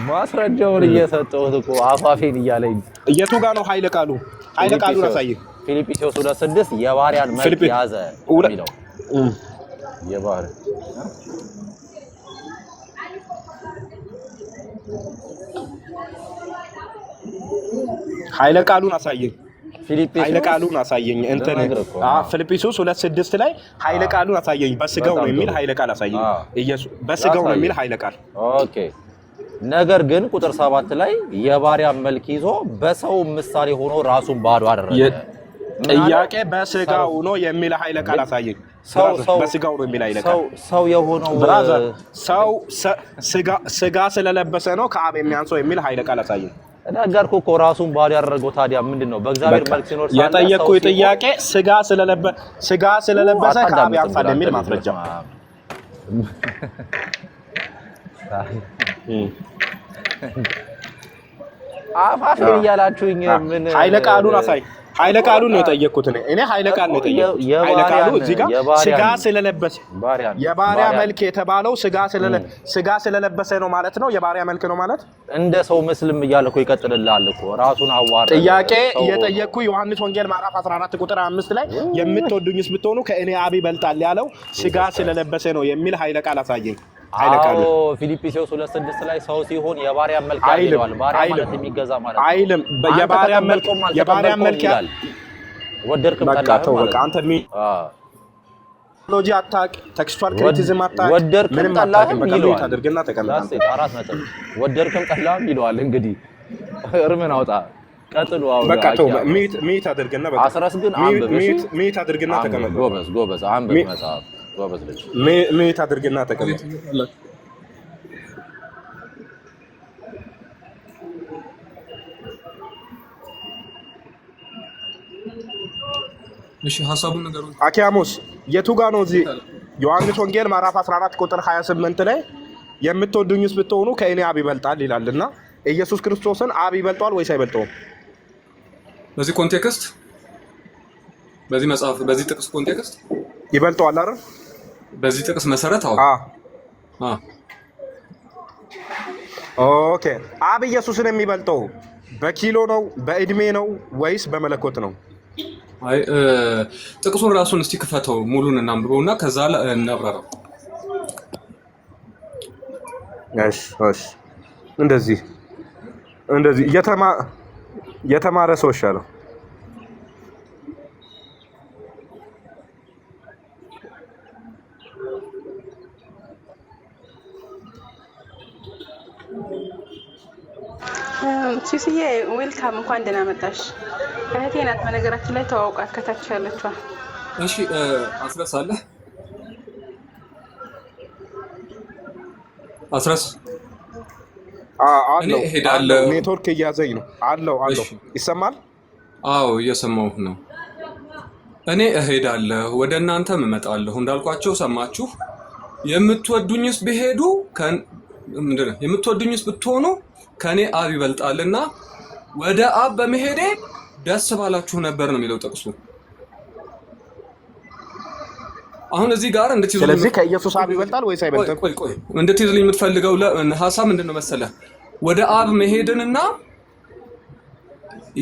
ማስረጃውን እየሰጠሁት እኮ አፋፌን እያለኝ የቱ ጋር ነው ኃይለ ቃሉ? ኃይለ ቃሉን አሳየኝ። ፊልጵስዩስ 2:6 የባሪያን መልክ ያዘ የሚለው የባሪያ ኃይለ ቃሉን አሳየኝ። ኃይለ ቃሉን አሳየኝ። እንትን ፊልጵስዩስ 2:6 ላይ ኃይለ ቃሉን አሳየኝ። በስጋው ነው የሚል ኃይለ ቃል አሳየኝ። ኢየሱስ በስጋው ነው የሚል ኃይለ ቃል። ኦኬ። ነገር ግን ቁጥር 7 ላይ የባሪያን መልክ ይዞ በሰው ምሳሌ ሆኖ ራሱን ባዶ አደረገ። ጥያቄ በስጋው ነው የሚል ኃይለ ቃል አሳየኝ። በስጋው ነው የሚል ኃይለ ቃል። ሰው የሆነው ሰው ስጋ ስለለበሰ ነው ከአብ የሚያንሰው የሚል ኃይለ ቃል አሳየኝ። ነገርኩህ እኮ ራሱን ባዶ ያደረገው ታዲያ ምንድነው? በእግዚአብሔር መልክ ሲኖር ሳለ የጠየቅኩህ ጥያቄ ስጋ ስለለበሰ ከአብ ያንሳል የሚል ማስረጃ አፋፌን እያላችሁኝ ምን ኃይለ ቃሉን አሳይ። ኃይለ ቃሉን ነው የጠየቅኩት እኔ ኃይለ ቃል ነው የጠየቅኩት። ኃይለ ቃሉ እዚህ ጋር ስጋ ስለለበሰ የባሪያ መልክ የተባለው ስጋ ስለለበሰ ነው ማለት ነው። የባሪያ መልክ ነው ማለት እንደ ሰው ምስልም እያለ እኮ ይቀጥልልሃል እኮ ራሱን አዋረደ። ጥያቄ የጠየቅኩ ዮሐንስ ወንጌል ምዕራፍ 14 ቁጥር 5 ላይ የምትወዱኝስ ብትሆኑ ከእኔ አብ ይበልጣል ያለው ስጋ ስለለበሰ ነው የሚል ኃይለ ቃል አሳየኝ። አዎ ፊልጵስዩስ 2:6 ላይ ሰው ሲሆን የባሪያ መልክ ያለው ባሪያ ማለት የሚገዛ ማለት አይልም። የባሪያ መልክ ይላል። ወደድክም ጠላህም በቃ አንተ ሎጂ አታክ ቴክስቹዋል ክሪቲሲዝም አታክ ወደድክም ጠላህም ይለዋል። ታደርግና ተቀምጣ ወደድክም ጠላህም ይለዋል። እንግዲህ እርምን አውጣ ቀጥሉ። በቃ ተው ሚት አድርግና በቃ አስረስ ግን አንብብ። እሺ ሚት አድርግና ተቀመጥ። ጎበዝ አንብብ መጽሐፍ ጎበዝ ልጅ ሚት አድርግና ተቀመጥ። እሺ ሐሳቡን ነገሩ አኪያሞስ የቱ ጋር ነው? እዚህ ዮሐንስ ወንጌል ምዕራፍ 14 ቁጥር 28 ላይ የምትወዱኝስ ብትሆኑ ከእኔ አብ ይበልጣል ይላልና ኢየሱስ ክርስቶስን አብ ይበልጣል ወይስ አይበልጠውም? በዚህ ኮንቴክስት በዚህ መጽሐፍ በዚህ ጥቅስ ኮንቴክስት ይበልጠዋል አይደል? በዚህ ጥቅስ መሰረት ኦኬ። አብ ኢየሱስን የሚበልጠው በኪሎ ነው በእድሜ ነው ወይስ በመለኮት ነው? አይ ጥቅሱን ራሱን እስቲ ክፈተው ሙሉን እናንብበውና ከዛ እናብራራው። እሺ እንደዚህ የተማረ ሰው ይሻለው። ሲሲዬ ዌልካም፣ እንኳን ደህና መጣሽ። እህቴ ናት በነገራችን ላይ ተዋውቃት ከታች ያለችዋ። እሺ አስረስ አለ አስረስ እኔ እሄዳለሁ። ኔትወርክ እያዘኝ ነው። አለው ይሰማል? አዎ እየሰማሁህ ነው። እኔ እሄዳለሁ ወደ እናንተም እመጣለሁ እንዳልኳቸው ሰማችሁ። የምትወዱኝስ ቢሄዱ ምንድነው የምትወዱኝስ ብትሆኑ ከኔ አብ ይበልጣልና ወደ አብ በመሄዴ ደስ ባላችሁ ነበር ነው የሚለው ጥቅሱ። አሁን እዚህ ጋር እንድትይዙ ስለዚህ ከኢየሱስ አብ ይበልጣል ወይስ አይበልጥም? ቆይ እንድትይዙልኝ የምትፈልገው ሐሳብ ምንድነው መሰለህ? ወደ አብ መሄድንና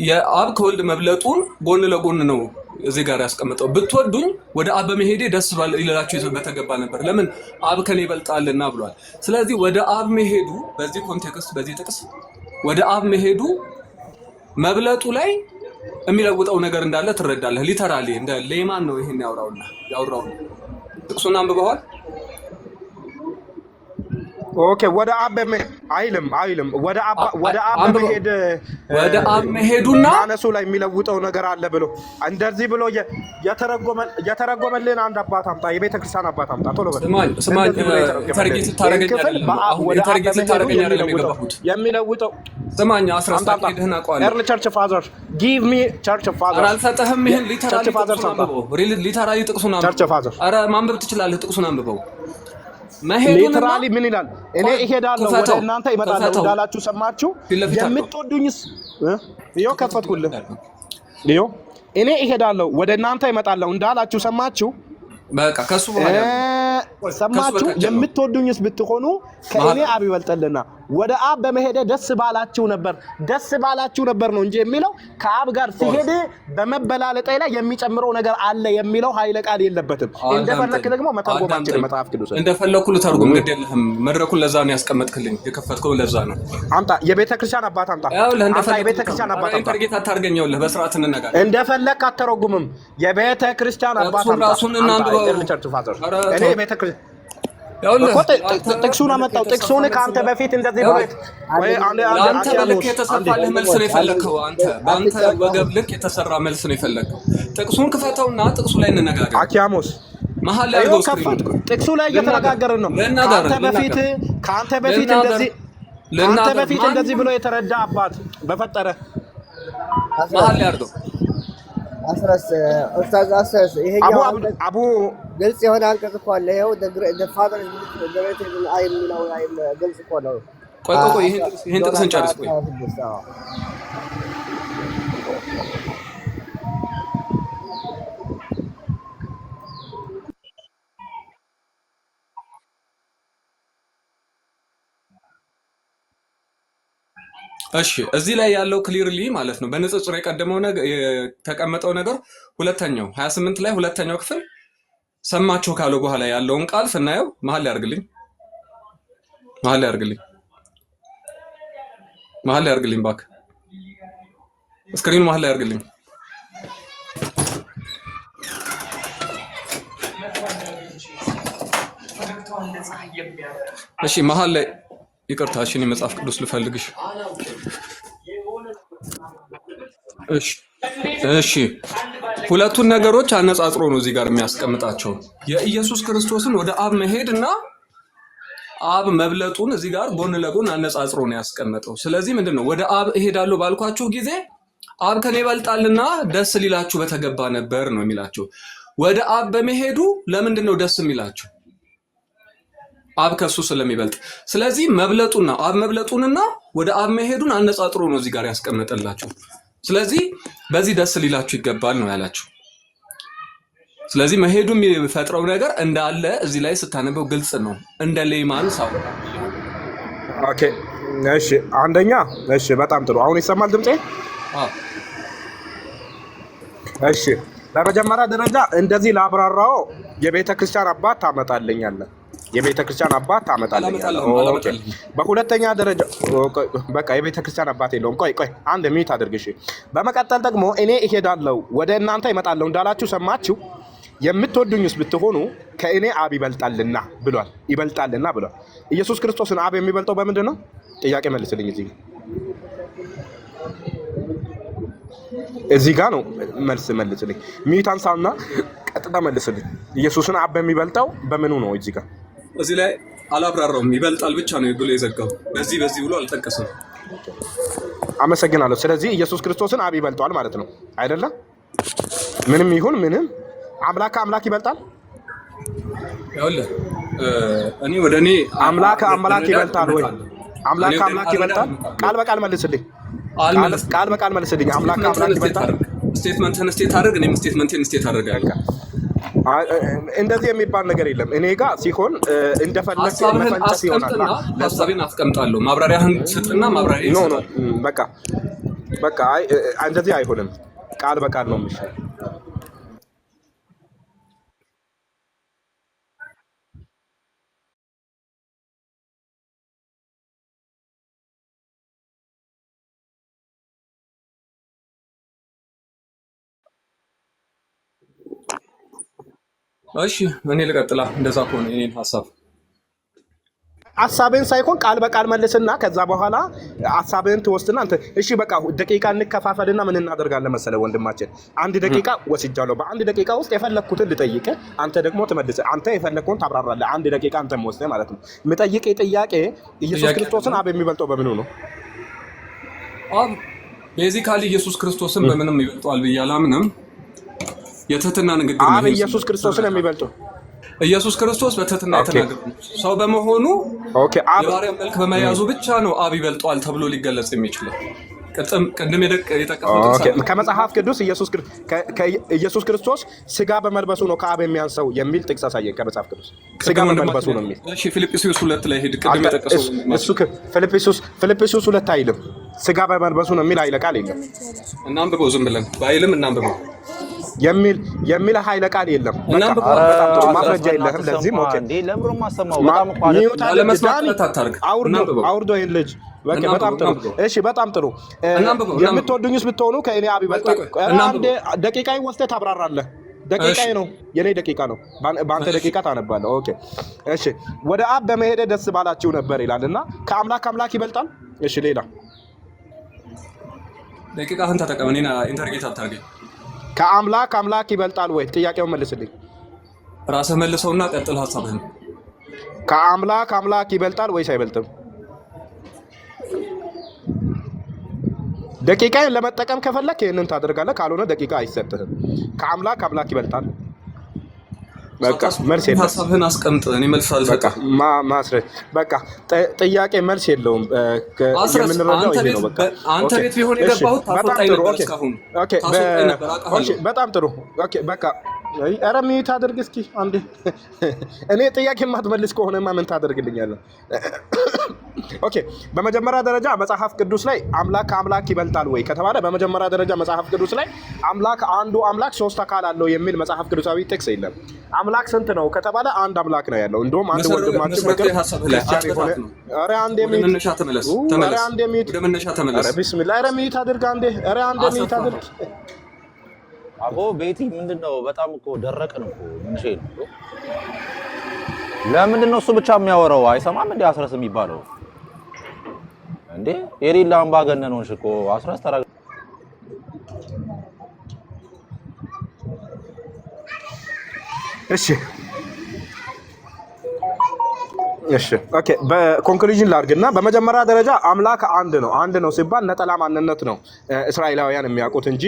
የአብ ከወልድ መብለጡን ጎን ለጎን ነው እዚህ ጋር ያስቀምጠው። ብትወዱኝ ወደ አብ በመሄዴ ደስ ይላችሁ በተገባ ነበር፣ ለምን አብ ከኔ ይበልጣልና ብሏል። ስለዚህ ወደ አብ መሄዱ በዚህ ኮንቴክስት በዚህ ጥቅስ ወደ አብ መሄዱ መብለጡ ላይ የሚለውጠው ነገር እንዳለ ትረዳለህ። ሊተራሊ እንደ ሌማን ነው ይሄን ያወራው። ጥቅሱን አንብበዋል? ኦኬ። ወደ አብ አይልም ወደ አብ መሄዱና ማነሱ ላይ የሚለውጠው ነገር አለ ብሎ እንደዚህ ብሎ የተረጎመልን አንድ አባት አምጣ፣ የቤተ ክርስቲያን አባት አምጣ ቶሎ በል። ስማኝ ተርጌት ታረጋኝ አይደለም የሚለውጠው ስማኝ 13 ደህና ቋል ኤርሊ ቸርች ፋዘር ጊቭ ሚ ቸርች ፋዘር አልሰጠህም። ይሄን ሊተራሊ ጥቅሱን አንብበው። ቸርች ፋዘር ኧረ ማንበብ ትችላለህ። ጥቅሱን አንብበው። ሊትራሊ ምን ይላል? እኔ እሄዳለሁ ወደ እናንተ እመጣለሁ እንዳላችሁ ሰማችሁ። የምትወዱኝስ ይኸው ከፈትኩልህ። ይኸው እኔ እሄዳለሁ ወደ እናንተ እመጣለሁ እንዳላችሁ ሰማችሁ። በቃ ከሱ በኋላ ሰማችሁ። የምትወዱኝስ ብትሆኑ ከእኔ አብ ይበልጣልና ወደ አብ በመሄድ ደስ ባላችሁ ነበር ነው እንጂ የሚለው ከአብ ጋር ሲሄድ በመበላለጥ ላይ የሚጨምረው ነገር አለ የሚለው ኃይለ ቃል የለበትም። እንደፈለክ ደግሞ መተርጎማችን መጽሐፍ ቅዱስ እንደፈለኩ ልተርጉም ግድ የለህም። መድረኩን ለዛ ነው ያስቀመጥክልኝ፣ የከፈትከው ለዛ ነው። አምጣ የቤተክርስቲያን አባት አምጣ። የቤተክርስቲያን አባት አምጣ። ታርጌት አታርገኛው። በስርዓት እንነጋገር። እንደፈለክ አተረጉምም። የቤተክርስቲያን አባት አምጣ። ራሱን እናንብበው። እኔ የቤተክርስቲያን ጥቅሱን አመጣው። ጥቅሱን ከአንተ በፊት እንደዚህ ብለህ አንተ በልክ የተሰራልህ መልስ ነው የፈለግከው። በአንተ ወገብ ልክ የተሰራ መልስ ነው የፈለግከው። ጥቅሱን ክፈተውና ጥቅሱ ላይ እንነጋገር። አኪያሞስ መሀል ላይ አድርገው ጥቅሱ ላይ እየተነጋገርን ነው። ከአንተ በፊት እንደዚህ ብሎ የተረዳ አባት በፈጠረ መሀል ላይ አድርገው። ኡስታዝ ይሄኛው አቡ ግልጽ የሆነ አንቀጽ እኮ አለ። ይኸው ፋዘር የሚለው ግልጽ እኮ ነው። ቆይ ይሄን ጥቅስን ጨርስ። ቆይ እሺ እዚህ ላይ ያለው ክሊርሊ ማለት ነው በንጽጽር የቀደመው ነገር የተቀመጠው ነገር ሁለተኛው 28 ላይ ሁለተኛው ክፍል ሰማችሁ ካለው በኋላ ያለውን ቃል ስናየው መሀል ላይ አድርግልኝ ባክ ስክሪኑ መሀል ላይ አድርግልኝ። እሺ መሀል ላይ ይቅርታ፣ እሺ እኔ መጽሐፍ ቅዱስ ልፈልግሽ። እሺ ሁለቱን ነገሮች አነጻጽሮ ነው እዚህ ጋር የሚያስቀምጣቸው። የኢየሱስ ክርስቶስን ወደ አብ መሄድና አብ መብለጡን እዚህ ጋር ጎን ለጎን አነጻጽሮ ነው ያስቀመጠው። ስለዚህ ምንድነው ወደ አብ እሄዳለሁ ባልኳችሁ ጊዜ አብ ከኔ ይበልጣልና ደስ ሊላችሁ በተገባ ነበር ነው የሚላቸው። ወደ አብ በመሄዱ ለምንድነው ደስ የሚላችሁ? አብ ከሱ ስለሚበልጥ። ስለዚህ መብለጡና አብ መብለጡንና ወደ አብ መሄዱን አነጻጽሮ ነው እዚህ ጋር ያስቀመጠላችሁ። ስለዚህ በዚህ ደስ ሊላችሁ ይገባል ነው ያላችሁ። ስለዚህ መሄዱ የሚፈጥረው ነገር እንዳለ እዚህ ላይ ስታነበው ግልጽ ነው። እንደ ሌማን ሳው ኦኬ እሺ፣ አንደኛ እሺ፣ በጣም ጥሩ። አሁን ይሰማል ድምጼ? እሺ፣ በመጀመሪያ ደረጃ እንደዚህ ላብራራው የቤተ ክርስቲያን አባት ታመጣልኛለህ። የቤተ ክርስቲያን አባት ታመጣልኛለህ። ኦኬ። በሁለተኛ ደረጃ በቃ የቤተ ክርስቲያን አባት የለውም። ቆይ አንድ ሚት አድርግ። እሺ። በመቀጠል ደግሞ እኔ እሄዳለሁ ወደ እናንተ እመጣለሁ እንዳላችሁ ሰማችሁ። የምትወዱኝስ ብትሆኑ ከእኔ አብ ይበልጣልና ብሏል። ይበልጣልና ብሏል። ኢየሱስ ክርስቶስን አብ የሚበልጠው በምንድን ነው? ጥያቄ መልስልኝ። እዚህ ጋር ነው መልስ መልስልኝ። ሚት አንሳና ቀጥታ መልስልኝ። ኢየሱስን አብ የሚበልጠው በምኑ ነው? እዚህ ላይ አላብራራውም። ይበልጣል ብቻ ነው ብሎ የዘጋው። በዚህ ብሎ አልጠቀሰም። አመሰግናለሁ። ስለዚህ ኢየሱስ ክርስቶስን አብ ይበልጠዋል ማለት ነው አይደለም? ምንም ይሁን ምንም አምላክ ይበልጣል። ያውልህ እኔ ወደ እኔ አምላክ ይበልጣል ወይ? አምላክ ይበልጣል? ቃል በቃል መልስልኝ። ቃል በቃል መልስልኝ። አምላክ ይበልጣል? ስቴትመንትን ስቴት አድርግ፣ እኔም ስቴትመንቴን ስቴት አድርጋለሁ። እንደዚህ የሚባል ነገር የለም። እኔ ጋር ሲሆን እንደፈለክ መፈንጨት ይሆናል። ሐሳቤን አስቀምጣለሁ። ማብራሪያህን ስጥና ማብራሪያ ኖ በቃ እንደዚህ አይሆንም። ቃል በቃል ነው የሚሻል። እሺ እኔ ልቀጥላ። እንደዛ ከሆነ እኔን ሐሳብህን ሳይሆን ቃል በቃል መልስና ከዛ በኋላ ሐሳብህን ትወስድና አንተ እሺ በቃ ደቂቃ እንከፋፈልና ምን እናደርጋለን መሰለህ ወንድማችን፣ አንድ ደቂቃ ወስጃለሁ። በአንድ ደቂቃ ውስጥ የፈለኩትን ልጠይቅህ፣ አንተ ደግሞ ትመልስህ። አንተ የፈለከውን ታብራራለህ። አንድ ደቂቃ አንተ ወስደህ ማለት ነው። የምጠይቅህ ጥያቄ ኢየሱስ ክርስቶስን አብ የሚበልጠው በምኑ ነው? አብ ቤዚካሊ ኢየሱስ ክርስቶስን በምንም ይበልጠዋል ብዬ አላምንም። የትህትና ንግግር ነው። አብ ኢየሱስ ክርስቶስን የሚበልጠው ኢየሱስ ክርስቶስ በትህትና የተናገረ ሰው በመሆኑ የባሪያን መልክ በመያዙ ብቻ ነው አብ ይበልጠዋል ተብሎ ሊገለጽ የሚችለው። ቅድም የጠቀሱት ከመጽሐፍ ቅዱስ ኢየሱስ ክርስቶስ ስጋ በመልበሱ ነው ከአብ የሚያንሰው የሚል ጥቅስ አሳየን። ከመጽሐፍ ቅዱስ ስጋ በመልበሱ ነው የሚል። እሺ ፊልጵስዩስ 2 ላይ ሄድ። ቅድም የጠቀሰው እሱ ፊልጵስዩስ 2 አይልም። ስጋ በመልበሱ ነው የሚል ኃይለ ቃል የለም። እናንብበው፣ ዝም ብለን ባይልም እናንብበው የሚል ኃይለ ቃል የለም። በጣም ጥሩ ማስረጃ የለህም። ለዚህም ኦኬ አውርዶ ይሄን ልጅ በጣም ጥሩ። እሺ በጣም ጥሩ። የምትወዱኝስ ብትሆኑ ከእኔ አብ ይበልጣል። አንዴ ደቂቃዬን ወስደህ ታብራራለህ። ደቂቃዬ ነው የኔ ደቂቃ ነው። በአንተ ደቂቃ ታነባለህ። ኦኬ እሺ። ወደ አብ በመሄድ ደስ ባላችሁ ነበር ይላልና ከአምላክ ይበልጣል። እሺ ሌላ ደቂቃህን ተጠቀም። እኔን ኢንተርጌት አታርገኝ። ከአምላክ ይበልጣል ወይ? ጥያቄውን መልስልኝ። ራስህ መልሰውና ቀጥል ሐሳብህን። ከአምላክ ይበልጣል ወይስ አይበልጥም? ደቂቃዬን ለመጠቀም ከፈለክ ይሄንን ታደርጋለህ፣ ካልሆነ ደቂቃ አይሰጥህም። ከአምላክ ይበልጣል። በቃ መልስ የለም። ሐሳብህን አስቀምጥ። እኔ መልስ አልሰጥም። በቃ ጥያቄ መልስ የለውም። የምንረዳው ይሄ ነው። በቃ አንተ ቤት ቢሆን የገባሁት ታስወጣኝ ነበር እስካሁን። ኦኬ በጣም ጥሩ። ኦኬ በቃ ኧረ ሚዩት አድርግ እስኪ አንዴ። እኔ ጥያቄ የማትመልስ ከሆነማ ምን ታደርግልኛለህ? ኦኬ በመጀመሪያ ደረጃ መጽሐፍ ቅዱስ ላይ ከአምላክ ይበልጣል ወይ ከተባለ በመጀመሪያ ደረጃ መጽሐፍ ቅዱስ ላይ አንዱ አምላክ 3 አካል አለው የሚል መጽሐፍ ቅዱሳዊ ጥቅስ የለም። አምላክ ስንት ነው ከተባለ አንድ አምላክ ነው ያለው። እንደውም አንድ ወንድማችን ኧረ አንዴ ሚዩት አድርግ አንዴ። ኧረ አንዴ ሚዩት አድርግ። አቦ ቤቲ ምንድነው? በጣም እኮ ደረቅን እኮ ምን ሸይ ነው? ለምንድን ነው እሱ ብቻ የሚያወራው? አይሰማም እንዴ አስረስ የሚባለው እንዴ? የሌላ አምባገነን ሆንሽ እኮ አስረስ ተራ እሺ ኦኬ በኮንክሉዥን ላድርግና በመጀመሪያ ደረጃ አምላክ አንድ ነው ሲባል ነጠላ ማንነት ነው እስራኤላውያን የሚያውቁት እንጂ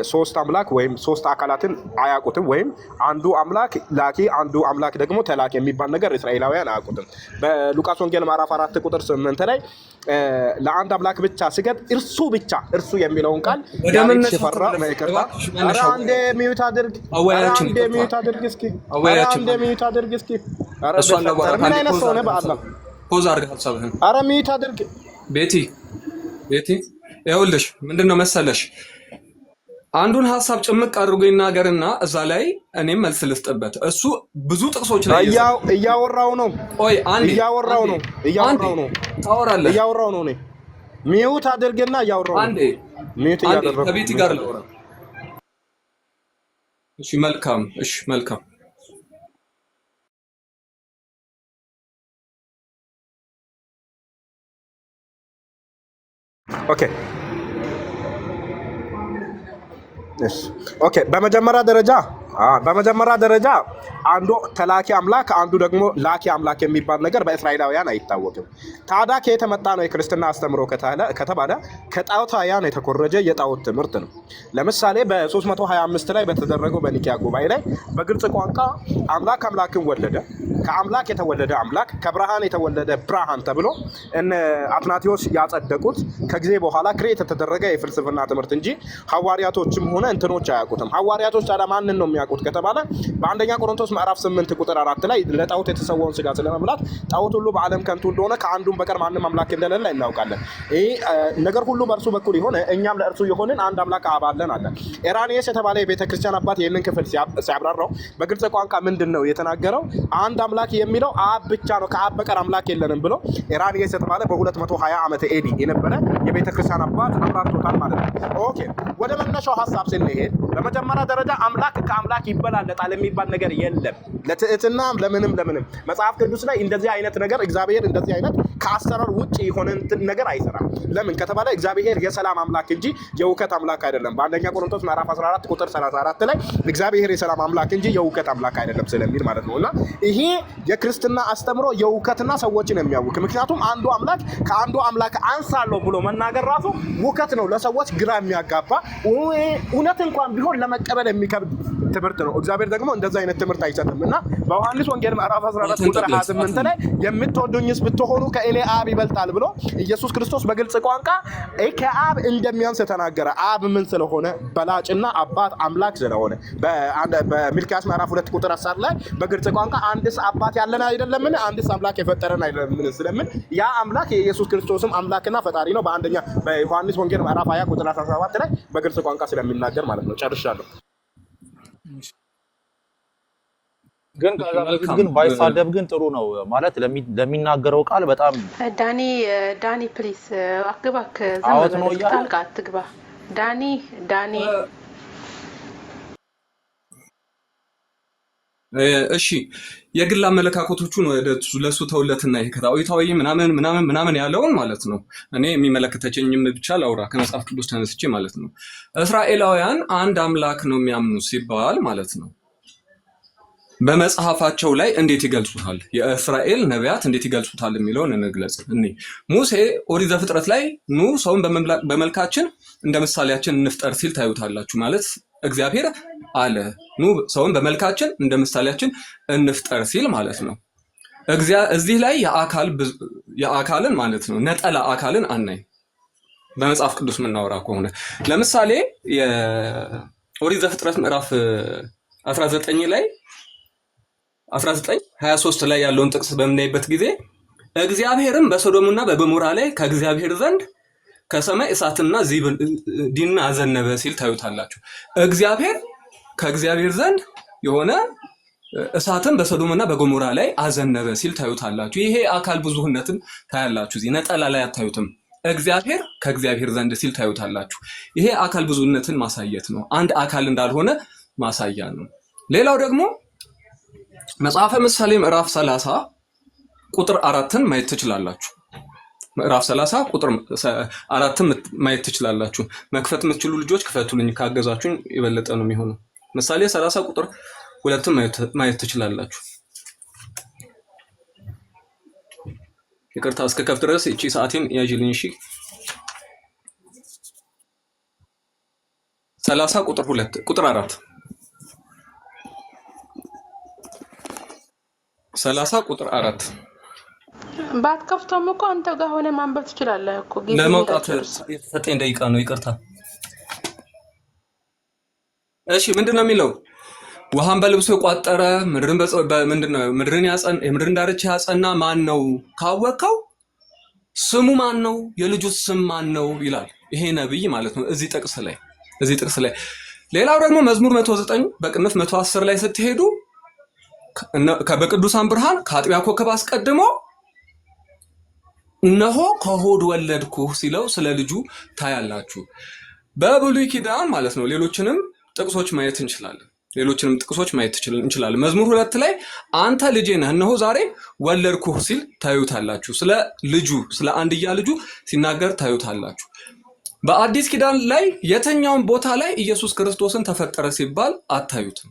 ሶስት አምላክ ወይም ሶስት አካላትን አያውቁትም። ወይም አንዱ አምላክ ላኪ አንዱ አምላክ ደግሞ ተላኪ የሚባል ነገር እስራኤላውያን አያውቁትም። በሉቃስ ወንጌል ምዕራፍ 4 ቁጥር 8 ላይ ለአንድ አምላክ ብቻ ስገድ እርሱ የሚለውን ቃል ያሬድ ሲፈራ ይቅርታ አንዴ ሚዩት አድርግ እስኪ ምን አይነት ሰው ነህ በአላህ ፖዝ አድርገህ ሀሳብህን ኧረ ሚዩት አድርግ ቤቲ ይኸውልሽ ምንድነው መሰለሽ አንዱን ሀሳብ ጭምቅ አድርጎ ይናገርና እዛ ላይ እኔም መልስ ልስጥበት። እሱ ብዙ ጥቅሶች ላይ እያወራው ነው። ቆይ አንዴ እያወራው ነው ታወራለህ። እያወራው ነው። ሚዩት አድርግና እያወራው ነው። አንዴ ሚዩት እያደረገ ከቤቲ ጋር ላውራ። እሺ መልካም ኦኬ በመጀመሪያ ደረጃ አንዱ ተላኪ አምላክ አንዱ ደግሞ ላኪ አምላክ የሚባል ነገር በእስራኤላውያን አይታወቅም። ታዲያ ከየት መጣ ነው የክርስትና አስተምሮ ከተባለ ከጣዖታውያን የተኮረጀ የጣዖት ትምህርት ነው። ለምሳሌ በ325 ላይ በተደረገው በኒቂያ ጉባኤ ላይ በግልጽ ቋንቋ አምላክ አምላክን ወለደ፣ ከአምላክ የተወለደ አምላክ ከብርሃን የተወለደ ብርሃን ተብሎ እነ አትናቴዎስ ያጸደቁት ከጊዜ በኋላ ክሬት የተደረገ የፍልስፍና ትምህርት እንጂ ሐዋርያቶችም ሆነ እንትኖች አያውቁትም። ሐዋርያቶች ታዲያ ማንን ነው የሚያውቁት ከተባለ በአንደኛ ቆሮንቶስ ምዕራፍ 8 ቁጥር 4 ላይ ለጣዖት የተሰዋውን ስጋ ስለመብላት ጣዖት ሁሉ በዓለም ከንቱ እንደሆነ ከአንዱም በቀር ማንም አምላክ እንደሌለ እናውቃለን። ይሄ ነገር ሁሉ በእርሱ በኩል የሆነ እኛም ለእርሱ የሆንን አንድ አምላክ አብ አለን አለ። ኢራኒየስ የተባለ የቤተክርስቲያን አባት ይህንን ክፍል ሲያብራራው በግልጽ ቋንቋ ምንድን ነው የተናገረው? አንድ አምላክ የሚለው አብ ብቻ ነው፣ ከአብ በቀር አምላክ የለንም ብሎ ኢራኒየስ የተባለ በ220 ዓመተ ኤዲ የነበረ የቤተክርስቲያን አባት አብራርቶታል ማለት ነው። ኦኬ ወደ መነሻው ሐሳብ ስንሄድ በመጀመሪያ ደረጃ አምላክ ከአምላክ ይበላለጣል የሚባል ነገር የለም። ለትዕትና ለምንም መጽሐፍ ቅዱስ ላይ እንደዚህ አይነት ነገር እግዚአብሔር እንደዚህ አይነት ከአሰራር ውጪ የሆነ ነገር አይሰራም። ለምን ከተባለ እግዚአብሔር የሰላም አምላክ እንጂ የውከት አምላክ አይደለም። በአንደኛ ቆሮንቶስ ምዕራፍ 14 ቁጥር 34 ላይ እግዚአብሔር የሰላም አምላክ እንጂ የውከት አምላክ አይደለም ስለሚል ማለት ነውና ይሄ የክርስትና አስተምሮ የውከትና ሰዎችን የሚያውክ ምክንያቱም አንዱ አምላክ ከአንዱ አምላክ አንሳለሁ ብሎ መናገር ራሱ ውከት ነው፣ ለሰዎች ግራ የሚያጋባ እውነት እንኳን ቢሆን ለመቀበል የሚከብድ ትምህርት ነው። እግዚአብሔር ደግሞ እንደዚህ አይነት ትምህርት አይሰጥም እና በዮሐንስ ወንጌል ምዕራፍ 14 ቁጥር 28 ላይ የምትወዱኝስ ብትሆኑ ከእኔ አብ ይበልጣል ብሎ ኢየሱስ ክርስቶስ በግልጽ ቋንቋ ከአብ እንደሚያንስ ተናገረ። አብ ምን ስለሆነ በላጭና አባት አምላክ ስለሆነ በሚልክያስ ምዕራፍ 2 ቁጥር 10 ላይ በግልጽ ቋንቋ አንድስ አባት ያለን አይደለምን? አንድስ አምላክ የፈጠረን አይደለምን? ስለምን ያ አምላክ የኢየሱስ ክርስቶስም አምላክና ፈጣሪ ነው። በዮሐንስ ወንጌል ምዕራፍ 20 ቁጥር 17 ላይ በግልጽ ቋንቋ ስለሚናገር ማለት ነው። ጨርሻለሁ። ግን ከዛ በፊት ግን ባይሳደብ ግን ጥሩ ነው ማለት ለሚናገረው ቃል በጣም ዳኒ ፕሊስ አግባክ ዘመን ጣልቃ አትግባ። ዳኒ እሺ የግል አመለካከቶቹን ወደ ለሱ ተውለትና ይሄ ከታዊታዊ ምናምን ያለውን ማለት ነው። እኔ የሚመለከተኝም ብቻ ላውራ ከመጽሐፍ ቅዱስ ተነስቼ ማለት ነው። እስራኤላውያን አንድ አምላክ ነው የሚያምኑ ሲባል ማለት ነው በመጽሐፋቸው ላይ እንዴት ይገልጹታል? የእስራኤል ነቢያት እንዴት ይገልጹታል የሚለውን እንግለጽ። ሙሴ ኦሪት ዘፍጥረት ላይ ኑ ሰውን በመልካችን እንደ ምሳሌያችን እንፍጠር ሲል ታዩታላችሁ። ማለት እግዚአብሔር አለ ኑ ሰውን በመልካችን እንደ ምሳሌያችን እንፍጠር ሲል ማለት ነው። እዚህ ላይ የአካልን ማለት ነው ነጠላ አካልን አናይ በመጽሐፍ ቅዱስ የምናወራ ከሆነ ለምሳሌ የኦሪት ዘፍጥረት ምዕራፍ 19:23 ላይ ያለውን ጥቅስ በምናይበት ጊዜ እግዚአብሔርም በሶዶምና በገሞራ ላይ ከእግዚአብሔር ዘንድ ከሰማይ እሳትና ዲን አዘነበ ሲል ታዩታላችሁ። እግዚአብሔር ከእግዚአብሔር ዘንድ የሆነ እሳትን በሶዶምና በገሞራ ላይ አዘነበ ሲል ታዩታላችሁ። ይሄ አካል ብዙህነትን ታያላችሁ። እዚህ ነጠላ ላይ አታዩትም። እግዚአብሔር ከእግዚአብሔር ዘንድ ሲል ታዩታላችሁ። ይሄ አካል ብዙህነትን ማሳየት ነው። አንድ አካል እንዳልሆነ ማሳያ ነው። ሌላው ደግሞ መጽሐፈ ምሳሌ ምዕራፍ 30 ቁጥር 4ን ማየት ትችላላችሁ። ምዕራፍ 30 ቁጥር 4ን ማየት ትችላላችሁ። መክፈት የምትችሉ ልጆች ክፈቱልኝ፣ ካገዛችሁኝ የበለጠ ነው የሚሆነው። ምሳሌ 30 ቁጥር ሁለቱም ማየት ትችላላችሁ። ይቅርታ እስከ ከፍ ድረስ እቺ ሰዓቴን ያጅልኝ። እሺ 30 ቁጥር 2 ቁጥር 4 30 ቁጥር 4 ባትከፍተውም እኮ አንተ ጋር ሆነ ማንበብ ትችላለህ እኮ። ለመውጣት የተሰጠኝ ደቂቃ ነው፣ ይቅርታ። እሺ ምንድነው የሚለው? ውሃን በልብሱ የቋጠረ ምድርን ዳርቻ ያጸና ማን ነው? ካወቅከው ስሙ ማን ነው? የልጁ ስም ማን ነው ይላል። ይሄ ነብይ ማለት ነው እዚህ ጥቅስ ላይ። ሌላው ደግሞ መዝሙር 109 በቅንፍ 110 ላይ ስትሄዱ በቅዱሳን ብርሃን ከአጥቢያ ኮከብ አስቀድሞ እነሆ ከሆድ ወለድኩህ ሲለው ስለ ልጁ ታያላችሁ። በብሉይ ኪዳን ማለት ነው ሌሎችንም ጥቅሶች ማየት እንችላለን። መዝሙር 2 ላይ አንተ ልጄ ነህ እነሆ ዛሬ ወለድኩህ ሲል ታዩታላችሁ። ስለ ልጁ ስለ አንድያ ልጁ ሲናገር ታዩታላችሁ። በአዲስ ኪዳን ላይ የትኛውን ቦታ ላይ ኢየሱስ ክርስቶስን ተፈጠረ ሲባል አታዩትም።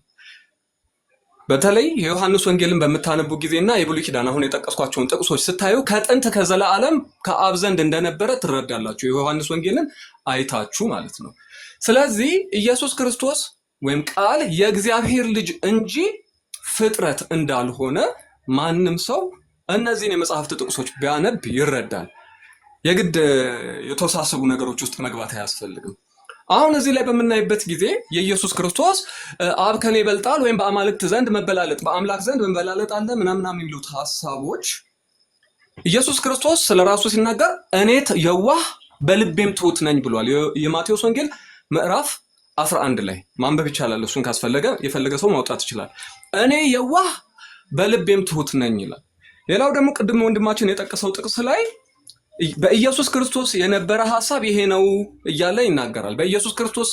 በተለይ የዮሐንስ ወንጌልን በምታነቡ ጊዜና የብሉይ ኪዳን አሁን የጠቀስኳቸውን ጥቅሶች ስታዩ ከጥንት ከዘላለም ከአብ ዘንድ እንደነበረ ትረዳላችሁ። የዮሐንስ ወንጌልን አይታችሁ ማለት ነው። ስለዚህ ኢየሱስ ክርስቶስ ወይም ቃል የእግዚአብሔር ልጅ እንጂ ፍጥረት እንዳልሆነ ማንም ሰው እነዚህን የመጽሐፍት ጥቅሶች ቢያነብ ይረዳል። የግድ የተወሳሰቡ ነገሮች ውስጥ መግባት አያስፈልግም። አሁን እዚህ ላይ በምናይበት ጊዜ የኢየሱስ ክርስቶስ አብ ከኔ ይበልጣል ወይም በአማልክት ዘንድ መበላለጥ በአምላክ ዘንድ መበላለጥ አለ ምናምን የሚሉት ሐሳቦች ኢየሱስ ክርስቶስ ስለራሱ ሲናገር እኔ የዋህ በልቤም ትሁት ነኝ ብሏል። የማቴዎስ ወንጌል ምዕራፍ 11 ላይ ማንበብ ይቻላል። እሱን ካስፈለገ የፈለገ ሰው ማውጣት ይችላል። እኔ የዋህ በልቤም ትሁት ነኝ ይላል። ሌላው ደግሞ ቅድም ወንድማችን የጠቀሰው ጥቅስ ላይ በኢየሱስ ክርስቶስ የነበረ ሐሳብ ይሄ ነው እያለ ይናገራል። በኢየሱስ ክርስቶስ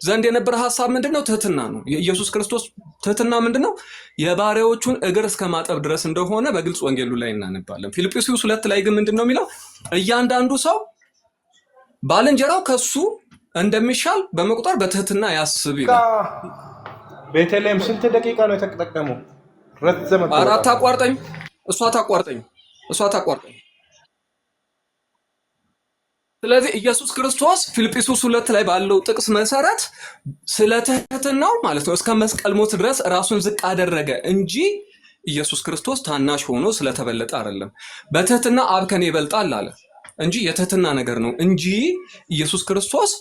ዘንድ የነበረ ሐሳብ ምንድነው? ትህትና ነው። የኢየሱስ ክርስቶስ ትህትና ምንድነው? የባሪያዎቹን እግር እስከ ማጠብ ድረስ እንደሆነ በግልጽ ወንጌሉ ላይ እናነባለን። ፊልጵስዩስ 2 ላይ ግን ምንድነው የሚለው? እያንዳንዱ ሰው ባልንጀራው ከሱ እንደሚሻል በመቁጠር በትህትና ያስብ ይላል። ቤተልሔም ስንት ደቂቃ ነው የተጠቀመው? ረዘመ። አራት አቋርጠኝ፣ እሷ ታቋርጠኝ። ስለዚህ ኢየሱስ ክርስቶስ ፊልጵስዩስ 2 ላይ ባለው ጥቅስ መሰረት ስለ ትህትናው ማለት ነው እስከ መስቀል ሞት ድረስ ራሱን ዝቅ አደረገ እንጂ ኢየሱስ ክርስቶስ ታናሽ ሆኖ ስለተበለጠ አይደለም። በትህትና አብ ከኔ ይበልጣል አለ እንጂ የትህትና ነገር ነው እንጂ ኢየሱስ ክርስቶስ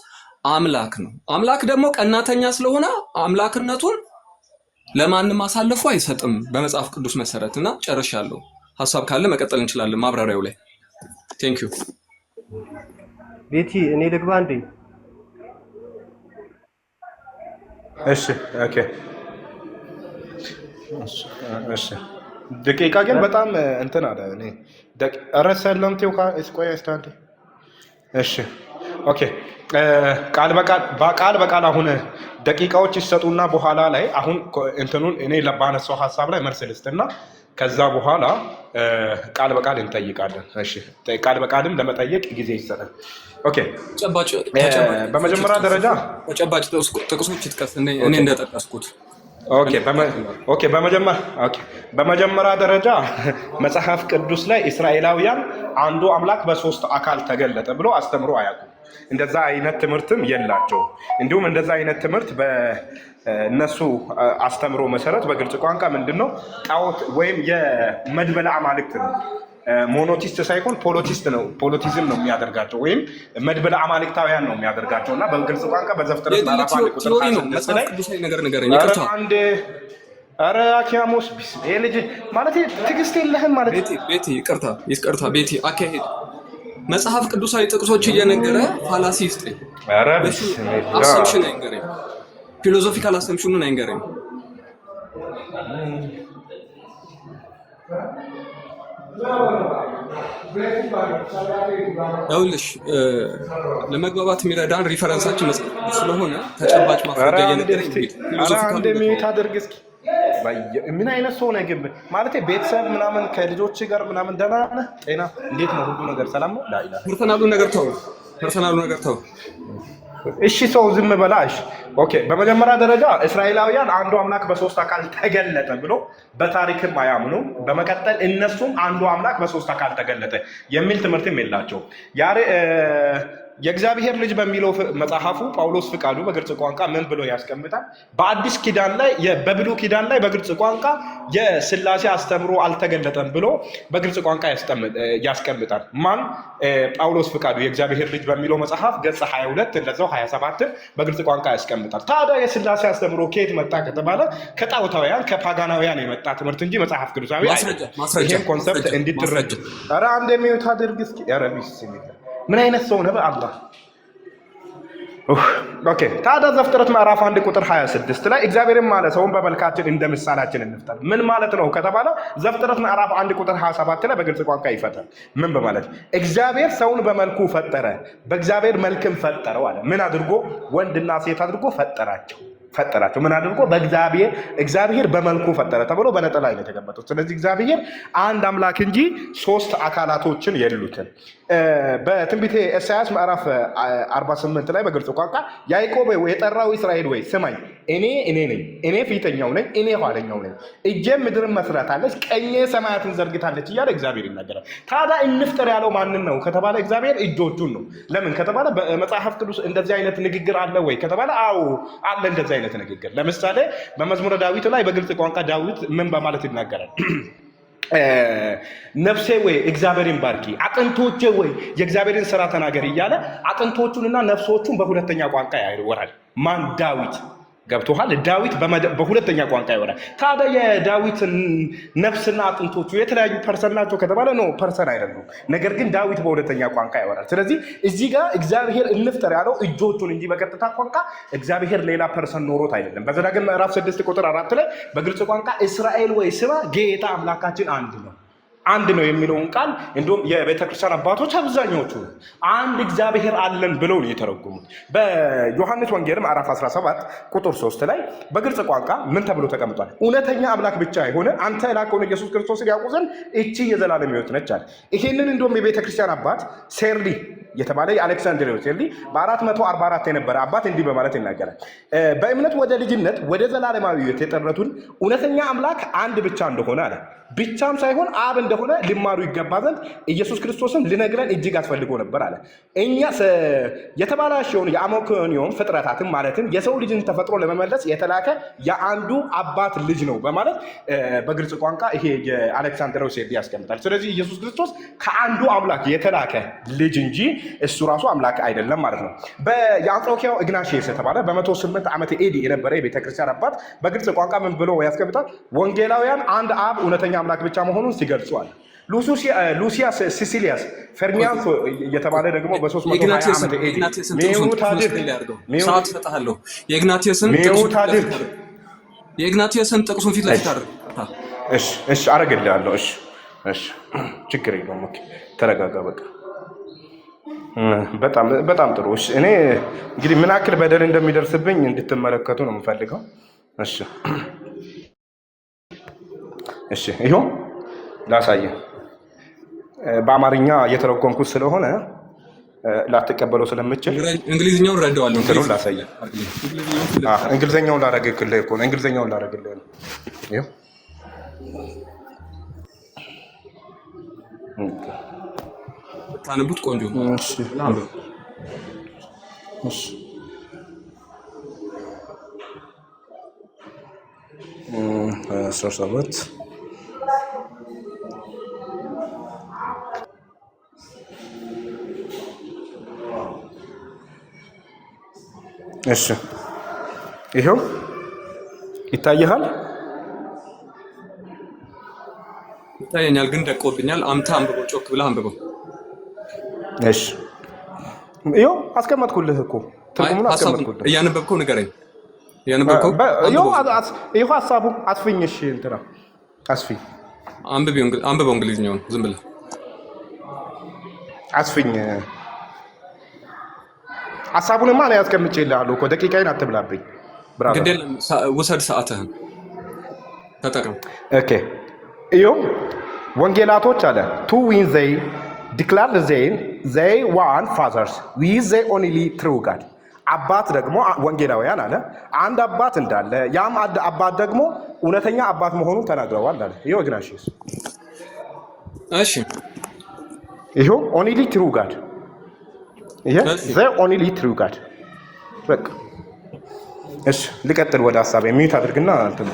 አምላክ ነው። አምላክ ደግሞ ቀናተኛ ስለሆነ አምላክነቱን ለማንም አሳልፎ አይሰጥም በመጽሐፍ ቅዱስ መሰረትና ጨርሻለሁ። ሐሳብ ካለ መቀጠል እንችላለን ማብራሪያው ላይ። ቴንክ ዩ ቤቲ እኔ ልግባ እንዴ? እሺ ኦኬ። እሺ ደቂቃ ግን በጣም እንትን አለ። እኔ ሰለምቴው እስቆይ እስታንቴ። እሺ ኦኬ። ቃል በቃል አሁን ደቂቃዎች ይሰጡና በኋላ ላይ አሁን እንትኑን እኔ ለባነሳው ሐሳብ ላይ መልስ ልስጥና ከዛ በኋላ ቃል በቃል እንጠይቃለን። እሺ ቃል በቃልም ለመጠየቅ ጊዜ ይሰጣል። ኦኬ። በመጀመሪያ ደረጃ ተጨባጭ ጥቅሶች ይጥቀስ እኔ እንደጠቀስኩት። ኦኬ በመጀመሪያ ደረጃ መጽሐፍ ቅዱስ ላይ እስራኤላውያን አንዱ አምላክ በሶስት አካል ተገለጠ ብሎ አስተምሮ አያውቁም። እንደዛ አይነት ትምህርትም የላቸው። እንዲሁም እንደዛ አይነት ትምህርት በእነሱ አስተምሮ መሰረት በግልጽ ቋንቋ ምንድነው ጣዖት ወይም የመድበለ አማልክት ነው። ሞኖቲስት ሳይሆን ፖሎቲዝም ነው የሚያደርጋቸው ወይም መድበለ አማልክታውያን ነው የሚያደርጋቸው እና በግልጽ ቋንቋ በዘፍጥረት ምዕራፍ 1 ቁጥር 26 ላይ ኧረ አኪያሞስ ይሄ ልጅ ማለት ትዕግስት የለህም ማለት ይቅርታ ቤቲ አካሄድ መጽሐፍ ቅዱሳዊ ጥቅሶች እየነገረ ፋላሲ ይስጠኝ። ኧረ አሰምሽን አይንገረኝ፣ ፊሎዞፊካል አሰምሽኑን አይንገረኝ። ያውልሽ ለመግባባት የሚረዳን ሪፈረንሳችን መጽሐፍ ስለሆነ ተጨባጭ ማስረጃ እየነገረኝ ፊሎዞፊካል እንደሚታ አድርግ እስኪ። ምን አይነት ሰው ነህ ግን? ማለት ቤተሰብ ምናምን ከልጆች ጋር ምናምን ደህና ነህ? ጤና እንዴት ነው? ሁሉ ነገር ሰላም ነው? ላኢላህ ፐርሰናሉ ነገር ተው። እሺ ሰው ዝም በላሽ። ኦኬ በመጀመሪያ ደረጃ እስራኤላውያን አንዱ አምላክ በሶስት አካል ተገለጠ ብሎ በታሪክም አያምኑም። በመቀጠል እነሱም አንዱ አምላክ በሶስት አካል ተገለጠ የሚል ትምህርትም የላቸው። የእግዚአብሔር ልጅ በሚለው መጽሐፉ ጳውሎስ ፍቃዱ በግልጽ ቋንቋ ምን ብሎ ያስቀምጣል? በአዲስ ኪዳን ላይ በብሉይ ኪዳን ላይ በግልጽ ቋንቋ የስላሴ አስተምሮ አልተገለጠም ብሎ በግልጽ ቋንቋ ያስቀምጣል። ማን? ጳውሎስ ፍቃዱ የእግዚአብሔር ልጅ በሚለው መጽሐፍ ገጽ 22 እንደዛው 27 በግልጽ ቋንቋ ያስቀምጣል። ታዲያ የስላሴ አስተምሮ ከየት መጣ ከተባለ ከጣዖታውያን ከፓጋናውያን የመጣ ትምህርት እንጂ መጽሐፍ ቅዱሳዊ አይደለም። ይሄን ኮንሰፕት እንድትረዱ ኧረ አንድ የሚዩት አድርግ እስኪ። ኧረ ምን አይነት ሰው ነው በአላህ። ኦኬ ታዲያ ዘፍጥረት ምዕራፍ 1 ቁጥር 26 ላይ እግዚአብሔርም አለ ሰውን በመልካችን እንደ ምሳሌያችን እንፍጠር። ምን ማለት ነው ከተባለ ዘፍጥረት ምዕራፍ 1 ቁጥር 27 ላይ በግልጽ ቋንቋ ይፈጠር ምን በማለት እግዚአብሔር ሰውን በመልኩ ፈጠረ፣ በእግዚአብሔር መልክም ፈጠረው አለ። ምን አድርጎ? ወንድና ሴት አድርጎ ፈጠራቸው። ምን አድርጎ? እግዚአብሔር በመልኩ ፈጠረ ተብሎ በነጠላ ላይ የተቀመጠው። ስለዚህ እግዚአብሔር አንድ አምላክ እንጂ ሶስት አካላቶችን የሉትም። በትንቢተ ኢሳይያስ ምዕራፍ 48 ላይ በግልጽ ቋንቋ ያዕቆብ የጠራው እስራኤል ወይ ስማኝ፣ እኔ ነኝ፣ እኔ ፊተኛው ነኝ፣ እኔ ኋለኛው ነኝ፣ እጄም ምድርን መስራታለች፣ ቀኜ ሰማያትን ዘርግታለች እያለ እግዚአብሔር ይናገራል። ታዲያ እንፍጠር ያለው ማንን ነው ከተባለ እግዚአብሔር እጆቹን ነው። ለምን ከተባለ በመጽሐፍ ቅዱስ እንደዚህ አይነት ንግግር አለ ወይ ከተባለ አዎ አለ እንደዚህ አይነት ንግግር። ለምሳሌ በመዝሙረ ዳዊት ላይ በግልጽ ቋንቋ ዳዊት ምን በማለት ይናገራል? ነፍሴ ወይ እግዚአብሔርን ባርኪ፣ አጥንቶቼ ወይ የእግዚአብሔርን ስራ ተናገር እያለ አጥንቶቹንና ነፍሶቹን በሁለተኛ ቋንቋ ያወራል። ማን? ዳዊት። ገብቶሃል? ዳዊት በሁለተኛ ቋንቋ ያወራል። ታዲያ የዳዊት ነፍስና አጥንቶቹ የተለያዩ ፐርሰን ናቸው ከተባለ ነው፣ ፐርሰን አይደሉም። ነገር ግን ዳዊት በሁለተኛ ቋንቋ ያወራል። ስለዚህ እዚህ ጋር እግዚአብሔር እንፍጠር ያለው እጆቹን እንጂ በቀጥታ ቋንቋ እግዚአብሔር ሌላ ፐርሰን ኖሮት አይደለም። በዘዳግም ምዕራፍ 6 ቁጥር 4 ላይ በግልጽ ቋንቋ እስራኤል ወይ ስማ ጌታ አምላካችን አንድ ነው የሚለውን ቃል እንዲሁም የቤተክርስቲያን አባቶች አብዛኞቹ አንድ እግዚአብሔር አለን ብለው ነው የተረጎሙት። በዮሐንስ ወንጌል ምዕራፍ 17 ቁጥር 3 ላይ በግልጽ ቋንቋ ምን ተብሎ ተቀምጧል? እውነተኛ አምላክ ብቻ የሆነ አንተ የላከውን ኢየሱስ ክርስቶስን ያውቁ ዘንድ እቺ የዘላለም ሕይወት ነች አለ። ይሄንን እንዲሁም የቤተክርስቲያን አባት ሴርሊ የተባለ የአሌክሳንድሪያው ሴርሊ በ444 የነበረ አባት እንዲህ በማለት ይናገራል። በእምነት ወደ ልጅነት ወደ ዘላለማዊ ሕይወት የጠረቱን እውነተኛ አምላክ አንድ ብቻ እንደሆነ አለ። ብቻም ሳይሆን አብ እንደሆነ ሊማሩ ይገባ ዘንድ ኢየሱስ ክርስቶስን ልነግረን እጅግ አስፈልጎ ነበር አለ። እኛ የተባላሸውን የአሞክንዮን ፍጥረታትን ማለትም የሰው ልጅን ተፈጥሮ ለመመለስ የተላከ የአንዱ አባት ልጅ ነው በማለት በግልጽ ቋንቋ ይሄ የአሌክሳንድሪያው ሴርሊ ያስቀምጣል። ስለዚህ ኢየሱስ ክርስቶስ ከአንዱ አምላክ የተላከ ልጅ እንጂ እሱ ራሱ አምላክ አይደለም ማለት ነው። የአንጾኪያው ኢግናቲየስ የተባለ በ108 ዓመተ ኤዲ የነበረ የቤተክርስቲያን አባት በግልጽ ቋንቋ ምን ብሎ ያስቀምጣል? ወንጌላውያን አንድ አብ እውነተኛ አምላክ ብቻ መሆኑን ሲገልጿል። ሉሲያስ ሲሲሊያስ ፈርሚያንስ የተባለ ደግሞ በ320 ዓመተ ኤዲ የኢግናቲየስን ጥቅሱን ፊት ለፊት አድርግ። እሺ አረግልሃለሁ። እሺ ችግር የለውም። ኦኬ ተረጋጋ በቃ። በጣም ጥሩ። እሺ እኔ እንግዲህ ምን ያክል በደል እንደሚደርስብኝ እንድትመለከቱ ነው የምፈልገው። እሺ ይኸው ላሳየህ። በአማርኛ እየተረጎምኩት ስለሆነ ላትቀበለው ስለምችል እንግሊዝኛውን ረዳዋለሁ። እንትኑን ላሳየህ። እንግሊዝኛውን ላደርግልህ እኮ ነው። እንግሊዝኛውን ላደርግልህ ነው። ይኸው ታነቡት ቆንጆ ነው። እሺ ይኸው ይታይሃል። ይታየኛል ግን ደቆብኛል። አምታ አንብበው፣ ጮክ ብለህ አንብበው። እሺ ይኸው አስቀመጥኩልህ እኮ ትርጉሙን አስቀመጥኩልህ። እያነበብከው ንገረኝ። እያነበብከው ይኸው ሀሳቡ አስፍኝ። እሺ እንትና አስፍኝ፣ አንብበው እንግሊዝኛውን ዝም ብለህ አስፍኝ። ሀሳቡንማ እኔ አስቀምጬልሃለሁ እኮ ደቂቃዬን አትብላብኝ። ግዴለ ውሰድ፣ ሰዓትህን ተጠቅም። ኦኬ ይኸው ወንጌላቶች አለ ቱ ዊን ዘይ ዲክላር ዘይ ዋን ፋዘርስ ዊዝ ዘይ ኦንሊ ትሩ ጋድ አባት ደግሞ ወንጌላውያን አለ አንድ አባት እንዳለ ያም አባት ደግሞ እውነተኛ አባት መሆኑን ተናግረዋል አለ። ይኸው ኢግናሽየስ እሺ ይኸው ኦንሊ ትሩ ጋድ ይሄ ዘ ኦንሊ ትሩ ጋድ በቃ እሺ ልቀጥል ወደ ሐሳቤ ሚዩት አድርግና እንትን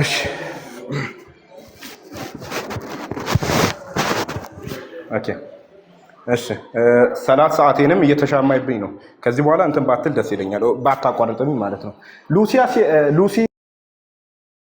እሺ ኦኬ እሺ 30 ሰዓቴንም እየተሻማይብኝ ነው። ከዚህ በኋላ እንትን ባትል ደስ ይለኛል ባታቋርጥኝ ማለት ነው። ሉሲ